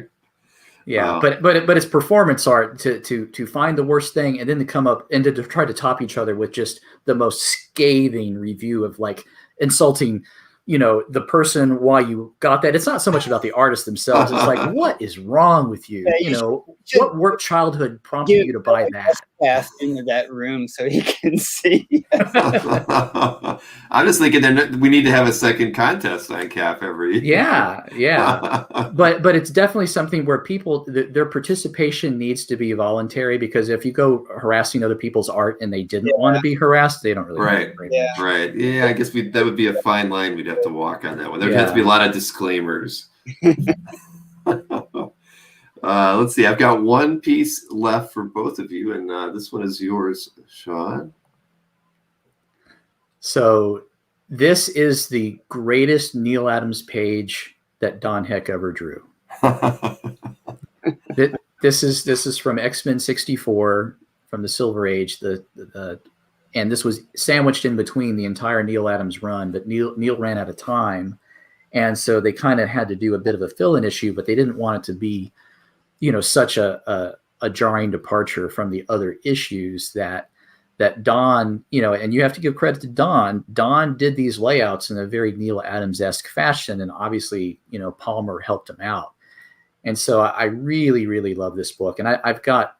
But it's performance art to find the worst thing and then to come up and to try to top each other with just the most scathing review of like insulting the person why you got that. It's not so much about the artists themselves. It's like, what is wrong with you? What work childhood prompted you to buy that? Pass into that room so he can see. I'm just thinking we need to have a second contest on CAF every year. Yeah. But it's definitely something where people, their participation needs to be voluntary, because if you go harassing other people's art and they didn't want to be harassed, they don't really right. Yeah, I guess that would be a fine line we'd have to walk on that one. There'd have to be a lot of disclaimers. Let's see. I've got one piece left for both of you, and this one is yours, Sean. So this is the greatest Neal Adams page that Don Heck ever drew. This is from X-Men 64, from the Silver Age. And this was sandwiched in between the entire Neal Adams run, but Neal ran out of time, and so they kind of had to do a bit of a fill-in issue, but they didn't want it to be such a jarring departure from the other issues that Don, and you have to give credit to Don. Don did these layouts in a very Neal Adams-esque fashion, and obviously, Palmer helped him out. And so I really, really love this book. And I've got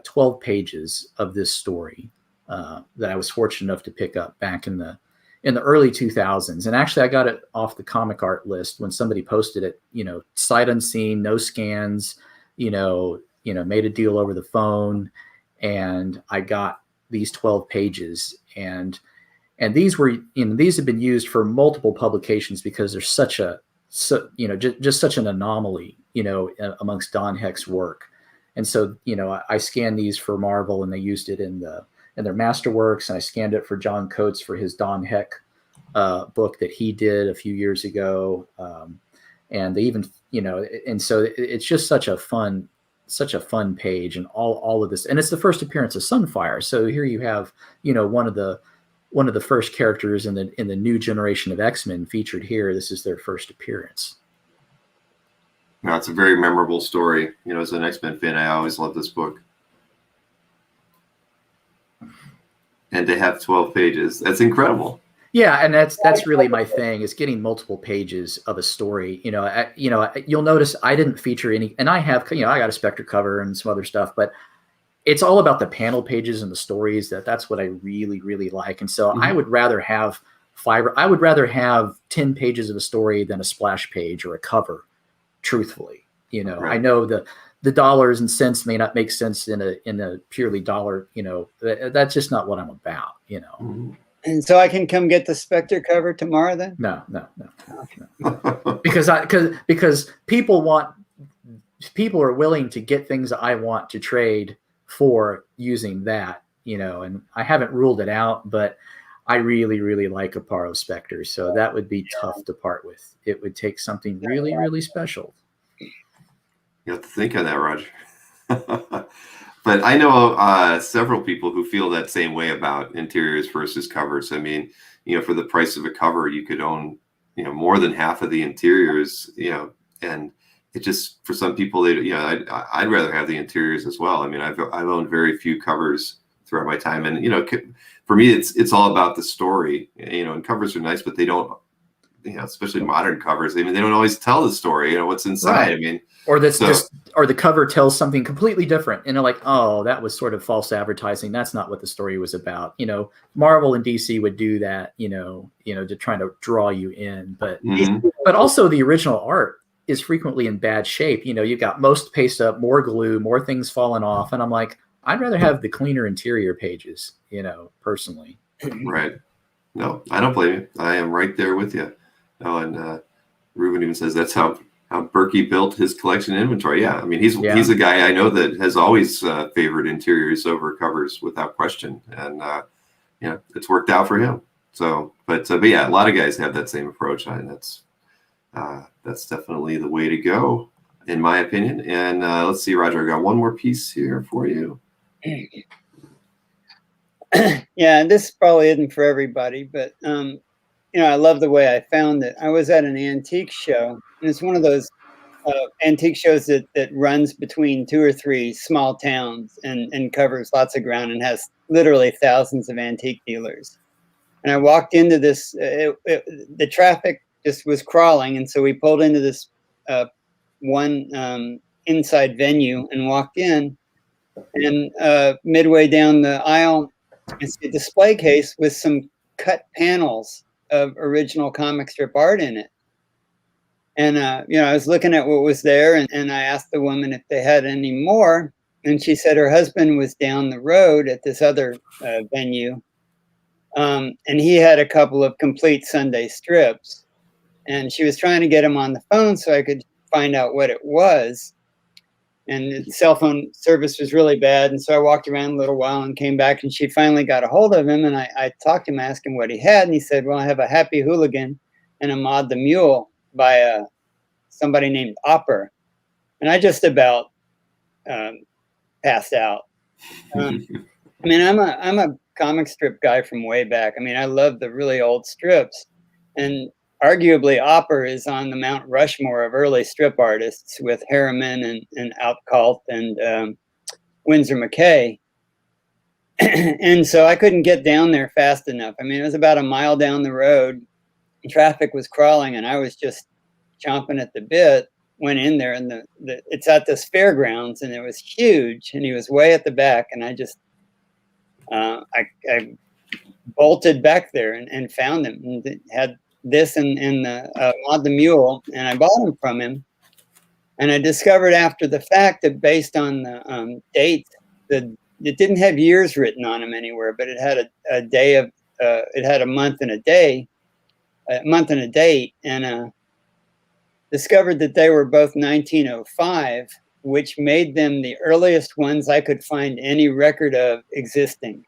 12 pages of this story that I was fortunate enough to pick up back in the early 2000s. And actually, I got it off the comic art list when somebody posted it, sight unseen, no scans, made a deal over the phone, and I got these 12 pages, and these were, these have been used for multiple publications because there's just such an anomaly, amongst Don Heck's work. And so, I scanned these for Marvel, and they used it in their Masterworks, and I scanned it for John Coates for his Don Heck book that he did a few years ago. And they even, and so it's just such a fun page, and all of this, and it's the first appearance of Sunfire. So here you have, one of the first characters in the new generation of X-Men featured here. This is their first appearance. No, it's a very memorable story. As an X-Men fan, I always love this book. And to have 12 pages, that's incredible. Yeah, and that's really my thing, is getting multiple pages of a story. You'll notice I didn't feature any, and I have, I got a Spectre cover and some other stuff, but it's all about the panel pages and the stories. That's what I really, really like. And so I would rather have 10 pages of a story than a splash page or a cover, truthfully. Right. I know the dollars and cents may not make sense in a purely dollar, that's just not what I'm about, And so I can come get the Spectre cover tomorrow then? No. Because people are willing to get things that I want to trade for using that, and I haven't ruled it out, but I really, really like Aparo Spectre. So that would be tough to part with. It would take something really, really special. You have to think on that, Roger. But I know several people who feel that same way about interiors versus covers. I mean, for the price of a cover, you could own, more than half of the interiors, and it just, for some people, I'd rather have the interiors as well. I mean, I've owned very few covers throughout my time, and for me, it's all about the story. And covers are nice, but they don't, especially modern covers. I mean, they don't always tell the story. What's inside. Right. I mean, or or the cover tells something completely different, and they're like, oh, that was sort of false advertising. That's not what the story was about. Marvel and DC would do that, to try to draw you in. But also the original art is frequently in bad shape. You've got most paste up, more glue, more things falling off, and I'm like, I'd rather have the cleaner interior pages, personally. Right. No, I don't blame you. I am right there with you. Oh, and Ruben even says that's how Berkey built his collection inventory. Yeah, I mean he's a guy I know that has always favored interiors over covers without question, and it's worked out for him. So, but yeah, a lot of guys have that same approach, and that's definitely the way to go, in my opinion. And let's see, Roger, I got one more piece here for you. Yeah, this probably isn't for everybody, but I love the way I found it. I was at an antique show, and it's one of those antique shows that runs between 2 or 3 small towns and covers lots of ground and has literally thousands of antique dealers. And I walked into this, the traffic just was crawling, and so we pulled into this one inside venue and walked in, and midway down the aisle, I see a display case with some cut panels of original comic strip art in it. And, I was looking at what was there, and I asked the woman if they had any more. And she said her husband was down the road at this other venue. And he had a couple of complete Sunday strips. And she was trying to get him on the phone so I could find out what it was. And the cell phone service was really bad. And so I walked around a little while and came back, and she finally got a hold of him. And I talked to him, asked him what he had. And he said, well, I have a Happy Hooligan and a Maud the Mule by somebody named Opper. And I just about passed out. I mean, I'm a comic strip guy from way back. I mean, I love the really old strips. And arguably, Opper is on the Mount Rushmore of early strip artists with Harriman and Outcalt and Winsor McKay. And so I couldn't get down there fast enough. I mean, it was about a mile down the road. Traffic was crawling, and I was just chomping at the bit. Went in there, and it's at this fairgrounds, and it was huge, and he was way at the back, and I just I bolted back there and found him, and had this and the Maud the Mule, and I bought them from him. And I discovered after the fact that based on the dates, that it didn't have years written on them anywhere, but it had a day of it had a month and a day, a month and a date, and discovered that they were both 1905, which made them the earliest ones I could find any record of existing.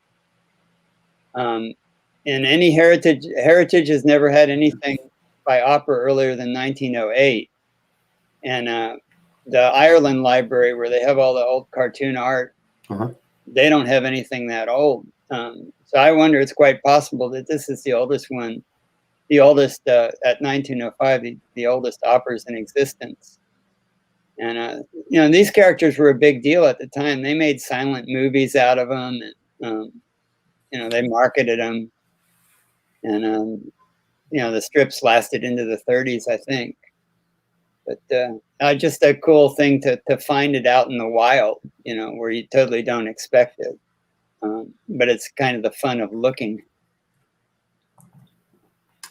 And any Heritage has never had anything by Opera earlier than 1908. And the Ireland Library, where they have all the old cartoon art, they don't have anything that old. So I wonder, it's quite possible that this is the oldest one, the oldest at 1905, the oldest operas in existence. And these characters were a big deal at the time. They made silent movies out of them, and they marketed them. And the strips lasted into the 30s, I think. But just a cool thing to find it out in the wild, where you totally don't expect it. But it's kind of the fun of looking.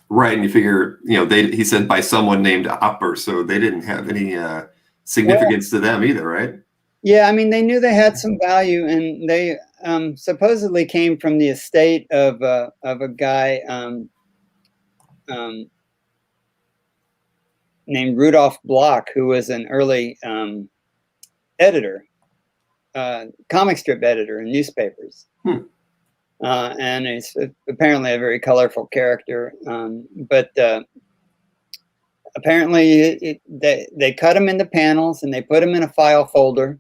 Right, and you figure, he said by someone named Opper, so they didn't have any significance to them either, right? Yeah, I mean, they knew they had some value, and they supposedly came from the estate of a guy named Rudolph Bloch, who was an early editor, comic strip editor in newspapers. And he's apparently a very colorful character. But apparently they cut him into panels, and they put him in a file folder,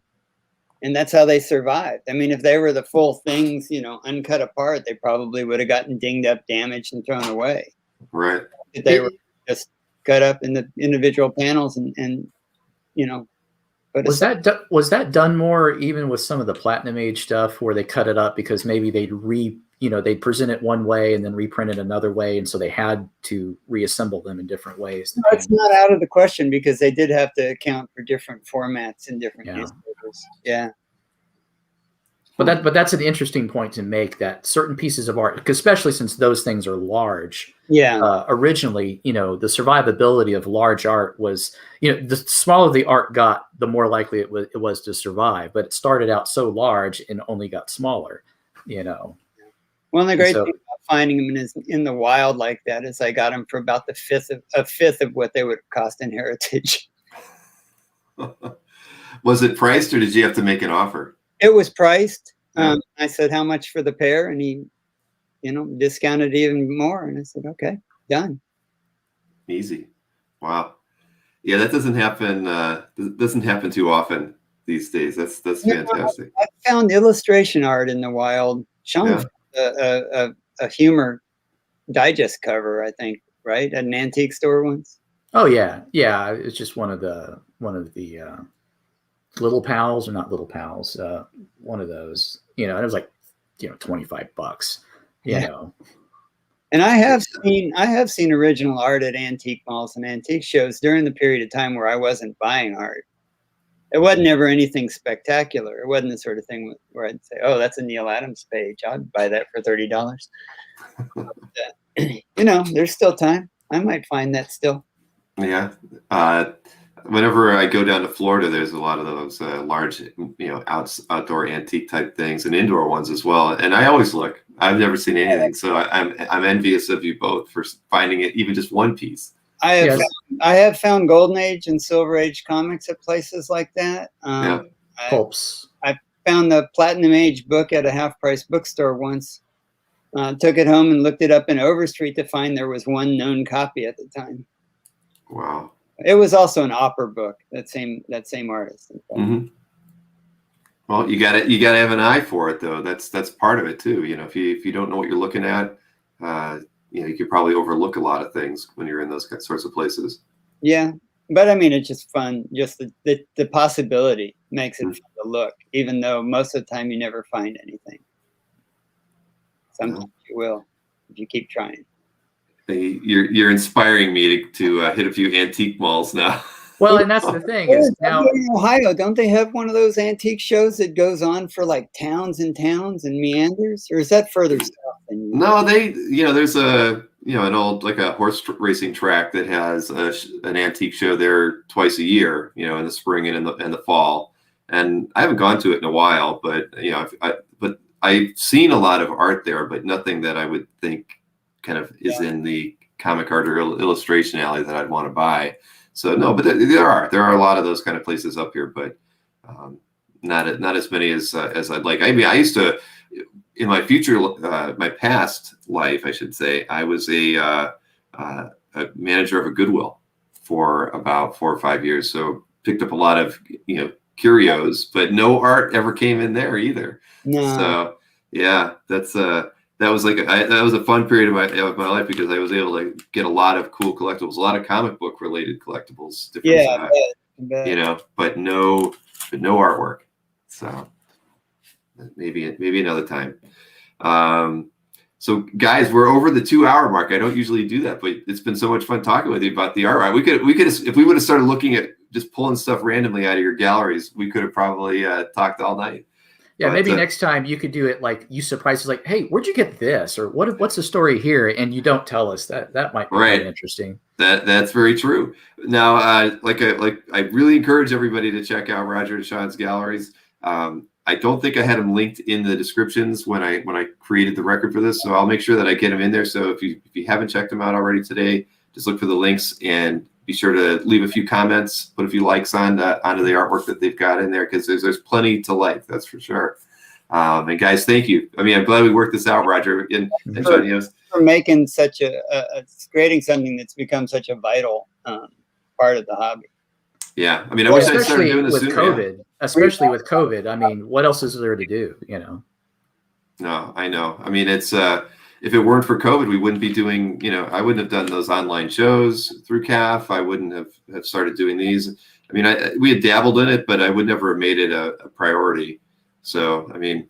and that's how they survived. I mean, if they were the full things, uncut apart, they probably would have gotten dinged up, damaged, and thrown away. Right. They were just cut up in the individual panels and But Was that done more even with some of the Platinum Age stuff where they cut it up because maybe they'd present it one way and then reprint it another way, and so they had to reassemble them in different ways? No, it's not out of the question because they did have to account for different formats in different newspapers. Yeah. But that's an interesting point to make, that certain pieces of art, especially since those things are large. Yeah. Originally, the survivability of large art was, the smaller the art got, the more likely it was to survive. But it started out so large and only got smaller. Well, the great thing about finding them in the wild like that is I got them for about a fifth of what they would have cost in Heritage. Was it priced, or did you have to make an offer? It was priced. I said, how much for the pair? And he, discounted even more. And I said, okay, done. Easy. Wow. Yeah, that doesn't happen too often these days. That's fantastic. I found illustration art in the wild. Sean found a humor digest cover, I think, right? At an antique store once. Oh yeah. Yeah. It's just one of the Little Pals, or not Little Pals, one of those, and it was like, $25, And I have seen original art at antique malls and antique shows during the period of time where I wasn't buying art. It wasn't ever anything spectacular. It wasn't the sort of thing where I'd say, oh, that's a Neil Adams page. I'd buy that for $30. There's still time. I might find that still. Yeah. Whenever I go down to Florida, there's a lot of those large, outdoor antique type things, and indoor ones as well. And I always look. I've never seen anything, so I'm envious of you both for finding it, even just one piece. I have found Golden Age and Silver Age comics at places like that. Pulps. I found the Platinum Age book at a half-price bookstore once. Took it home and looked it up in Overstreet to find there was one known copy at the time. Wow. It was also an opera book. That same artist. Mm-hmm. Well, you got to have an eye for it, though. That's part of it too. If you don't know what you're looking at, you could probably overlook a lot of things when you're in those sorts of places. Yeah, but I mean, it's just fun. Just the possibility makes it fun to look, even though most of the time you never find anything. Sometimes you will if you keep trying. You're inspiring me to hit a few antique malls now. Well, and that's the thing is now in Ohio, don't they have one of those antique shows that goes on for like towns and meanders, or is that further south than you? No, there's an old, like a horse racing track that has an antique show there twice a year, in the spring and in the fall. And I haven't gone to it in a while, but I've seen a lot of art there, but nothing that I would think kind of is in the comic art or illustration alley that I'd want to buy. So no, but there are a lot of those kind of places up here, but not as many as I'd like. I mean, I used to, in my my past life, I should say, I was a manager of a Goodwill for about 4 or 5 years. So picked up a lot of curios, but no art ever came in there either. No. So yeah, that was a fun period of my life because I was able to get a lot of cool collectibles, a lot of comic book related collectibles. But no artwork. So maybe another time. So guys, we're over the 2-hour mark. I don't usually do that, but it's been so much fun talking with you about the art. We could if we would have started looking at just pulling stuff randomly out of your galleries, we could have probably talked all night. Yeah, but maybe next time you could do it like you surprise us, like, hey, where'd you get this? Or what's the story here? And you don't tell us that. That might be really interesting. That's very true. Now, I really encourage everybody to check out Roger and Sean's galleries. I don't think I had them linked in the descriptions when I created the record for this, so I'll make sure that I get them in there. So if you haven't checked them out already today, just look for the links and be sure to leave a few comments, put a few likes onto the artwork that they've got in there, because there's plenty to like, that's for sure. And guys, thank you. I mean, I'm glad we worked this out, Roger and John. For making such creating something that's become such a vital part of the hobby. Yeah, I mean, I wish I started doing this with soon. COVID, especially with COVID. I mean, what else is there to do? No, I know. I mean, it's if it weren't for COVID, we wouldn't be doing. I wouldn't have done those online shows through CAF. I wouldn't have started doing these. I mean, we had dabbled in it, but I would never have made it a priority. So, I mean,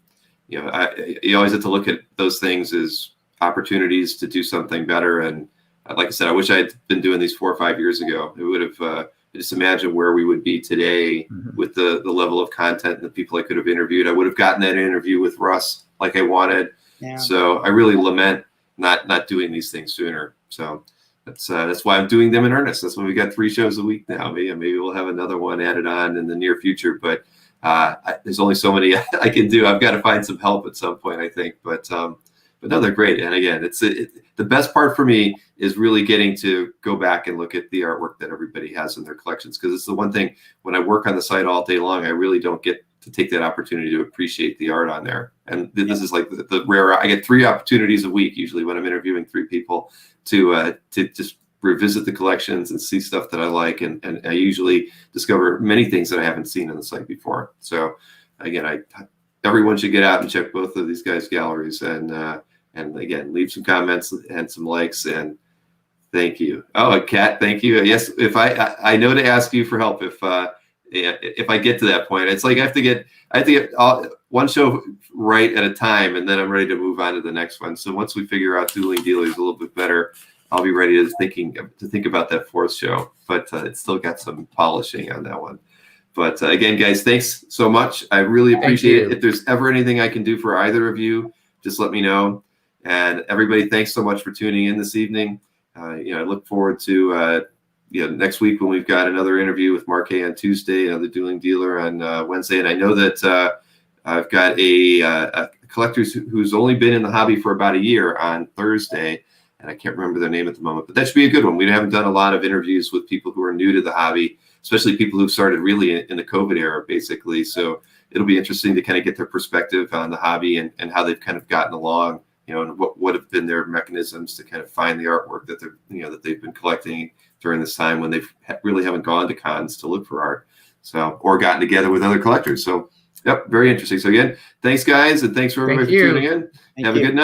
you know, you always have to look at those things as opportunities to do something better. And like I said, I wish I had been doing these 4 or 5 years ago. It would have, just imagine where we would be today with the level of content and the people I could have interviewed. I would have gotten that interview with Russ like I wanted. Yeah. So I really lament not doing these things sooner. So that's why I'm doing them in earnest. That's why we got 3 shows a week now. Maybe we'll have another one added on in the near future, but there's only so many I can do. I've got to find some help at some point, I think, but no, they're great. And again, the best part for me is really getting to go back and look at the artwork that everybody has in their collections. Cause it's the one thing when I work on the site all day long, I really don't get to take that opportunity to appreciate the art on there. And this is like the rare, I get 3 opportunities a week, usually when I'm interviewing 3 people to just revisit the collections and see stuff that I like. And I usually discover many things that I haven't seen on the site before. So again, everyone should get out and check both of these guys' galleries and again, leave some comments and some likes, and thank you. Oh, Kat, thank you. Yes, if I know to ask you for help if I get to that point. It's like I have to get one show right at a time, and then I'm ready to move on to the next one. So once we figure out Dueling Dealers a little bit better, I'll be ready to think about that 4th show. But it's still got some polishing on that one. But again, guys, thanks so much. I really appreciate it. If there's ever anything I can do for either of you, just let me know. And everybody, thanks so much for tuning in this evening. I look forward to next week when we've got another interview with Mark Hay on Tuesday, another Dueling Dealer on Wednesday. And I know that I've got a collector who's only been in the hobby for about a year on Thursday, and I can't remember their name at the moment, but that should be a good one. We haven't done a lot of interviews with people who are new to the hobby, especially people who started really in the COVID era, basically. So it'll be interesting to kind of get their perspective on the hobby and how they've kind of gotten along. And what have been their mechanisms to kind of find the artwork that that they've been collecting during this time when they really haven't gone to cons to look for art, or gotten together with other collectors. So, yep, very interesting. So again, thanks guys, and thanks for everybody for tuning in. Have a good night.